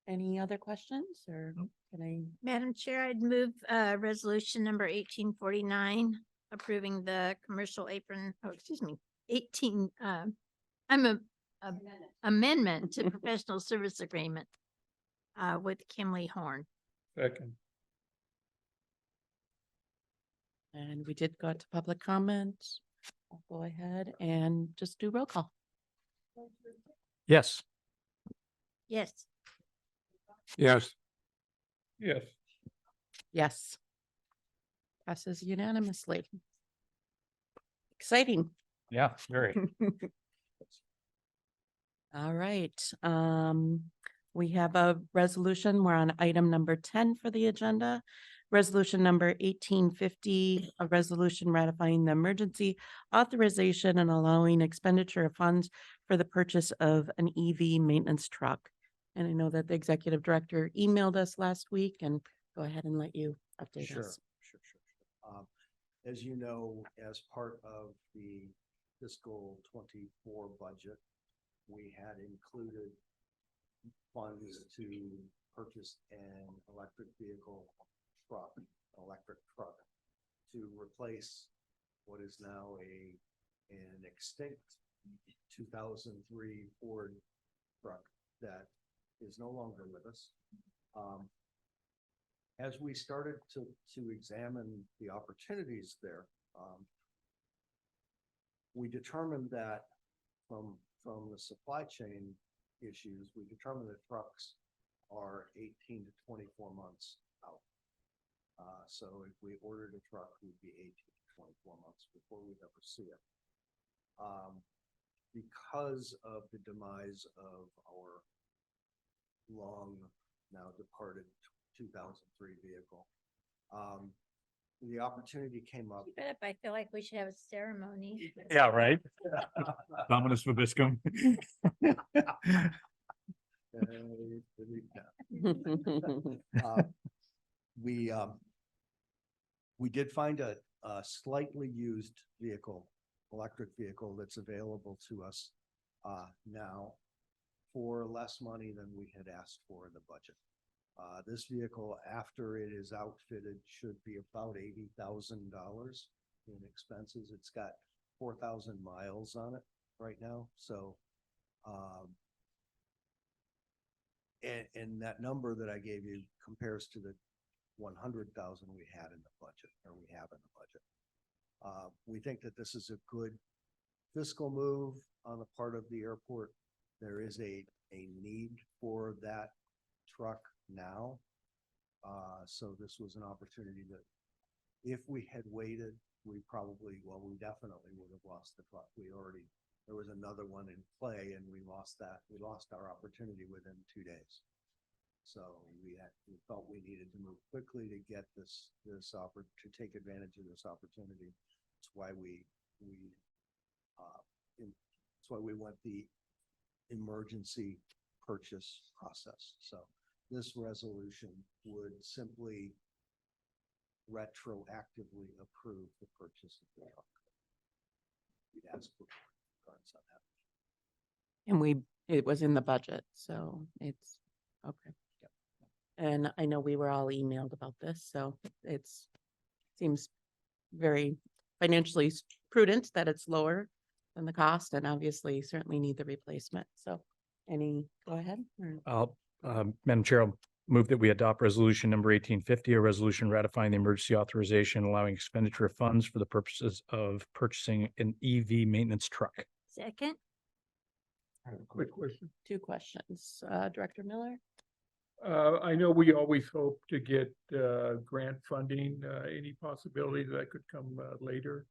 Any other questions or can I? Madam Chair, I'd move resolution number 1849, approving the commercial apron, 18, amendment to professional service agreement with Kimley Horn. Second. And we did go out to public comment. I'll go ahead and just do roll call. Yes. Yes. Yes, Yes. Yes. Passes unanimously. Exciting. Yeah, very. All right. We have a resolution. We're on item number 10 for the agenda. Resolution number 1850, a resolution ratifying the emergency authorization and allowing expenditure of funds for the purchase of an EV maintenance truck. And I know that the executive director emailed us last week, and go ahead and let you update Sure. us. As you know, as part of the fiscal 24 budget, we had included funds to purchase an electric vehicle truck, electric truck, to replace what is now an extinct 2003 Ford truck that is no longer with us. As we started to examine the opportunities there, we determined that from the supply chain issues, we determined that trucks are 18 to 24 months out. So if we ordered a truck, we'd be 18 to 24 months before we'd ever see it. Because of the demise of our long now departed 2003 vehicle, the opportunity came up. Keep it up. I feel like we should have a ceremony. Yeah, right. Dominus Vobiscum. We did find a slightly used vehicle, electric vehicle that's available to us now for less money than we had asked for in the budget. This vehicle, after it is outfitted, should be about $80,000 in expenses. It's got 4,000 miles on it right now. So, and that number that I gave you compares to the 100,000 we had in the budget, or we have in the budget. We think that this is a good fiscal move on the part of the airport. There is a need for that truck now. So this was an opportunity that if we had waited, we definitely would have lost the truck. There was another one in play and we lost that. We lost our opportunity within 2 days. So we felt we needed to move quickly to get to take advantage of this opportunity. That's why we went the emergency purchase process. So this resolution would simply retroactively approve the purchase of the truck. We'd ask for guidance on that. And it was in the budget, so it's, okay. And I know we were all emailed about this, so seems very financially prudent that it's lower than the cost, and obviously certainly need the replacement. So go ahead. Madam Chair, I'll move that we adopt resolution number 1850, a resolution ratifying the emergency authorization, allowing expenditure of funds for the purposes of purchasing an EV maintenance truck. Second, I have a quick question. 2 questions. Director Miller? I know we always hope to get grant funding. Any possibility that could come later?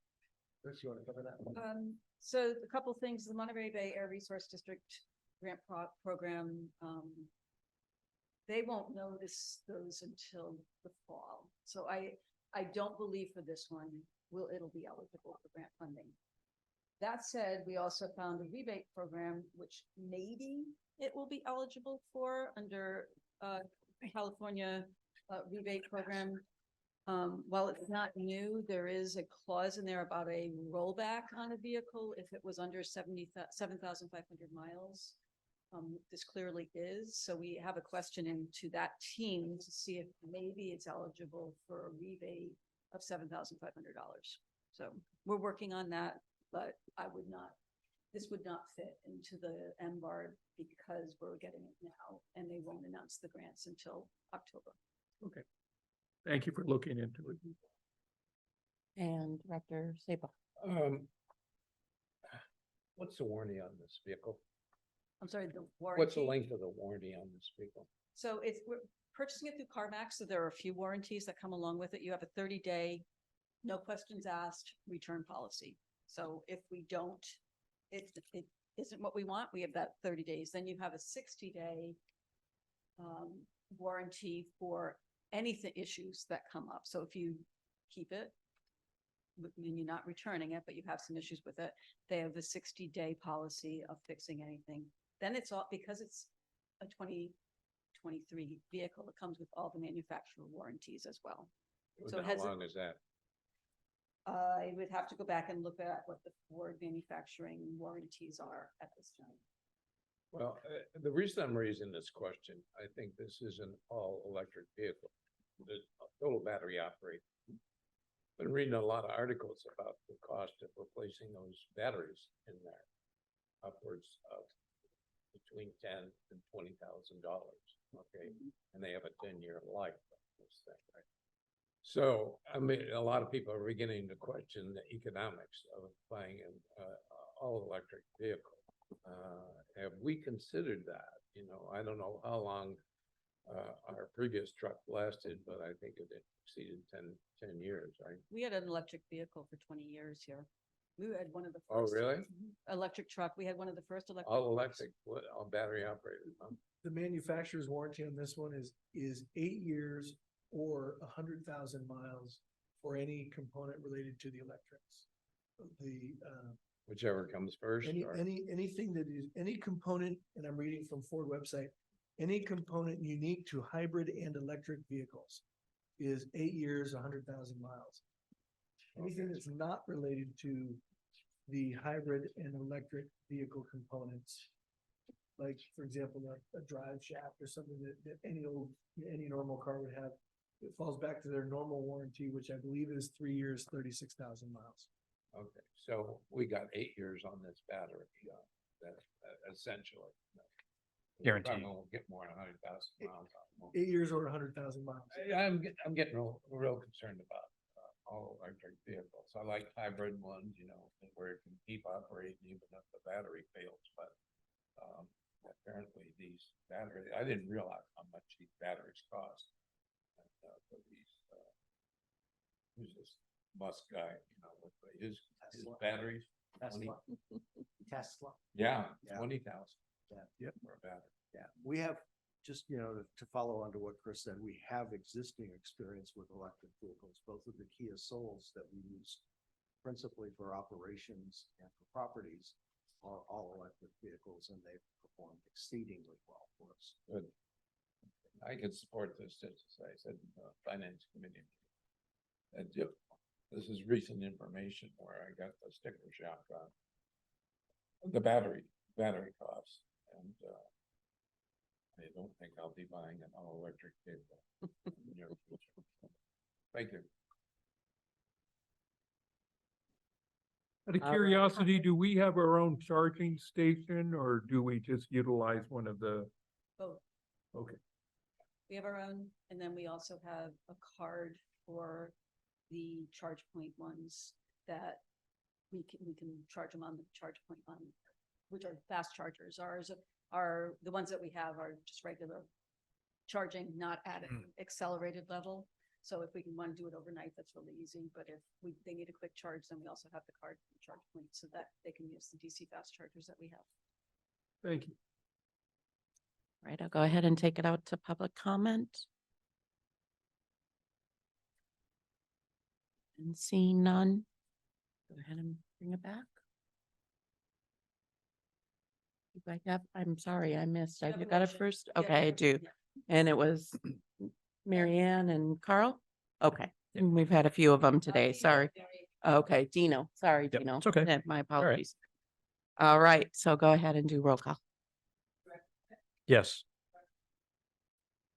Chris, you want to cover that? So a couple things, the Monterey Bay Air Resource District grant program, they won't notice those until the fall. So I don't believe for this one, it'll be eligible for grant funding. That said, we also found a rebate program, which maybe it will be eligible for under California rebate program. While it's not new, there is a clause in there about a rollback on a vehicle if it was under 7,500 miles. This clearly is. So we have a question into that team to see if maybe it's eligible for a rebate of $7,500. So we're working on that, but this would not fit into the MPAD because we're getting it now and they won't announce the grants until October. Okay. Thank you for looking into it. And Director Saba? What's the warranty on this vehicle? I'm sorry, the warranty. What's the length of the warranty on this vehicle? So we're purchasing it through CarMax, so there are a few warranties that come along with it. You have a 30-day, no questions asked, return policy. So if we don't, it isn't what we want, we have that 30 days. Then you have a 60-day warranty for anything issues that come up. So if you keep it, and you're not returning it, but you have some issues with it, they have a 60-day policy of fixing anything. Then it's all, because it's a 2023 vehicle, it comes with all the manufacturer warranties as well. So it has. How long is that? I would have to go back and look at what the Ford manufacturing warranties are at this time. Well, the reason I'm raising this question, I think this is an all-electric vehicle, the total battery operated. Been reading a lot of articles about the cost of replacing those batteries in there, upwards of between $10,000 and $20,000. Okay, and they have a 10-year life of this thing, right? So, I mean, a lot of people are beginning to question the economics of buying an all-electric vehicle. Have we considered that? You know, I don't know how long our previous truck lasted, but I think it exceeded 10 years, right? We had an electric vehicle for 20 years here. We had one of the Oh, first. really? Electric truck. We had one of the first electric. All electric, what, all battery operated, huh? The manufacturer's warranty on this one is 8 years or 100,000 miles for any component related to the electrics. The, Whichever comes first. or- anything that is, any component, and I'm reading from Ford website, any component unique to hybrid and electric vehicles is 8 years, 100,000 miles. Anything that's not related to the hybrid and electric vehicle components, like, for example, a drive shaft or something that any normal car would have, it falls back to their normal warranty, which I believe is 3 years, 36,000 miles. Okay, so we got 8 years on this battery, that essentially. Guaranteed. We'll get more than 100,000 miles. out. 8 years or 100,000 miles. I'm getting real concerned about all electric vehicles. I like hybrid ones, you know, where it can keep operating even if the battery fails, but apparently these batteries, I didn't realize how much these batteries cost. And, for these, who's this Musk guy, you know, with his batteries? 20 Tesla. Yeah, Yeah. 20,000. Yeah. Yep. For a battery. Yeah, we have, just, to follow on to what Chris said, we have existing experience with electric vehicles, both of the Kia Souls that we use principally for operations and for properties are all electric vehicles, and they've performed exceedingly well for us. Good. I can support this, just as I said, in the finance committee. And this is recent information where I got the sticker shock on the battery costs, and I don't think I'll be buying an all electric vehicle in the near future. Thank you. Out of All right. curiosity, do we have our own charging station or do we just utilize one of the? Both. Okay. We have our own, and then we also have a card for the charge point ones that we can charge them on the charge point on, which are fast chargers. Ours are, the ones that we have are just regular charging, not at an accelerated level. So if we can want to do it overnight, that's really easy. But if they need a quick charge, then we also have the card for the charge point so that they can use the DC fast chargers that we have. Thank you. Right, I'll go ahead and take it out to public comment. And seeing none, go ahead and bring it back. I'm sorry, I missed. You have You a got it motion. first? Yeah, Okay, I yeah, do. yeah. And it was Mary Ann and Carl? Okay, and we've had a few of them today, sorry. Okay, Dino, sorry, Yep, Dino. it's okay. My right. apologies. All right, so go ahead and do roll call. Yes.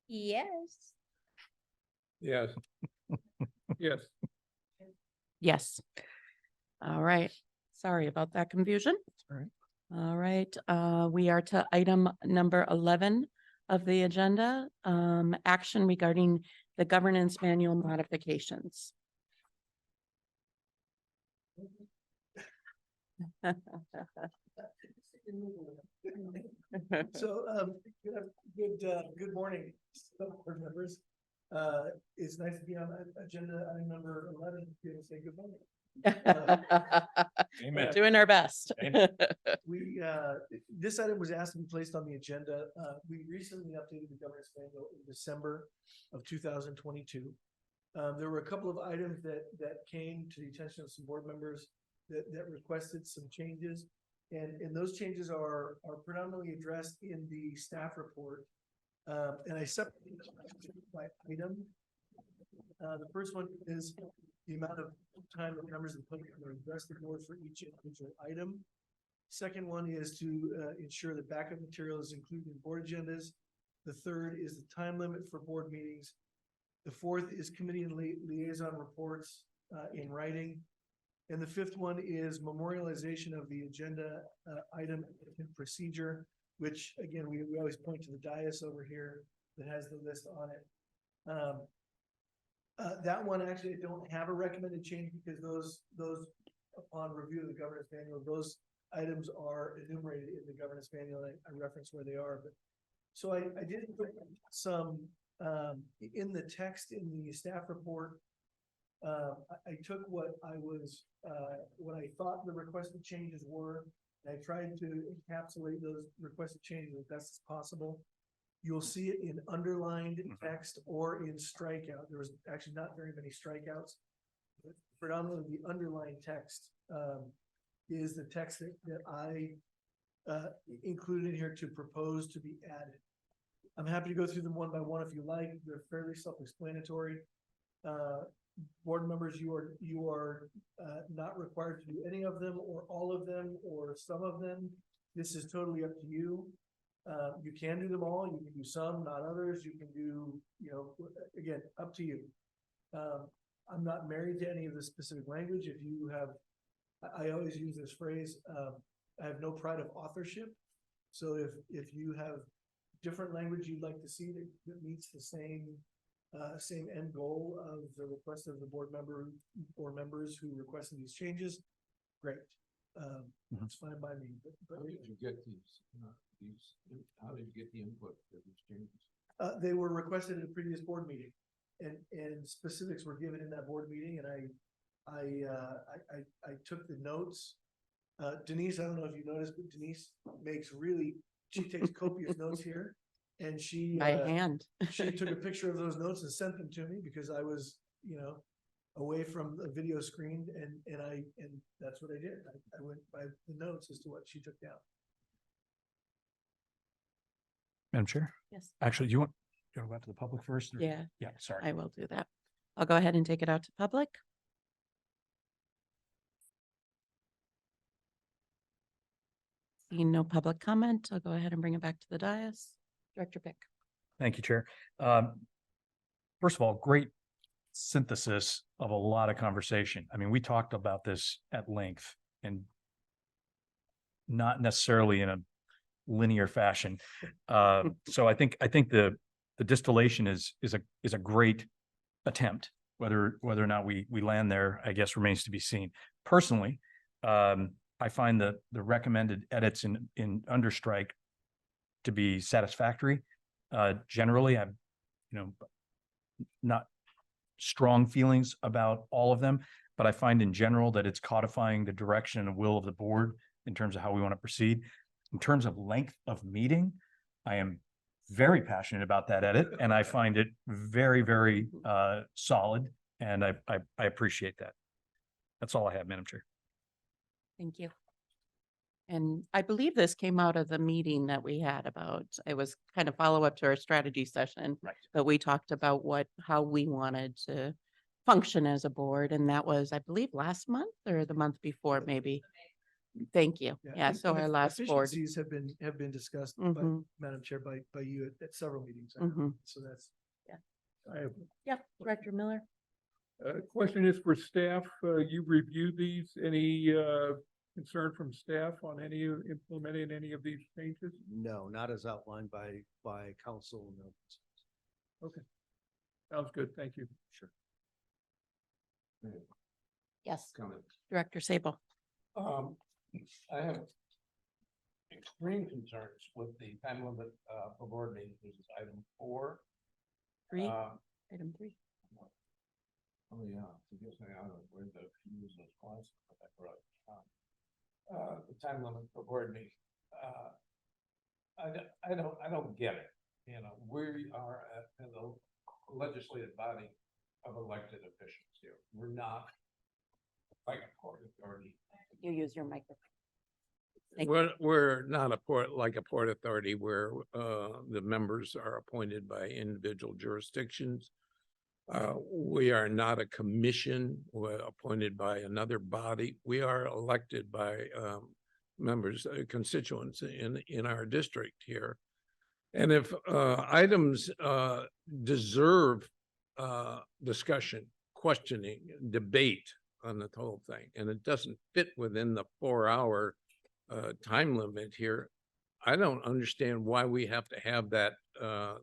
Yes. Yes. Yes. Yes. All right, sorry about that confusion. All right. All right, we are to item number 11 of the agenda, action regarding the governance manual modifications. So, good morning, board members. It's nice to be on agenda item number 11, to say good morning. We're doing our best. We, this item was asked to be placed on the agenda. We recently updated the governance manual in December of 2022. There were a couple of items that came to the attention of some board members that requested some changes. And those changes are predominantly addressed in the staff report. And I separated by item. The first one is the amount of time that members of the public can address the board for each individual item. Second one is to ensure that backup material is included in board agendas. The third is the time limit for board meetings. The fourth is committee and liaison reports in writing. And the fifth one is memorialization of the agenda item and procedure, which again, we always point to the dais over here that has the list on it. That one actually I don't have a recommended change because those upon review of the governance manual, those items are enumerated in the governance manual. I reference where they are, but so I did put some in the text in the staff report. I took what I thought the requested changes were, and I tried to encapsulate those requested changes as best as possible. You'll see it in underlined text or in strikeout. There was actually not very many strikeouts, but predominantly the underlined text is the text that I included here to propose to be added. I'm happy to go through them one by one if you like. They're fairly self-explanatory. Board members, you are not required to do any of them or all of them or some of them. This is totally up to you. You can do them all. You can do some, not others. You can do, again, up to you. I'm not married to any of the specific language. If you have, I always use this phrase, I have no pride of authorship. So if you have different language you'd like to see that meets the same end goal of the request of the board member or members who requested these changes, great. It's fine by me. But How did you get how did you get the input for these changes? they were requested at a previous board meeting, and specifics were given in that board meeting, and I took the notes. Denise, I don't know if you noticed, but Denise she takes copious notes here, and she By hand. she took a picture of those notes and sent them to me because I was, away from a video screen, and that's what I did. I went by the notes as to what she took down. Madam Chair? Yes, Actually, you want to go out to the public first? or- yeah, Yeah, sorry. I will do that. I'll go ahead and take it out to public. Seeing no public comment, I'll go ahead and bring it back to the dais. Director Pick. Thank you, Chair. First of all, great synthesis of a lot of conversation. I mean, we talked about this at length and not necessarily in a linear fashion. So I think the distillation is a great attempt. Whether or not we land there, I guess remains to be seen. Personally, I find the recommended edits in understrike to be satisfactory. Generally, I've, not strong feelings about all of them, but I find in general that it's codifying the direction and will of the board in terms of how we want to proceed. In terms of length of meeting, I am very passionate about that edit, and I find it very, very solid, and I appreciate that. That's all I have, Madam Chair. Thank you. And I believe this came out of the meeting that we had about, it was kind of follow up to our strategy session. Right. But we talked about how we wanted to function as a board. And that was, I believe, last month or the month before, maybe. Thank you. Yeah. and- So and our last board. efficiencies have been discussed by Mhm. Madam Chair by you at several meetings. Mhm. So that's. I have Yep. Director Miller. question is for staff. You reviewed these. Any concern from staff on implementing any of these changes? No, not as outlined by council. No. Okay. Sounds good. Thank you. Sure. Yes. Comment. Director Sable. I have extreme concerns with the time limit for board meetings, which is item 4. 3, Uh, item 3. Oh, yeah, I guess I don't know where the use those clauses, but I brought the time limit for board meeting. I don't get it. We are at the legislative body of elected officials here. We're not like a port authority. You use your microphone. Thank you. We're not a port authority where the members are appointed by individual jurisdictions. We are not a commission appointed by another body. We are elected by members, constituents in our district here. And if items deserve discussion, questioning, debate on the whole thing, and it doesn't fit within the 4-hour time limit here, I don't understand why we have to have that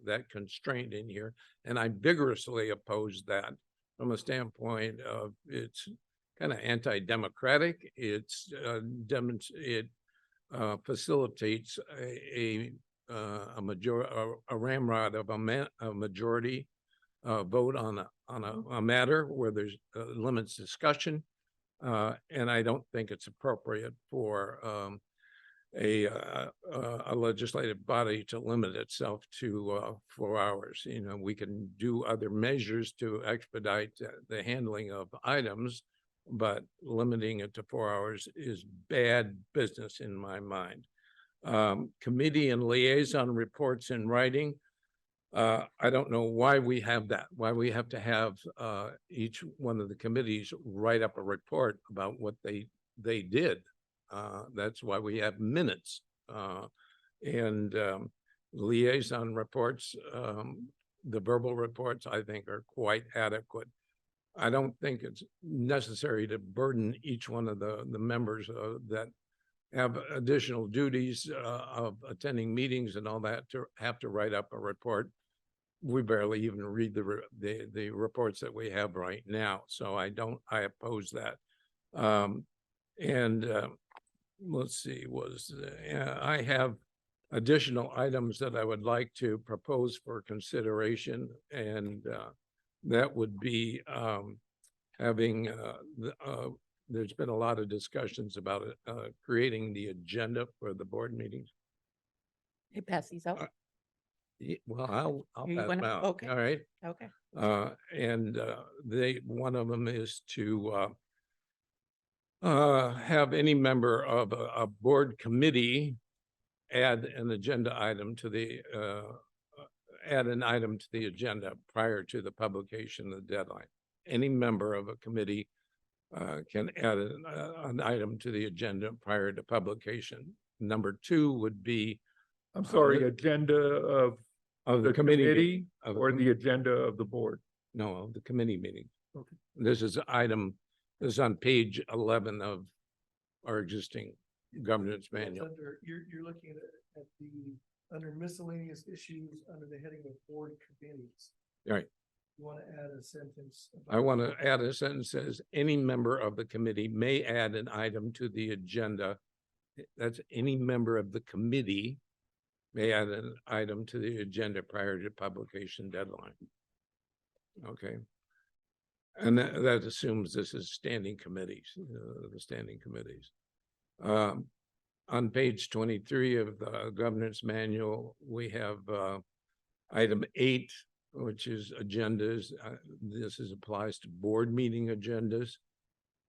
that constraint in here. And I vigorously oppose that from a standpoint of it's kind of anti-democratic. It facilitates a ramrod of a majority vote on a matter where there's limits discussion, and I don't think it's appropriate for a legislative body to limit itself to 4 hours. You know, we can do other measures to expedite the handling of items, but limiting it to 4 hours is bad business in my mind. Committee and liaison reports in writing. I don't know why we have that, why we have to have each one of the committees write up a report about what they did. That's why we have minutes and liaison reports. The verbal reports, I think, are quite adequate. I don't think it's necessary to burden each one of the members that have additional duties of attending meetings and all that to have to write up a report. We barely even read the reports that we have right now, so I oppose that. Let's see, I have additional items that I would like to propose for consideration, and that would be having there's been a lot of discussions about it, creating the agenda for the board meetings. Hey, pass these out. Well, I'll You pass them wanna- out. okay. All right. Okay. One of them is to have any member of a board committee add an agenda item to the agenda prior to the publication of the deadline. Any member of a committee can add an item to the agenda prior to publication. Number 2 would be I'm sorry, agenda of of the committee of the or the agenda of the board? No, of the committee meeting. Okay. This is on page 11 of our existing governance It's manual. under, you're looking at the, under miscellaneous issues, under the heading of board committees. Right. You want to add a sentence? I want to add a sentence that says any member of the committee may add an item to the agenda. That's any member of the committee may add an item to the agenda prior to publication deadline. Okay. And that assumes this is standing committees, the standing committees. On page 23 of the governance manual, we have item 8, which is agendas. This applies to board meeting agendas.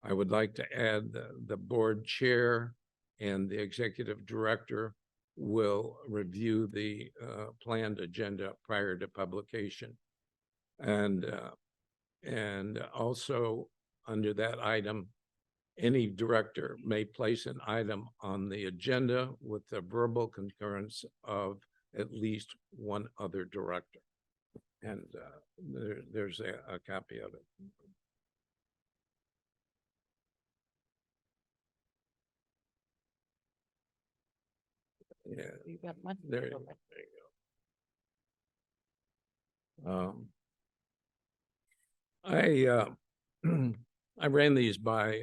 I would like to add the board chair and the executive director will review the planned agenda prior to publication. And also under that item, any director may place an item on the agenda with the verbal concurrence of at least one other director. And there's a copy of it. Yeah, You got one? there you go. I ran these by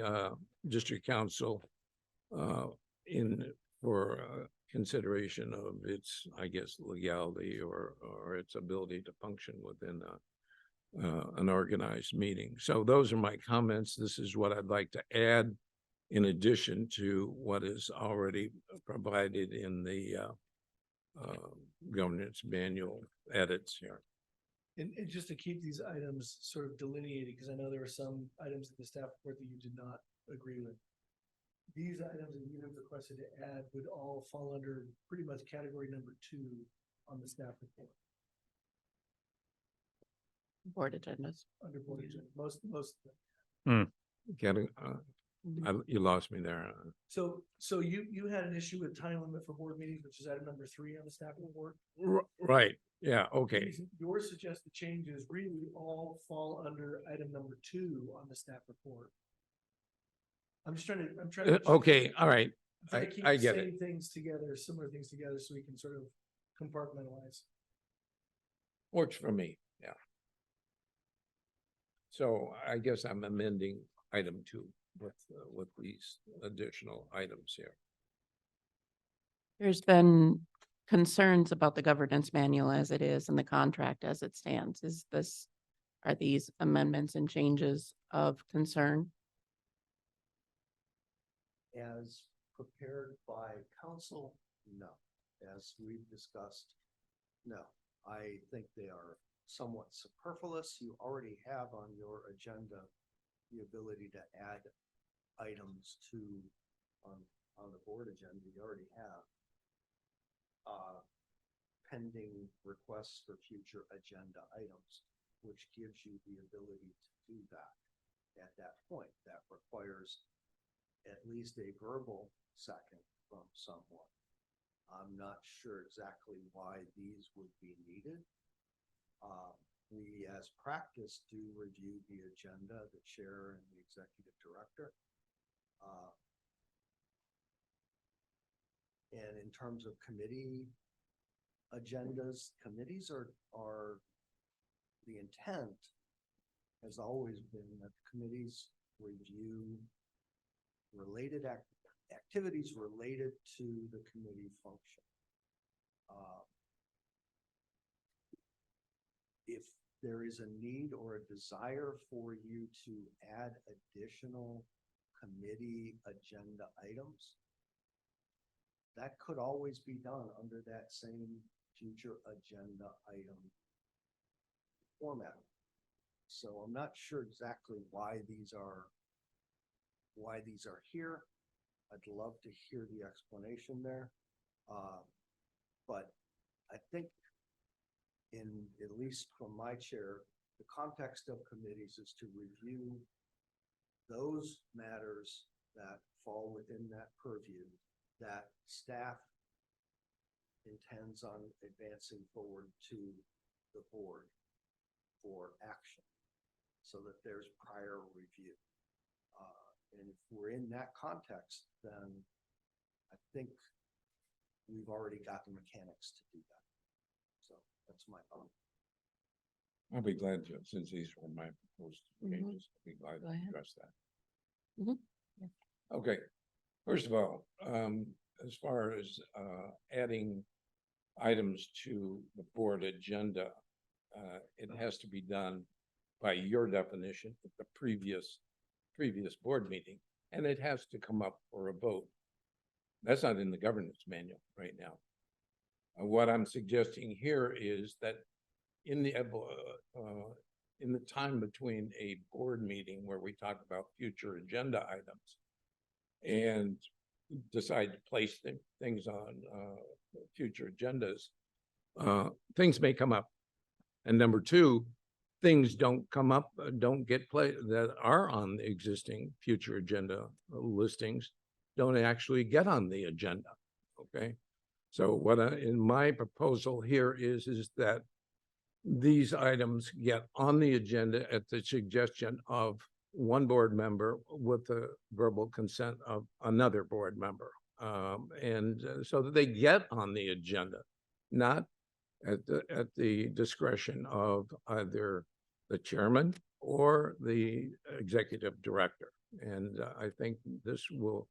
district council for consideration of its, I guess, legality or its ability to function within an organized meeting. So those are my comments. This is what I'd like to add in addition to what is already provided in the governance manual edits here. And just to keep these items sort of delineated, because I know there are some items in the staff report that you did not agree with. These items that you have requested to add would all fall under pretty much category number 2 on the staff report. Board agendas. Under board agenda, most of them. You lost me there. So you had an issue with time limit for board meetings, which is item number 3 on the staff report. Right, yeah, okay. Your suggested changes really all fall under item number 2 on the staff report. I'm trying to. Okay, all right. Try to keep I the get it. same things together, similar things together, so we can sort of compartmentalize. Works for me, yeah. So I guess I'm amending item 2 with these additional items here. There's been concerns about the governance manual as it is and the contract as it stands. Are these amendments and changes of concern? As prepared by council, no. As we've discussed, no. I think they are somewhat superfluous. You already have on your agenda the ability to add items on the board agenda. You already have pending requests for future agenda items, which gives you the ability to do that at that point. That requires at least a verbal second from someone. I'm not sure exactly why these would be needed. We, as practice, do review the agenda, the chair and the executive director. And in terms of committee agendas, committees are the intent has always been that committees review related activities related to the committee function. If there is a need or a desire for you to add additional committee agenda items, that could always be done under that same future agenda item format. So I'm not sure exactly why these are here. I'd love to hear the explanation there. But I think at least from my chair, the context of committees is to review those matters that fall within that purview that staff intends on advancing forward to the board for action so that there's prior review. And if we're in that context, then I think we've already got the mechanics to do that. So that's my thought. I'll be glad to, since these were my proposed changes, I'll be glad Go to ahead. address that. Yeah. Okay, first of all, as far as adding items to the board agenda, it has to be done by your definition at the previous board meeting, and it has to come up for a vote. That's not in the governance manual right now. What I'm suggesting here is that in the time between a board meeting where we talk about future agenda items and decide to place things on future agendas, things may come up. And number 2, things don't come up, don't get played that are on the existing future agenda listings, don't actually get on the agenda. Okay. So what in my proposal here is that these items get on the agenda at the suggestion of one board member with the verbal consent of another board member. So that they get on the agenda, not at the discretion of either the chairman or the executive director. And I think this will,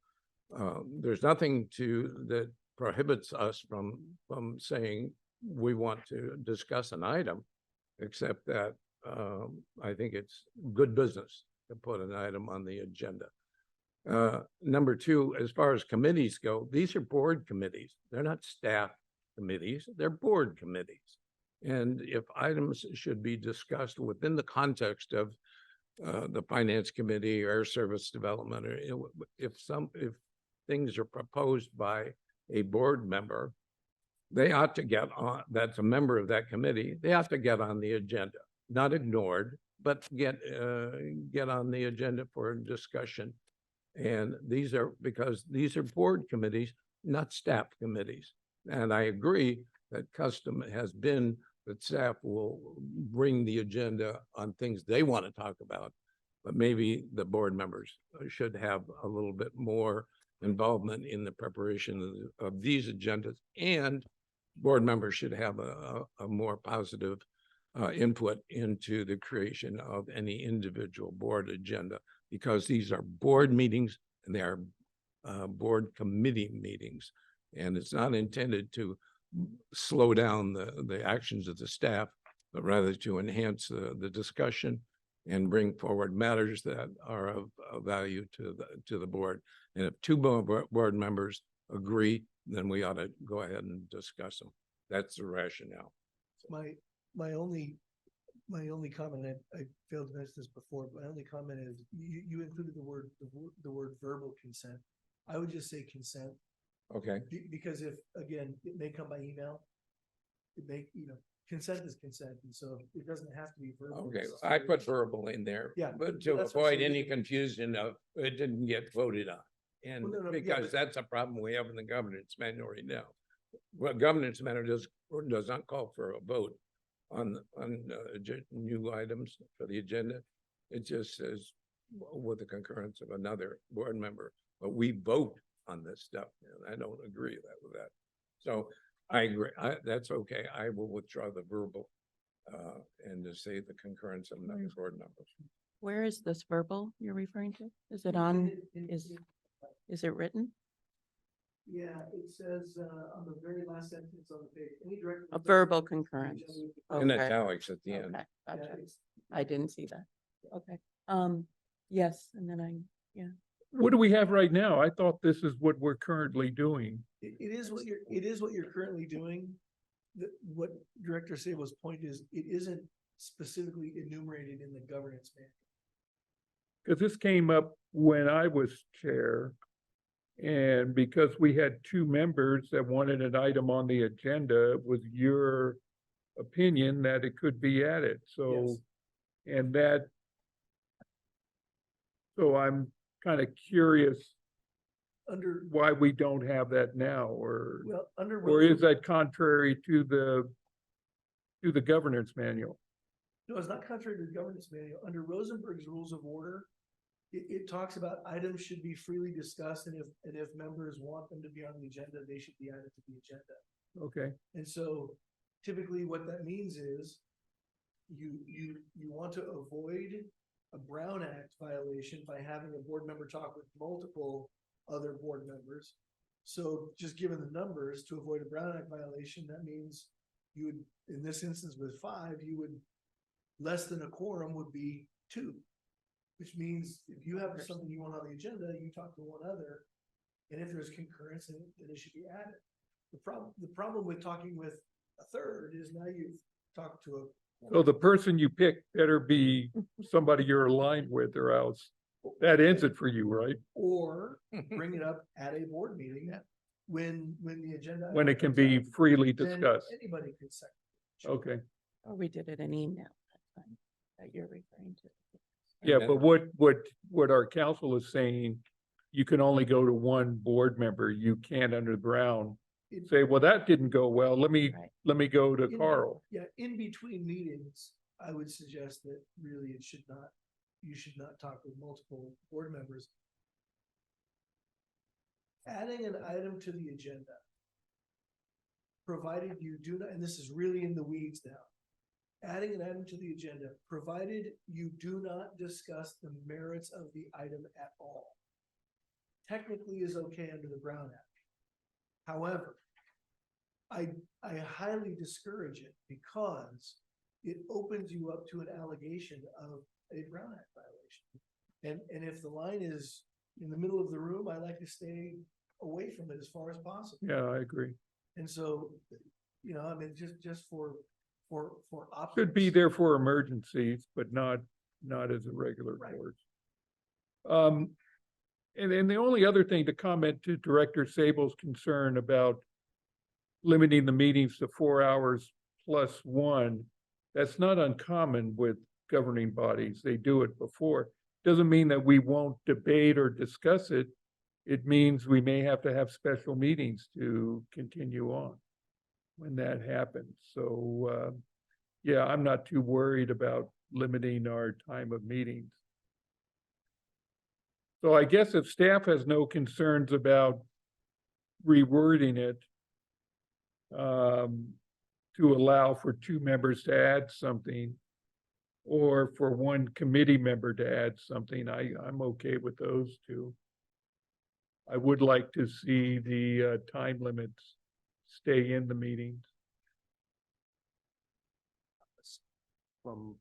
there's nothing that prohibits us from saying we want to discuss an item, except that I think it's good business to put an item on the agenda. Number 2, as far as committees go, these are board committees. They're not staff committees, they're board committees. And if items should be discussed within the context of the finance committee or service development, or if things are proposed by a board member, they ought to get on, that's a member of that committee, they have to get on the agenda, not ignored, but get on the agenda for discussion And these are, because these are board committees, not staff committees. And I agree that custom has been that staff will bring the agenda on things they want to talk about. But maybe the board members should have a little bit more involvement in the preparation of these agendas, and board members should have a more positive input into the creation of any individual board agenda, because these are board meetings and they are board committee meetings. And it's not intended to slow down the actions of the staff, but rather to enhance the discussion and bring forward matters that are of value to the board. And if two board members agree, then we ought to go ahead and discuss them. That's the rationale. My only comment, I failed to mention this before, but my only comment is you included the word verbal consent. I would just say consent. Okay. Because if, again, it may come by email, it may, consent is consent, and so it doesn't have to be verbal. Okay, I put verbal in there. Yeah, But to that's what avoid she- any confusion of it didn't get voted on. And Well, no, yeah, because but- that's a problem we have in the governance manual right now. Well, governance manual does not call for a vote on new items for the agenda. It just says with the concurrence of another board member, but we vote on this stuff. And I don't agree with that. So I agree. That's okay. I will withdraw the verbal and just say the concurrence of another board member. Where is this verbal you're referring to? Is it on, is it written? Yeah, it says, on the very last sentence on the page, any direct. A verbal concurrence. In Okay. italics at the end. Okay, Yeah, gotcha. it's- I didn't see that. Okay. Yes, and then What do we have right now? I thought this is what we're currently doing. It is what you're currently doing. What Director Sable's point is, it isn't specifically enumerated in the governance manual. Because this came up when I was chair. And because we had two members that wanted an item on the agenda, it was your opinion that it could be added. So, Yes. and that, so I'm kind of curious Under, why we don't have that now, or under. is that contrary to the governance manual? No, it's not contrary to the governance manual. Under Rosenberg's Rules of Order, it talks about items should be freely discussed, and if members want them to be on the agenda, they should be added to the agenda. Okay, And so typically what that means is you want to avoid a Brown Act violation by having a board member talk with multiple other board members. So just given the numbers, to avoid a Brown Act violation, that means you would, in this instance with 5, less than a quorum would be 2. Which means if you have something you want on the agenda, you talk to one other, and if there's concurrence, then it should be added. The problem with talking with a third is now you've talked to so the person you pick better be somebody you're aligned with, or else that ends it for you, right? or bring it up at a board meeting when the agenda. When it can item be comes up, freely then discussed. Anybody can second. Okay, or we did it in email. That's fine, that you're referring to. yeah, then- but what our council is saying, you can only go to one board member. You can't under Brown It- say, well, that didn't go well. Let me go to In- Carl. Yeah, in between meetings, I would suggest that really you should not talk with multiple board members. Adding an item to the agenda, provided you do not, and this is really in the weeds now. Adding an item to the agenda, provided you do not discuss the merits of the item at all. Technically is okay under the Brown Act. However, I highly discourage it because it opens you up to an allegation of a Brown Act violation. And if the line is in the middle of the room, I like to stay away from it as far as possible. Yeah, I agree. And so, I mean, just for Could be optics. there for emergencies, but not as a regular Right. board. And then the only other thing to comment to Director Sable's concern about limiting the meetings to 4 hours plus 1, that's not uncommon with governing bodies. They do it before. doesn't mean that we won't debate or discuss it. It means we may have to have special meetings to continue on when that happens. So, yeah, I'm not too worried about limiting our time of meetings. So I guess if staff has no concerns about rewording it, to allow for 2 members to add something, or for 1 committee member to add something, I'm okay with those 2. I would like to see the time limits stay in the meetings. From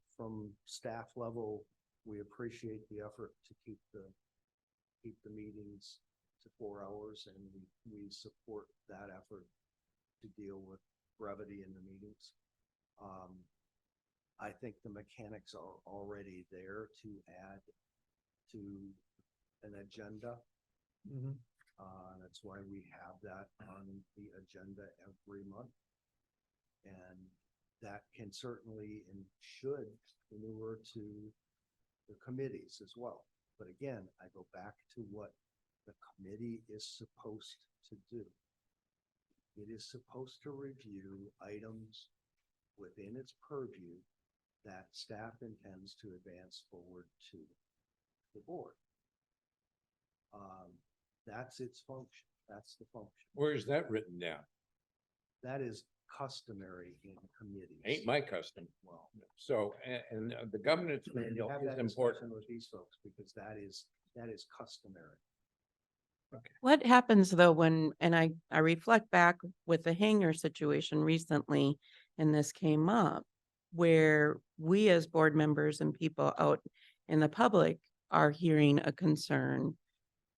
staff level, we appreciate the effort to keep the meetings to 4 hours, and we support that effort to deal with brevity in the meetings. I think the mechanics are already there to add to an agenda. That's why we have that on the agenda every month. And that can certainly and should maneuver to the committees as well. But again, I go back to what the committee is supposed to do. It is supposed to review items within its purview that staff intends to advance forward to the board. That's its function. That's the function. Where is that written down? That is customary in committees. Ain't my custom. Well, So, and the governance manual have is that important. discussion with these folks because that is customary. What happens though when, and I reflect back with the hangar situation recently, and this came up, where we as board members and people out in the public are hearing a concern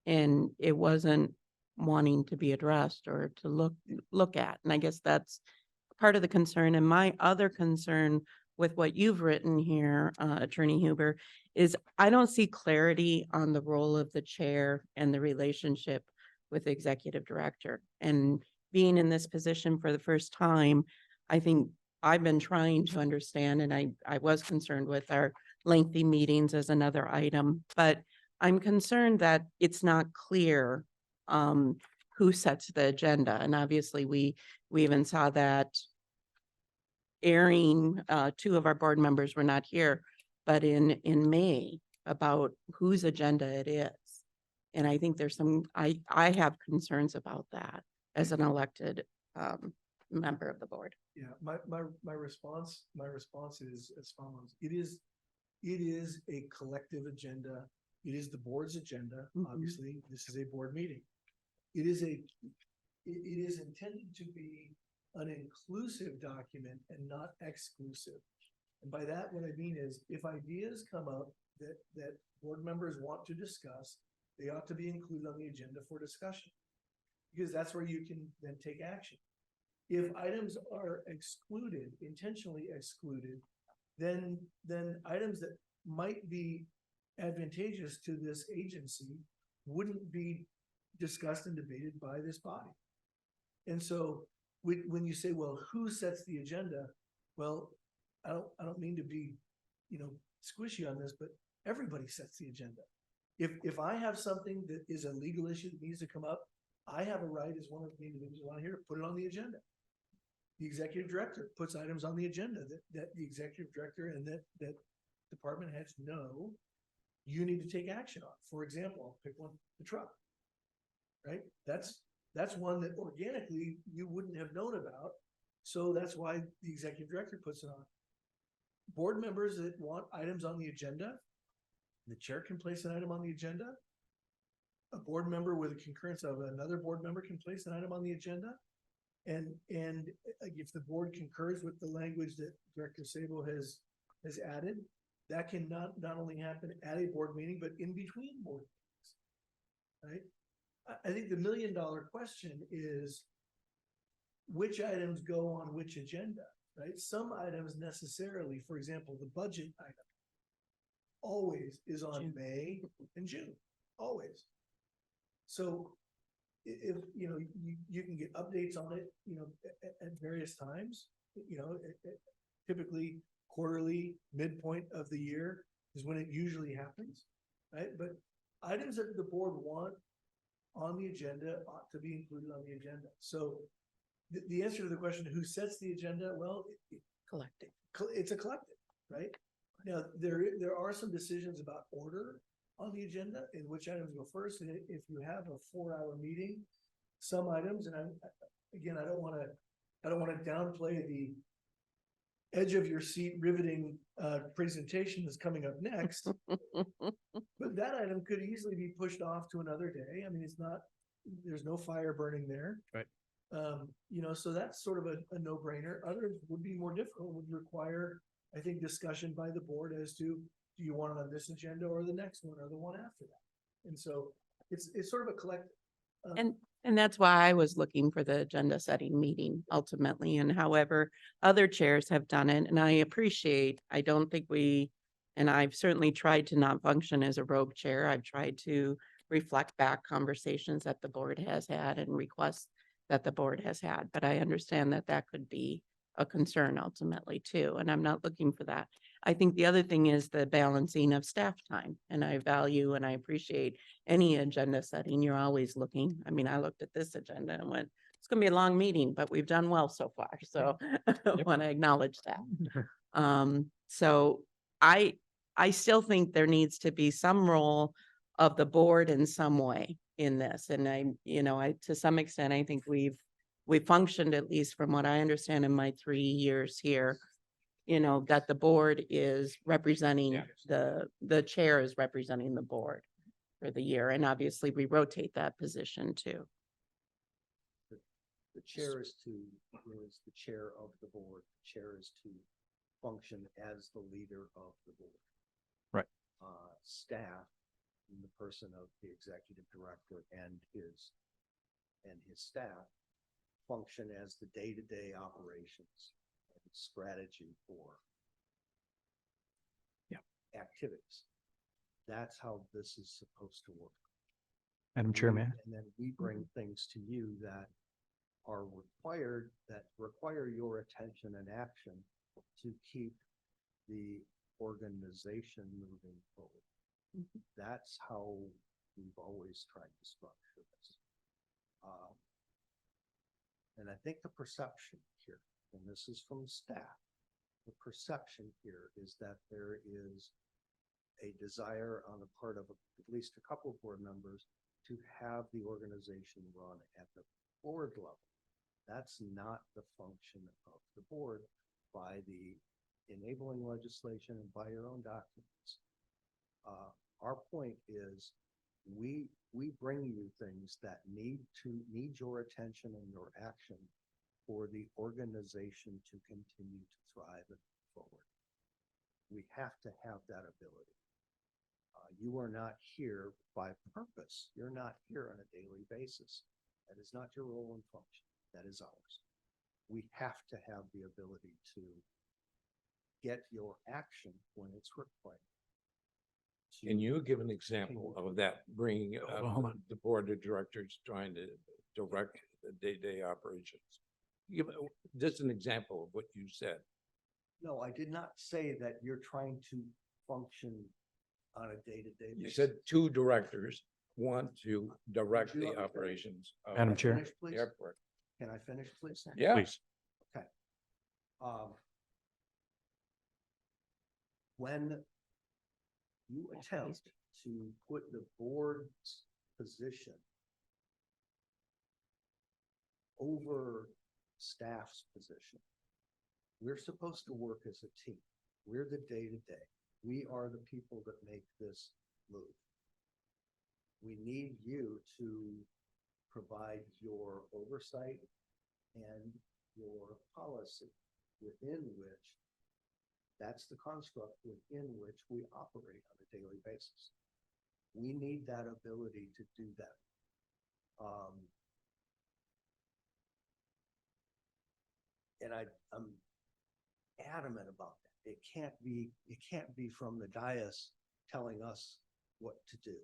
and it wasn't wanting to be addressed or to look at. And I guess that's part of the concern. And my other concern with what you've written here, Attorney Huber, is I don't see clarity on the role of the chair and the relationship with the executive director. And being in this position for the first time, I think I've been trying to understand, and I was concerned with our lengthy meetings as another item, but I'm concerned that it's not clear who sets the agenda. And obviously we even saw that airing, 2 of our board members were not here, but in May about whose agenda it is. And I think there's some, I have concerns about that as an elected member of the board. Yeah, my response is as follows. It is a collective agenda. It is the board's agenda. Obviously, this is a board meeting. It is intended to be an inclusive document and not exclusive. And by that, what I mean is if ideas come up that board members want to discuss, they ought to be included on the agenda for discussion, because that's where you can then take action. If items are excluded, intentionally excluded, then items that might be advantageous to this agency wouldn't be discussed and debated by this body. And so when you say, well, who sets the agenda? Well, I don't mean to be, squishy on this, but everybody sets the agenda. If I have something that is a legal issue that needs to come up, I have a right as one of the individuals on here to put it on the agenda. The executive director puts items on the agenda that the executive director and that department heads know you need to take action on. For example, I'll pick one, the truck, right? That's one that organically you wouldn't have known about. So that's why the executive director puts it on. Board members that want items on the agenda, the chair can place an item on the agenda. A board member with a concurrence of another board member can place an item on the agenda. And if the board concurs with the language that Director Sabo has added, that can not only happen at a board meeting, but in between board meetings, right? I think the $1 million question is which items go on which agenda, right? Some items necessarily, for example, the budget item always is on June. May and June, always. So if you can get updates on it, at various times, typically quarterly midpoint of the year is when it usually happens. right? But items that the board want on the agenda ought to be included on the agenda. So the answer to the question, who sets the agenda? Well, Collective. it's a collective, right? Now, there are some decisions about order on the agenda in which items go first. And if you have a 4-hour meeting, some items, and again, I don't want to downplay the edge of your seat riveting presentation that's coming up next. But that item could easily be pushed off to another day. I mean, there's no fire burning there. Right. So that's sort of a no-brainer. Others would be more difficult, would require, I think, discussion by the board as to, do you want it on this agenda or the next one or the one after that? And so it's sort of a collective. And that's why I was looking for the agenda setting meeting ultimately, and however other chairs have done it. And I don't think and I've certainly tried to not function as a rogue chair. I've tried to reflect back conversations that the board has had and requests that the board has had. But I understand that that could be a concern ultimately too. And I'm not looking for that. I think the other thing is the balancing of staff time. And I value and I appreciate any agenda setting. You're always looking. I mean, I looked at this agenda and went, it's going to be a long meeting, but we've done well so far. So I want to acknowledge that. So I still think there needs to be some role of the board in some way in this. And to some extent, I think we've functioned, at least from what I understand in my 3 years here, that the board is representing, the chair is representing the board for the year. And obviously we rotate that position too. The chair is the chair of the board. The chair is to function as the leader of the board. Right. Staff, in the person of the executive director and his staff, function as the day-to-day operations and strategy for activities. That's how this is supposed to work. Madam Chairman. And then we bring things to you that are required, that require your attention and action to keep the organization moving forward. That's how we've always tried to structure this. And I think the perception here, and this is from staff, the perception here is that there is a desire on the part of at least a couple of board members to have the organization run at the board level. That's not the function of the board by the enabling legislation and by your own documents. Our point is we bring you things that need your attention and your action for the organization to continue to thrive and move forward. We have to have that ability. You are not here by purpose. You're not here on a daily basis. That is not your role and function. That is ours. We have to have the ability to get your action when it's required. Can you give an example of that, bringing hold on. the board of directors trying to direct the day-to-day operations? Give just an example of what you said. No, I did not say that you're trying to function on a day-to-day You basis. said 2 directors want to direct Would you the let me operations of Madam the Chair. Finish, please? airport. Can I finish, please? Yeah. Please. When you attempt to put the board's position over staff's position, we're supposed to work as a team. We're the day-to-day. We are the people that make this move. We need you to provide your oversight and your policy within which, that's the construct within which we operate on a daily basis. We need that ability to do that. And I'm adamant about that. It can't be from the dais telling us what to do.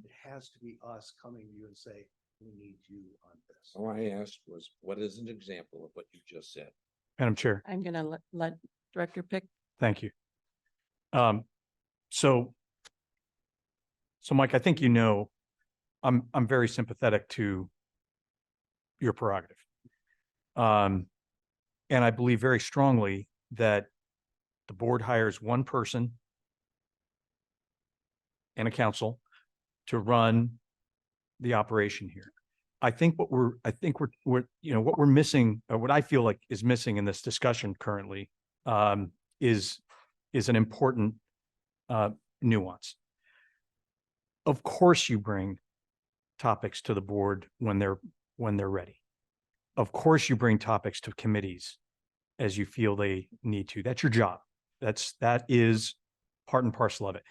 It has to be us coming to you and say, we need you on this. All I asked was, what is an example of what you just said? Madam Chair. I'm going to let Director Pick. Thank you. So So Mike, I think you know, I'm very sympathetic to your prerogative. And I believe very strongly that the board hires one person and a council to run the operation here. I think what we're what we're missing, or what I feel like is missing in this discussion currently, is an important nuance. Of course, you bring topics to the board when they're ready. Of course, you bring topics to committees as you feel they need to. That's your job. That is part and parcel of it.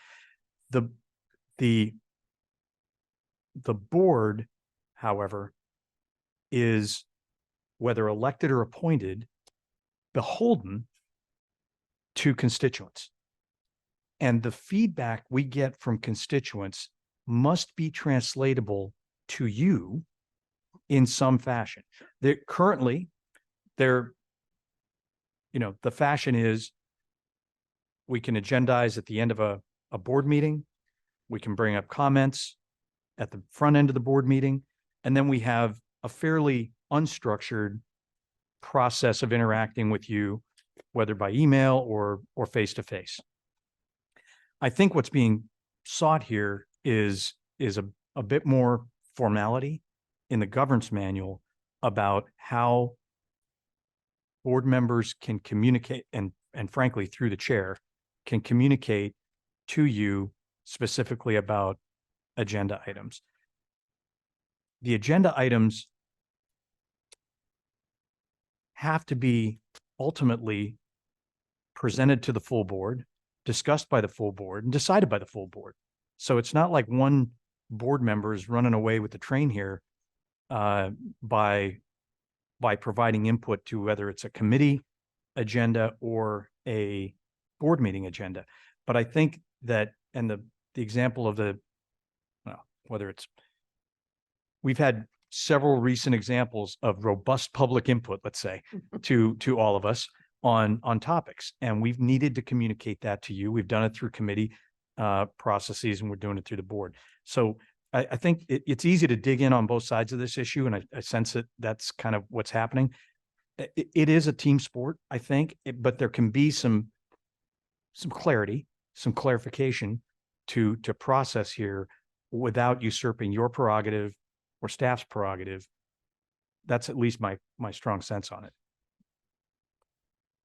The board, however, is, whether elected or appointed, beholden to constituents. And the feedback we get from constituents must be translatable to you in some fashion. The fashion is we can agendize at the end of a board meeting. We can bring up comments at the front end of the board meeting. And then we have a fairly unstructured process of interacting with you, whether by email or face-to-face. I think what's being sought here is a bit more formality in the governance manual about how board members can communicate, and frankly, through the chair, can communicate to you specifically about agenda items. The agenda items have to be ultimately presented to the full board, discussed by the full board, and decided by the full board. So it's not like one board member is running away with the train here by providing input to whether it's a committee agenda or a board meeting agenda. But I think that, and the example of we've had several recent examples of robust public input, let's say, to all of us on topics. And we've needed to communicate that to you. We've done it through committee processes, and we're doing it through the board. So I think it's easy to dig in on both sides of this issue. And I sense that that's kind of what's happening. It is a team sport, I think, but there can be some clarity, some clarification to process here without usurping your prerogative or staff's prerogative. That's at least my strong sense on it.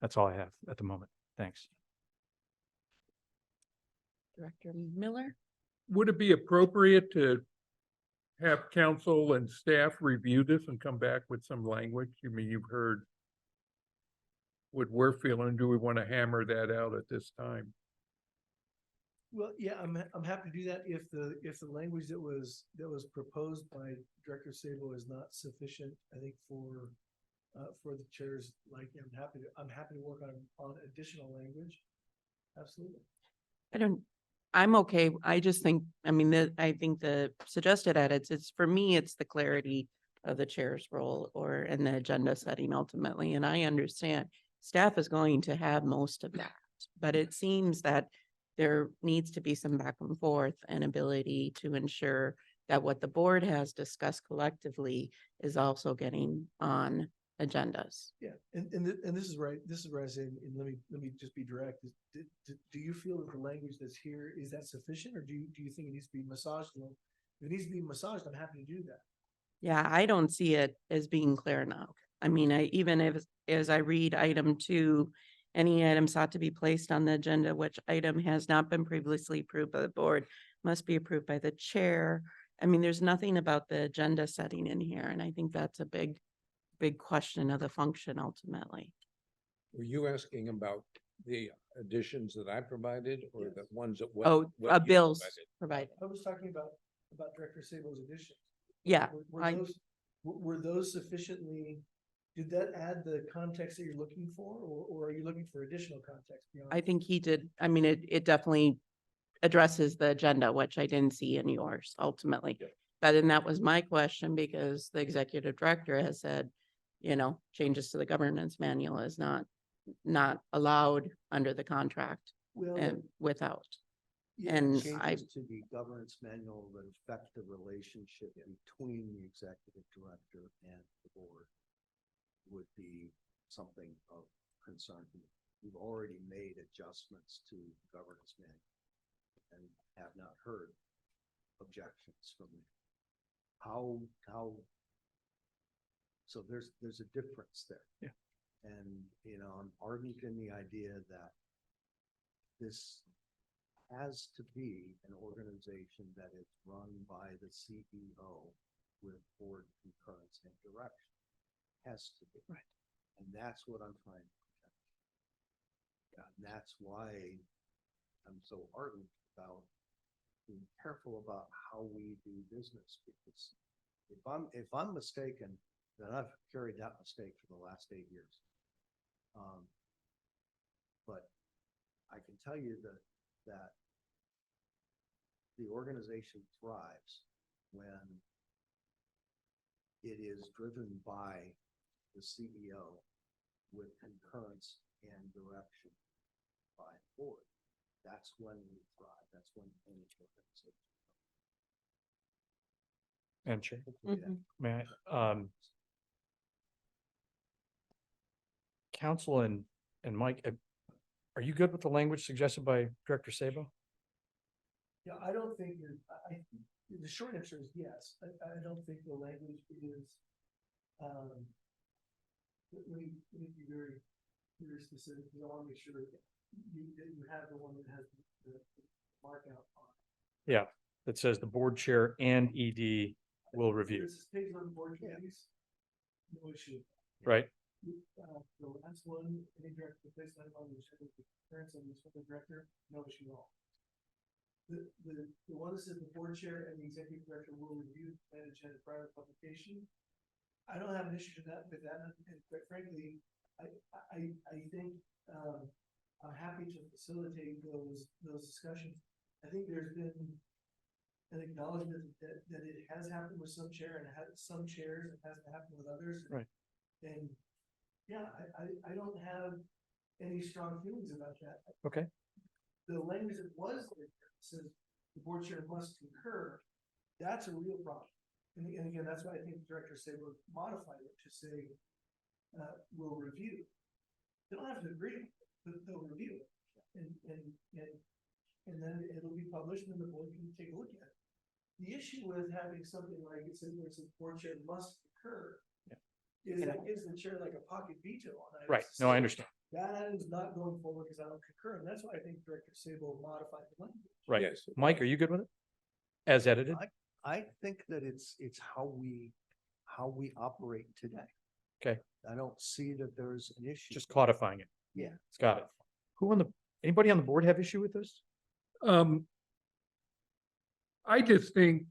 That's all I have at the moment. Thanks. Director Miller? Would it be appropriate to have council and staff review this and come back with some language? I mean, you've heard what we're feeling. Do we want to hammer that out at this time? Well, yeah, I'm happy to do that if the language that was proposed by Director Sabo is not sufficient, I think for the chairs, like, I'm happy to work on additional language. Absolutely. I'm okay. I just think, I think the suggested edits, for me, it's the clarity of the chair's role and the agenda setting ultimately. And I understand staff is going to have most of that, but it seems that there needs to be some back and forth and ability to ensure that what the board has discussed collectively is also getting on agendas. Yeah, and this is right. This is where I say, and let me just be direct. Do you feel that the language that's here is that sufficient, or do you think it needs to be massaged? Well, if it needs to be massaged, I'm happy to do that. Yeah, I don't see it as being clear enough. Even if, as I read item 2, any item sought to be placed on the agenda, which item has not been previously approved by the board, must be approved by the chair. There's nothing about the agenda setting in here, and I think that's a big question of the function ultimately. Were you asking about the additions that I provided, or Yes. the ones that? Bills provided. I was talking about Director Sabo's additions. Yeah, Were those sufficiently? Did that add the context that you're looking for, or are you looking for additional context beyond? I think he did. It definitely addresses the agenda, which I didn't see in yours ultimately. Yeah. But then that was my question, because the executive director has said, changes to the governance manual is not allowed under the contract Well, and without. And Changes to the governance manual that affect the relationship between the executive director and the board would be something of concern to me. We've already made adjustments to the governance manual and have not heard objections from me. How, so there's a difference there. Yeah. And, you know, I'm ardent in the idea that this has to be an organization that is run by the CEO with board concurrence and direction. Has to be. Right. And that's what I'm trying to protect. Yeah, and that's why I'm so ardent about being careful about how we do business, because if I'm mistaken, then I've carried that mistake for the last 8 years. But I can tell you that the organization thrives when it is driven by the CEO with concurrence and direction by the board. That's when we thrive. That's when any organization. Madam Chair, Hopefully that- may I, Council and Mike, are you good with the language suggested by Director Sabo? Yeah, I don't think the short answer is yes. I don't think the language is, let me be very, very specific, because I want to make sure that you have the one that has the mark out on. Yeah, that says the board chair and ED will review, This is page on board committees. No issue. right? The last one, any director placed on the agenda with concurrence of the school director, no issue at all. The one that says the board chair and the executive director will review the plan agenda prior to publication. I don't have an issue with that, and quite frankly, I think, I'm happy to facilitate those discussions. I think there's been an acknowledgement that it has happened with some chair and some chairs, it hasn't happened with others. Right. And yeah, I don't have any strong feelings about that. Okay. The language that was there says the board chair must concur. That's a real problem. And again, that's why I think Director Sabo modified it to say, will review. They don't have to agree, but they'll review it. And then it'll be published and the board can take a look at it. The issue with having something like it says where it says board chair must concur. Is that gives the chair like a pocket veto on it. Right. No, I understand. That is not going forward because I don't concur. And that's why I think Director Sabo modified the language. Right. Yes. Mike, are you good with it? As edited? I think that it's how we operate today. Okay. I don't see that there's an issue. Just codifying it. Yeah. Got it. Anybody on the board have issue with this? I just think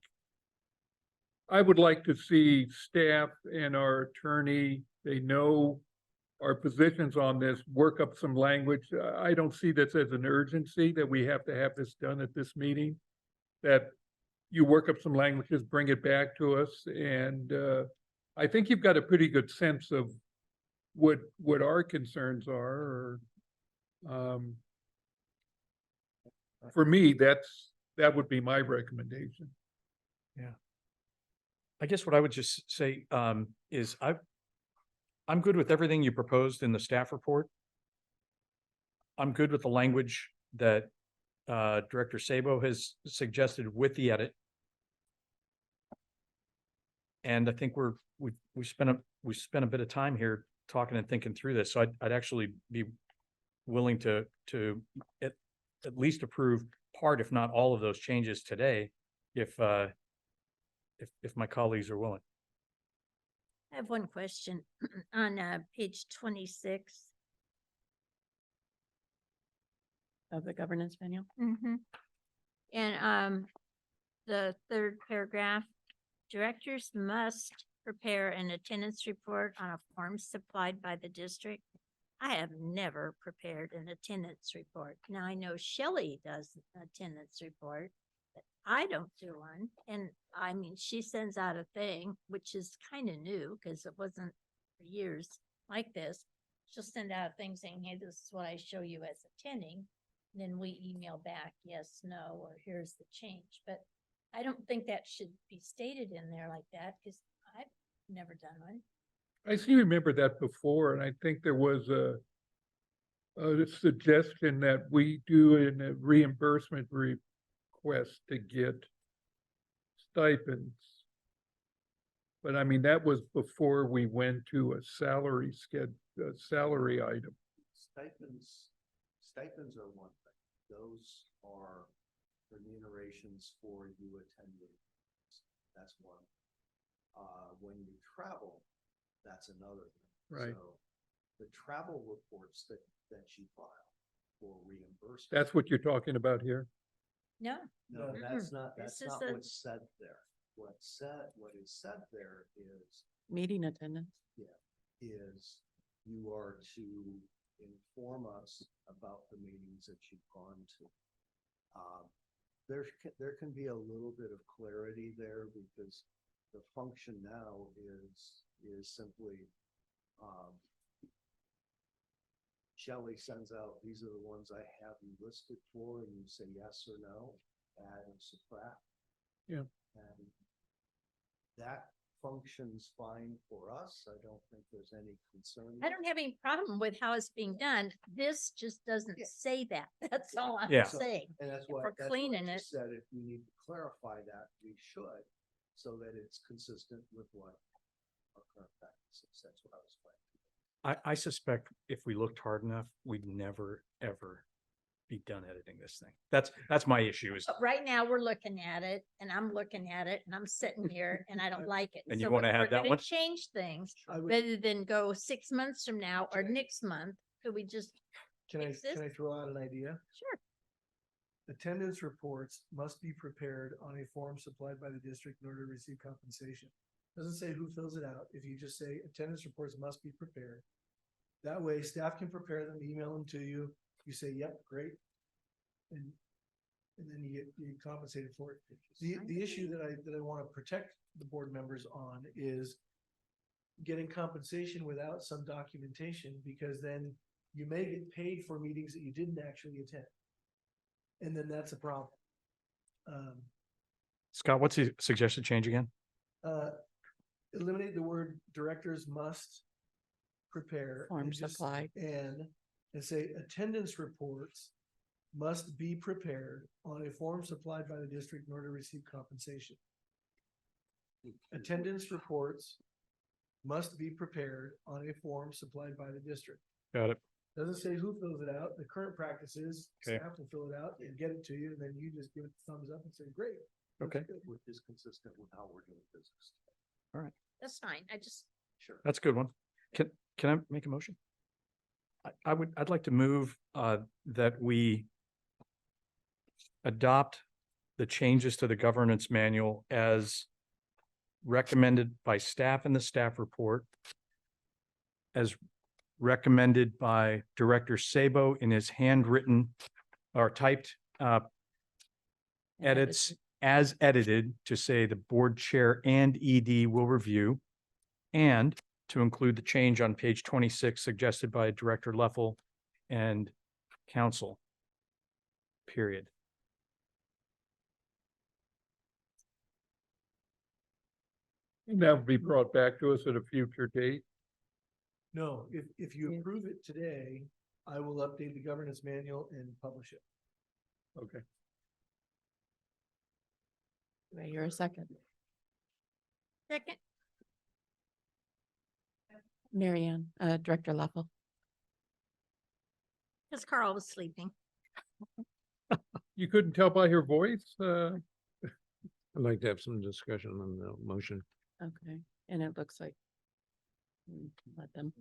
I would like to see staff and our attorney, they know our positions on this, work up some language. I don't see this as an urgency that we have to have this done at this meeting. That you work up some languages, bring it back to us, and I think you've got a pretty good sense of what our concerns are. For me, that would be my recommendation. I guess what I would just say is I'm good with everything you proposed in the staff report. I'm good with the language that Director Sabo has suggested with the edit. And I think we spent a bit of time here talking and thinking through this. So I'd actually be willing to at least approve part, if not all of those changes today, if my colleagues are willing. I have one question on page 26. Of the governance manual. And the third paragraph, directors must prepare an attendance report on a form supplied by the district. I have never prepared an attendance report. Now I know Shelley does an attendance report, but I don't do one. And I mean, she sends out a thing, which is kind of new because it wasn't for years like this. She'll send out a thing saying, hey, this is what I show you as attending. then we email back, yes, no, or here's the change. But I don't think that should be stated in there like that because I've never done one. I seem to remember that before, and I think there was a suggestion that we do a reimbursement request to get stipends. But I mean, that was before we went to a salary salary item. Stipends are one thing. Those are remunerations for you attending. That's one. When you travel, that's another thing. Right. So the travel reports that you file for reimbursement. That's what you're talking about here? No, No, Mm-mm. that's not This is what's said there. What is said there is Meeting attendance. is you are to inform us about the meetings that you've gone to. There can be a little bit of clarity there because the function now is simply, Shelley sends out, these are the ones I have you listed for, and you say yes or no, add and subtract. Yeah. And that functions fine for us. I don't think there's any concern. I don't have any problem with how it's being done. This just doesn't Yeah. say that. That's all I'm Yeah. saying. And that's If why, we're that's why cleaning I it. said if we need to clarify that, we should, so that it's consistent with what our current practices. That's what I was trying to do. I suspect if we looked hard enough, we'd never, ever be done editing this thing. That's my issue is, But right now, we're looking at it and I'm looking at it and I'm sitting here and I don't like it. And you So wanna if have we're that gonna one? Change things I would, rather than go 6 months from now or next month. Could we just, can I, fix this? can I throw out an idea? sure, Attendance reports must be prepared on a form supplied by the district in order to receive compensation. Doesn't say who fills it out. If you just say attendance reports must be prepared. That way staff can prepare them, email them to you. You say, yep, great. And then you get compensated for it. The issue that I want to protect the board members on is getting compensation without some documentation, because then you may get paid for meetings that you didn't actually attend. And then that's a problem. Scott, what's the suggested change again? Eliminate the word directors must prepare. Form and just- supply. And say attendance reports must be prepared on a form supplied by the district in order to receive compensation. Attendance reports must be prepared on a form supplied by the district. Got it. Doesn't say who fills it out. The current practice is Okay. staff will fill it out and get it to you, and then you just give it the thumbs up and say, great. looks Okay. good." Which is consistent with how we're doing business. that's fine. I just, Sure. That's a good one. Can I make a motion? I'd like to move that we adopt the changes to the governance manual as recommended by staff in the staff report, as recommended by Director Sabo in his handwritten or typed edits as edited to say the board chair and ED will review, and to include the change on page 26 suggested by Director Leffel and council. Period. And that would be brought back to us at a future date. No, if you Yeah. approve it today, I will update the governance manual and publish it. Okay. Do I hear a second? second, Mary Ann, Director Leffel. because Carl was sleeping. You couldn't tell by her voice? I'd like to have some discussion on the motion. Okay, and it looks like. Let them.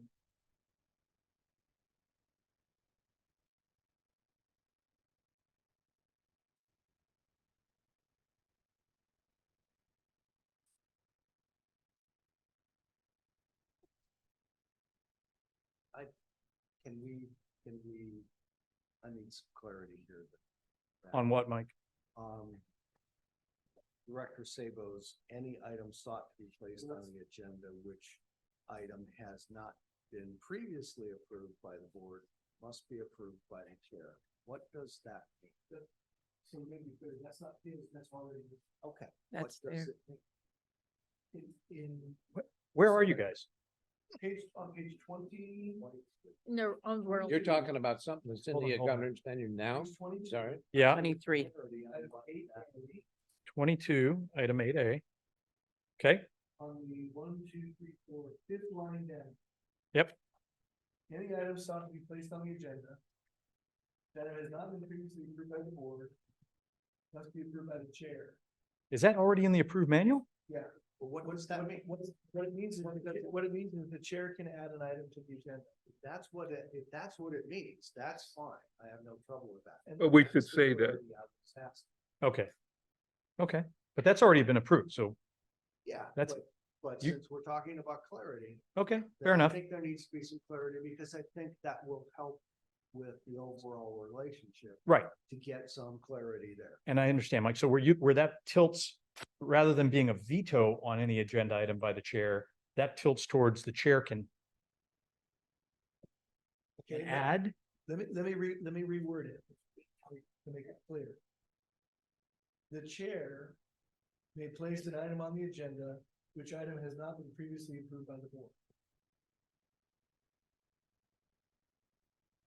I need some clarity here. On what, Mike? Director Sabo's, any item sought to be placed on the agenda, which item has not been previously approved by the board, must be approved by the chair. What does that mean? So maybe, that's not, that's already. Okay. That's what does there. it mean? In Where are you guys? on page 20. No, on world. You're talking about something that's in Hold on, the hold on. governor's menu now? Page 22. Sorry. Yeah, 23. Item 8A, 22, item 8A. Okay, on the 1, 2, 3, 4, fifth line down. Yep. Any item sought to be placed on the agenda that has not been previously approved by the board must be approved by the chair. is that already in the approved manual? Yeah. Well, what does that mean? What it means is, what it means is the chair can add an item to the agenda. If that's what it means, that's fine. I have no trouble with that. And But we that's should the say that. authority I was asked. Okay. Okay, but that's already been approved, so, Yeah. That's- But you- since we're talking about clarity. okay, then fair enough. I think there needs to be some clarity because I think that will help with the overall relationship. Right. To get some clarity there. And I understand, Mike. So where that tilts, rather than being a veto on any agenda item by the chair, that tilts towards the chair can Okay, add. let me reword it to make it clear. The chair may place an item on the agenda, which item has not been previously approved by the board.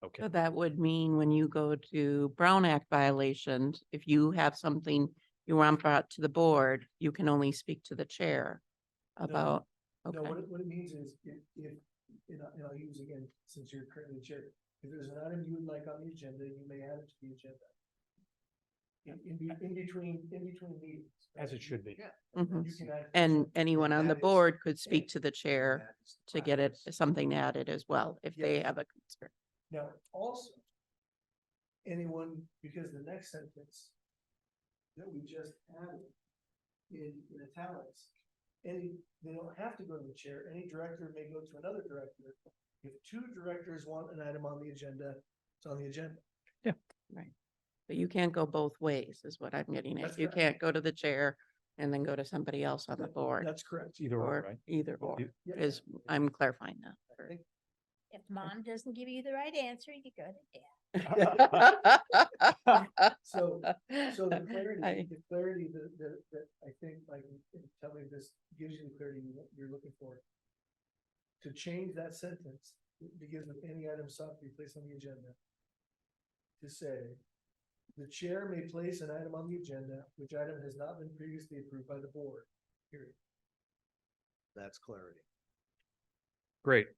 Okay, So that would mean when you go to Brown Act violations, if you have something you want brought to the board, you can only speak to the chair about, No, okay, what it means is and I'll use again, since you're currently chair, if there's an item you would like on the agenda, you may add it to the agenda. In between meetings. as it should be. Yeah. Mhm. You can add- And anyone on the that is- board could speak to the chair That is to get it, practice. something added as well, if they Yes. have a concern. Now, also, anyone, because the next sentence that we just added in italics, they don't have to go to the chair, any director may go to another director. If 2 directors want an item on the agenda, it's on the agenda. But you can't go both ways, is what I'm getting at. That's You correct. can't go to the chair and then go to somebody else on the board, That's correct. Either or, or right? either or, Yeah. is, I'm clarifying that. If mom doesn't give you the right answer, you go to dad. So the clarity, I- that I think, like, tell me if this gives you the clarity you're looking for. To change that sentence, begins with any item sought to be placed on the agenda. To say, the chair may place an item on the agenda, which item has not been previously approved by the board, period. That's clarity. Great.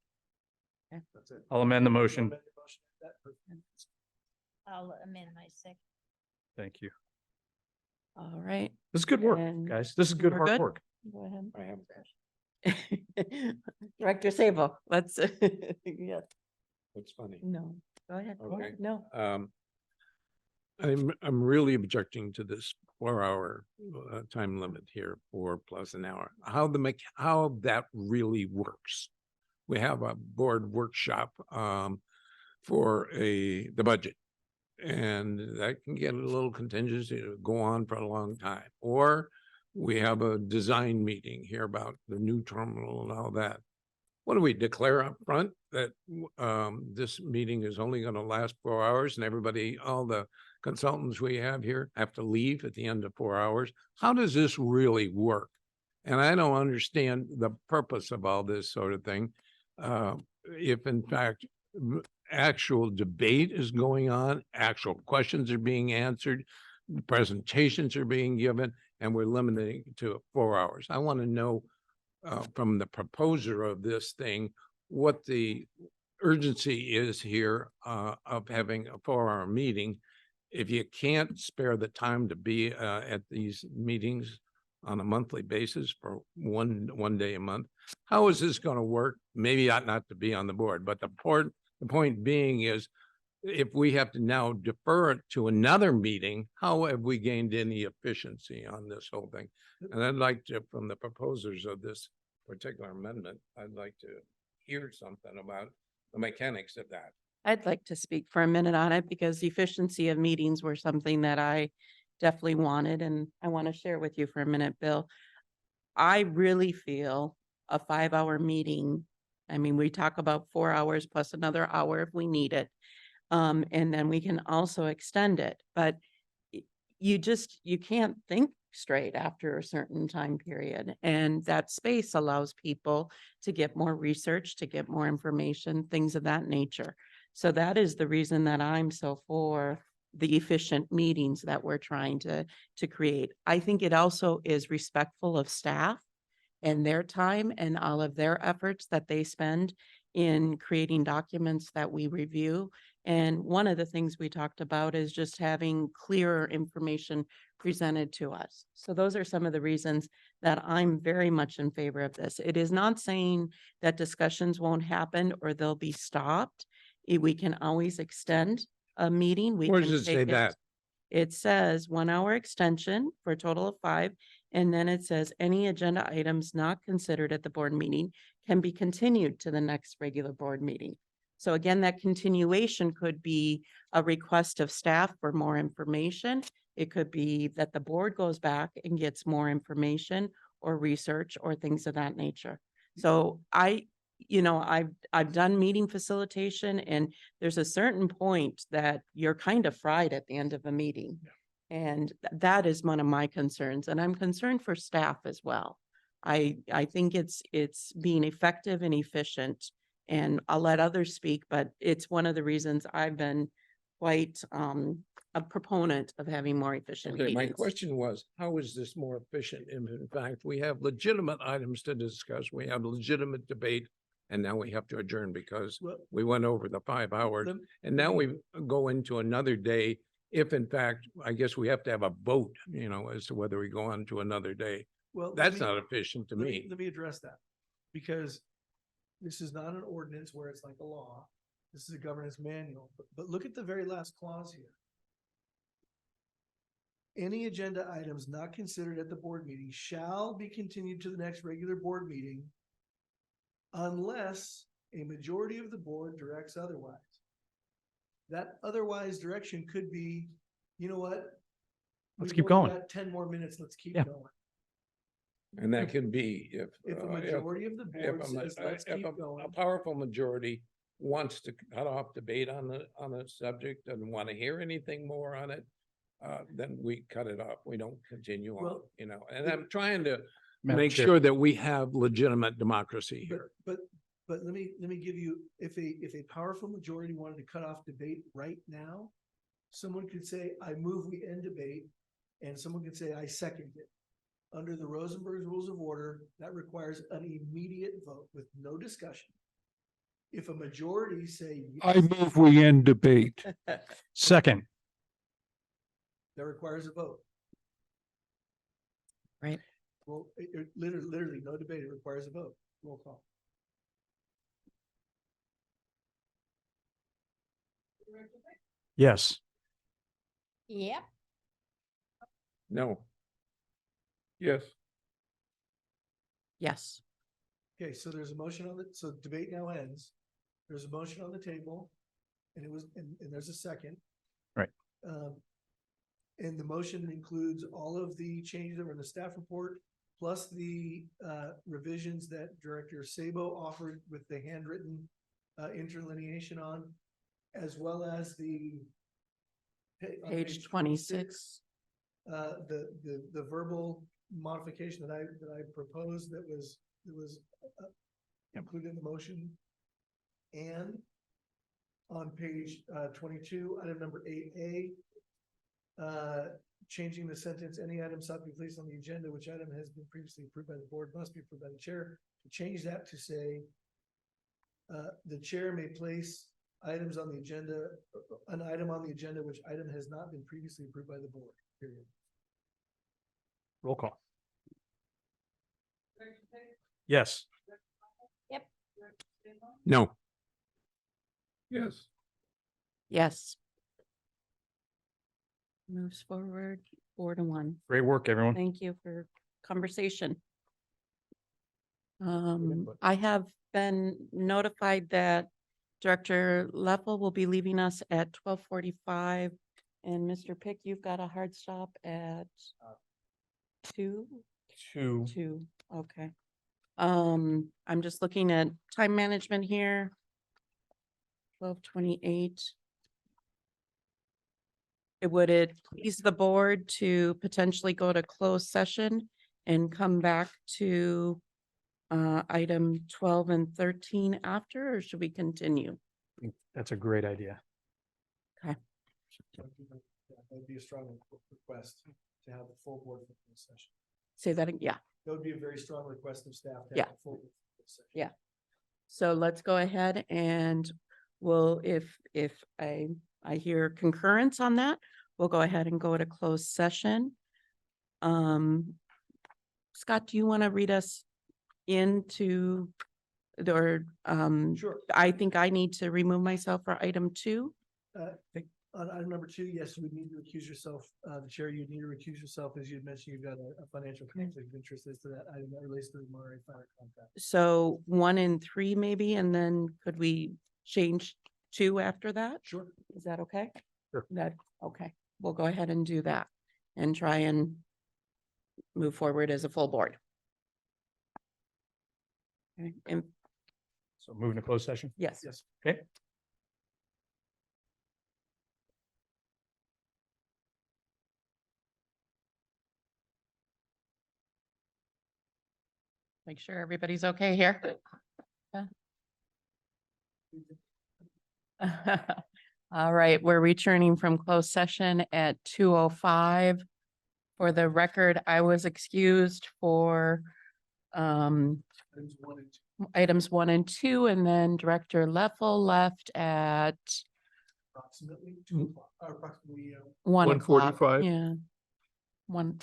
That's it. I'll amend the motion. Amend the motion. I'll amend my second. Thank you. All right, This is good work, And guys. This is good we're hard good? work. go ahead. I have. Director Sable, let's, yeah, What's funny? no, go ahead. Okay. No, I'm really objecting to this 4-hour time limit here, 4 plus an hour. How that really works. We have a board workshop for the budget. And that can get a little contingency to go on for a long time. Or we have a design meeting here about the new terminal and all that. What do we declare up front that this meeting is only going to last 4 hours and everybody, all the consultants we have here have to leave at the end of 4 hours? How does this really work? And I don't understand the purpose of all this sort of thing. If in fact, actual debate is going on, actual questions are being answered, presentations are being given, and we're limiting it to 4 hours. I want to know from the proposer of this thing, what the urgency is here of having a 4-hour meeting. If you can't spare the time to be at these meetings on a monthly basis for one day a month, how is this going to work? Maybe not to be on the board, but the point being is, if we have to now defer it to another meeting, how have we gained any efficiency on this whole thing? And I'd like to, from the proposers of this particular amendment, I'd like to hear something about the mechanics of that. I'd like to speak for a minute on it because efficiency of meetings were something that I definitely wanted, and I want to share with you for a minute, Bill. I really feel a 5-hour meeting I mean, we talk about 4 hours plus another hour if we need it. And then we can also extend it, but you can't think straight after a certain time period. And that space allows people to get more research, to get more information, things of that nature. So that is the reason that I'm so for the efficient meetings that we're trying to create. I think it also is respectful of staff and their time and all of their efforts that they spend in creating documents that we review. And one of the things we talked about is just having clearer information presented to us. So those are some of the reasons that I'm very much in favor of this. It is not saying that discussions won't happen or they'll be stopped. We can always extend a meeting. We Where can does it say take that? It says 1 hour extension for a total of 5. And then it says any agenda items not considered at the board meeting can be continued to the next regular board meeting. So again, that continuation could be a request of staff for more information. It could be that the board goes back and gets more information or research or things of that nature. So I've done meeting facilitation, and there's a certain point that you're kind of fried at the end of a meeting. And that is one of my concerns, and I'm concerned for staff as well. I think it's being effective and efficient, and I'll let others speak, but it's one of the reasons I've been quite a proponent of having more efficient Okay, my meetings. question was, how is this more efficient? And in fact, we have legitimate items to discuss. We have legitimate debate. And now we have to adjourn because Well, we went over the 5 hours. Lem- And now we go into another day. If in fact, I guess we have to have a vote, as to whether we go on to another day. Well, That's not efficient to let me. Let me address that, because this is not an ordinance where it's like a law. This is a governance manual, but look at the very last clause here. Any agenda items not considered at the board meeting shall be continued to the next regular board meeting unless a majority of the board directs otherwise. That otherwise direction could be, you know what? Let's We've keep only going. got 10 more minutes, let's keep Yeah. going. And that can be If a majority of the board says, let's keep a going. powerful majority wants to cut off debate on the subject, doesn't want to hear anything more on it, then we cut it off. We don't continue on, Well, and I'm trying to Madam make Chair. sure that we have legitimate democracy here. But let me give you, if a powerful majority wanted to cut off debate right now, someone could say, I move we end debate, and someone could say, I second it. Under the Rosenberg Rules of Order, that requires an immediate vote with no discussion. If a majority say I yes, move we end debate. Second, that requires a vote. Right. Well, literally no debate, it requires a vote. Roll call. yes. Yep. No, Yes. Yes. Okay, so there's a motion on so debate now ends. There's a motion on the table, and there's a second. Right. And the motion includes all of the changes that were in the staff report, plus the revisions that Director Sabo offered with the handwritten interlineation on, as well as the on Page 26. the verbal modification that I proposed that was included in the motion. And on page 22, item number 8A, changing the sentence, any item sought to be placed on the agenda, which item has been previously approved by the board must be approved by the chair. To change that to say, the chair may place items on the agenda, an item on the agenda, which item has not been previously approved by the board, period. Roll call. Yes. no. Yes. Yes. Moves forward 4-1. Great work, everyone. Thank you for conversation. input. I have been notified that Director Leffel will be leaving us at 12:45. And Mr. Pick, you've got a hard stop at 2? 2, okay. I'm just looking at time management here. 12:28. Would it please the board to potentially go to closed session and come back to item 12 and 13 after, or should we continue? I think that's a great idea. That'd be a strong request to have the full board for this session. Say that, yeah. That would be a very strong request of staff to Yeah. have the full board for this session. Yeah. So let's go ahead and we'll, if I hear concurrence on that, we'll go ahead and go to closed session. Scott, do you want to read us into or Sure. I think I need to remove myself for item 2. On item number 2, yes, you would need to recuse yourself. The chair, you need to recuse yourself. As you had mentioned, you've got a financial conflict of interest as to that item that relates to the Monterey Fire contract. So 1 and 3 maybe, and then could we change 2 after that? Sure. Is that okay? Sure. That, okay, we'll go ahead and do that and try and move forward as a full board. Okay, and So moving to closed session. yes. Yes. Okay. Make sure everybody's okay here. All right, we're returning from closed session at 2:05. For the record, I was excused for Items 1 and 2, items 1 and 2, and then Director Leffel left at approximately 2 o'clock, or approximately 1 o'clock. 1:45. Yeah.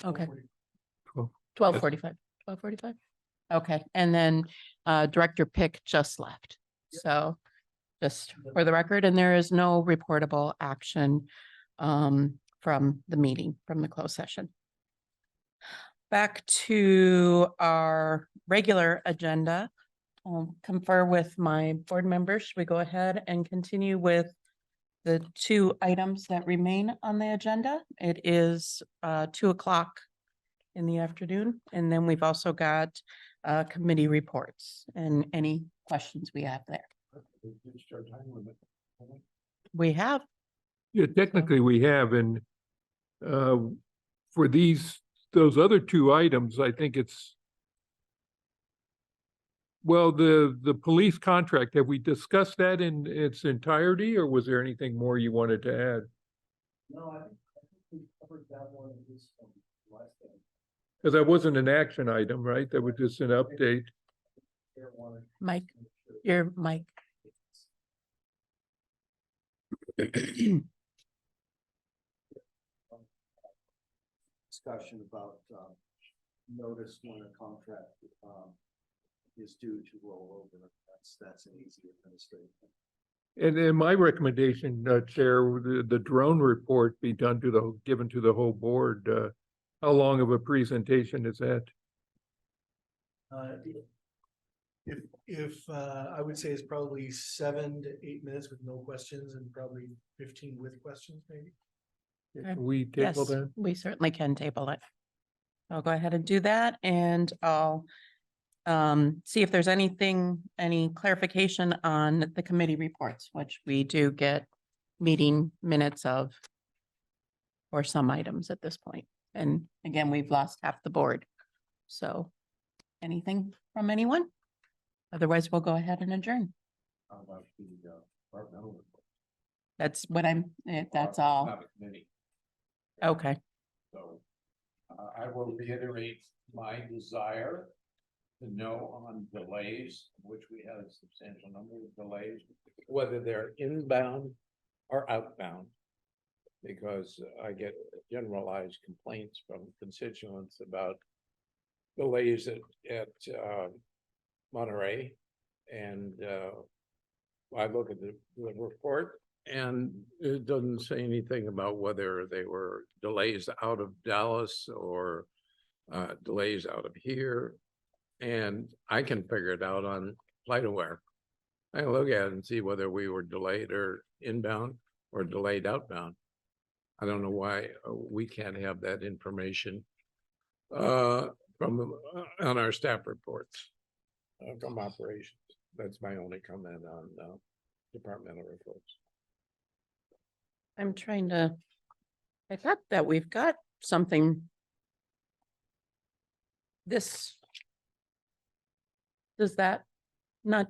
okay, 12. 12:45, 12:45. Okay, and then Director Pick just left. Yep. So just for the record, and there is no reportable action from the meeting, from the closed session. Back to our regular agenda. I'll confer with my board members. Should we go ahead and continue with the 2 items that remain on the agenda? It is 2 o'clock in the afternoon, and then we've also got committee reports and any questions we have there. We have. Yeah, technically we have, and for those other 2 items, I think it's well, the police contract, have we discussed that in its entirety, or was there anything more you wanted to add? No, I think we covered that one at least from last time. Because that wasn't an action item, right? That was just an update. Mike, your mic. Discussion about notice when a contract is due to roll over. That's an easy administrative thing. And my recommendation, Chair, the drone report be done given to the whole board. How long of a presentation is that? If I would say it's probably 7 to 8 minutes with no questions and probably 15 with questions, maybe. Okay. Can we Yes, table that? we certainly can table it. I'll go ahead and do that, and I'll see if there's any clarification on the committee reports, which we do get meeting minutes of for some items at this point. And again, we've lost half the board. So anything from anyone? Otherwise, we'll go ahead and adjourn. How about the departmental report? That's what that's all. Not a committee. Okay. So I will reiterate my desire to know on delays, which we had a substantial number of delays, whether they're inbound or outbound. Because I get generalized complaints from constituents about delays at Monterey. And I look at the report and it doesn't say anything about whether they were delays out of Dallas or delays out of here. And I can figure it out on FlightAware. I can look at it and see whether we were delayed or inbound or delayed outbound. I don't know why we can't have that information from on our staff reports. from operations. That's my only comment on departmental reports. I'm trying to, I thought that we've got something. This. Does that not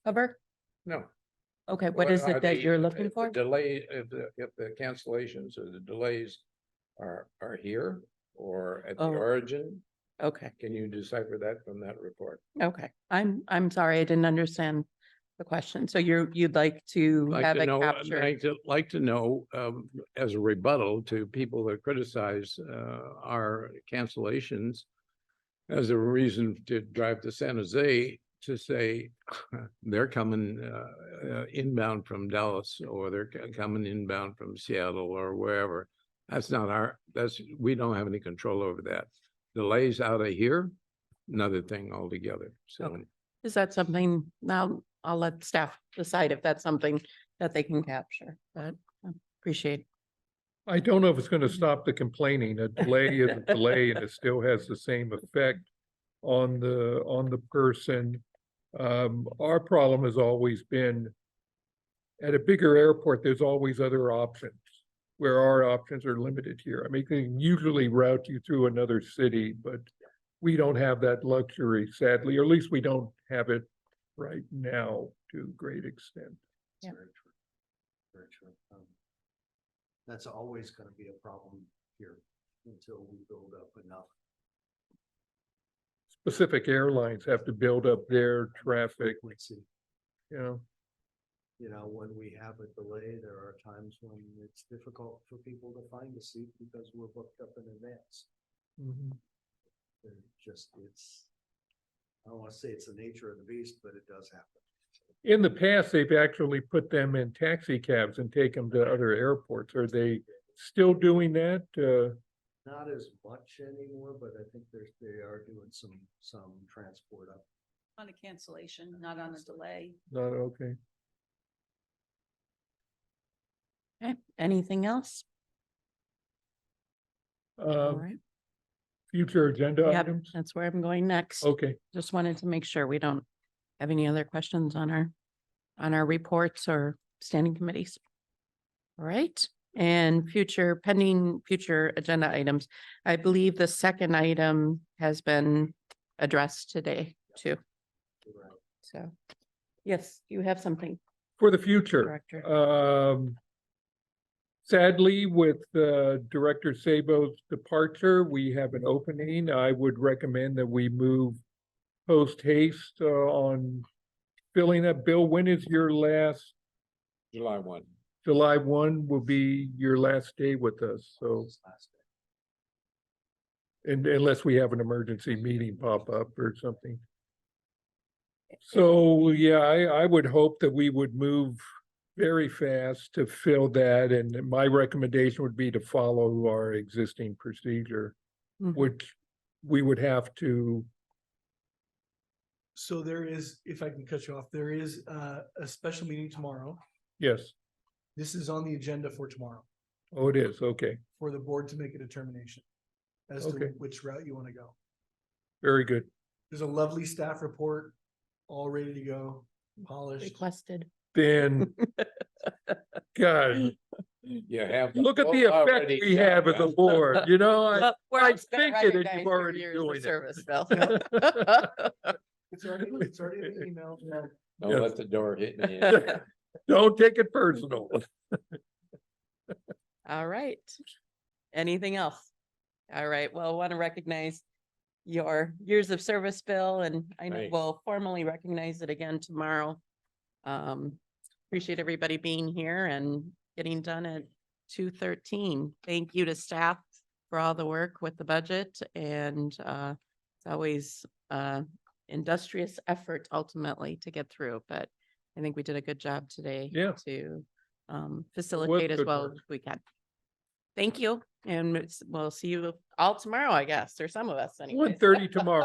cover? No. Okay, what is are it that the- you're looking if for? the delay, if the cancellations or the delays are here or at the Oh. origin, Okay, can you decipher that from that report? okay. I'm sorry, I didn't understand the question. So you'd like to Like have to it know, captured? like to know, as a rebuttal to people that criticize, our cancellations as a reason to drive to San Jose, to say they're coming, inbound from Dallas, or they're coming inbound from Seattle or wherever. That's not we don't have any control over that. Delays out of here, another thing altogether. So. Okay. Is that something, now I'll let staff decide if that's something that they can capture, but I appreciate. I don't know if it's gonna stop the complaining. A delay is a delay and it still has the same effect on the person. Our problem has always been at a bigger airport, there's always other options where our options are limited here. I mean, they can usually route you through another city, but we don't have that luxury, sadly, or at least we don't have it right now to a great extent. Yeah. Very true. Very true. That's always gonna be a problem here until we build up enough. Specific airlines have to build up their traffic, frequency. you know. You know, when we have a delay, there are times when it's difficult for people to find a seat because we're booked up in advance. They're just, I don't wanna say it's the nature of the beast, but it does happen. In the past, they've actually put them in taxi cabs and take them to other airports. Are they still doing that? Not as much anymore, but I think they are doing some transport up. On a cancellation, not on a delay. Not okay. Okay, anything else? All right. Future agenda Yep, items? that's where I'm going next. Okay. Just wanted to make sure we don't have any other questions on our reports or standing committees. All right, and pending future agenda items. I believe the second item has been addressed today too. Right. So, yes, you have something, For the future, Director. sadly, with Director Sabo's departure, we have an opening. I would recommend that we move post haste on filling up. Bill, when is your last? July 1. July 1 will be your last day with us, so, This last day. and unless we have an emergency meeting pop up or something. So, yeah, I would hope that we would move very fast to fill that, and my recommendation would be to follow our existing procedure, Mhm. which we would have to. So there is, if I can cut you off, there is a special meeting tomorrow. Yes, This is on the agenda for tomorrow, oh, it is, okay, for the board to make a determination as to Okay. which route you want to go. very good. There's a lovely staff report, all ready to go, polished. Requested. Then, God, You have. look at both the effect already we done, have as a huh? board, you know, Well, we're I also gonna think it is recognize your already years of doing it. service, Bill. It's already in the email. Don't let the door hit me. Don't take it personal. All right. Anything else? All right, well, I want to recognize your years of service, Bill, and I know Thanks. we'll formally recognize it again tomorrow. Appreciate everybody being here and getting done at 2:13. Thank you to staff for all the work with the budget, and it's always industrious effort ultimately to get through, but I think we did a good job today. Yeah. To facilitate as good well work. as we can. Thank you, and we'll see you all tomorrow, I guess, or some of us anyway. 1:30 tomorrow.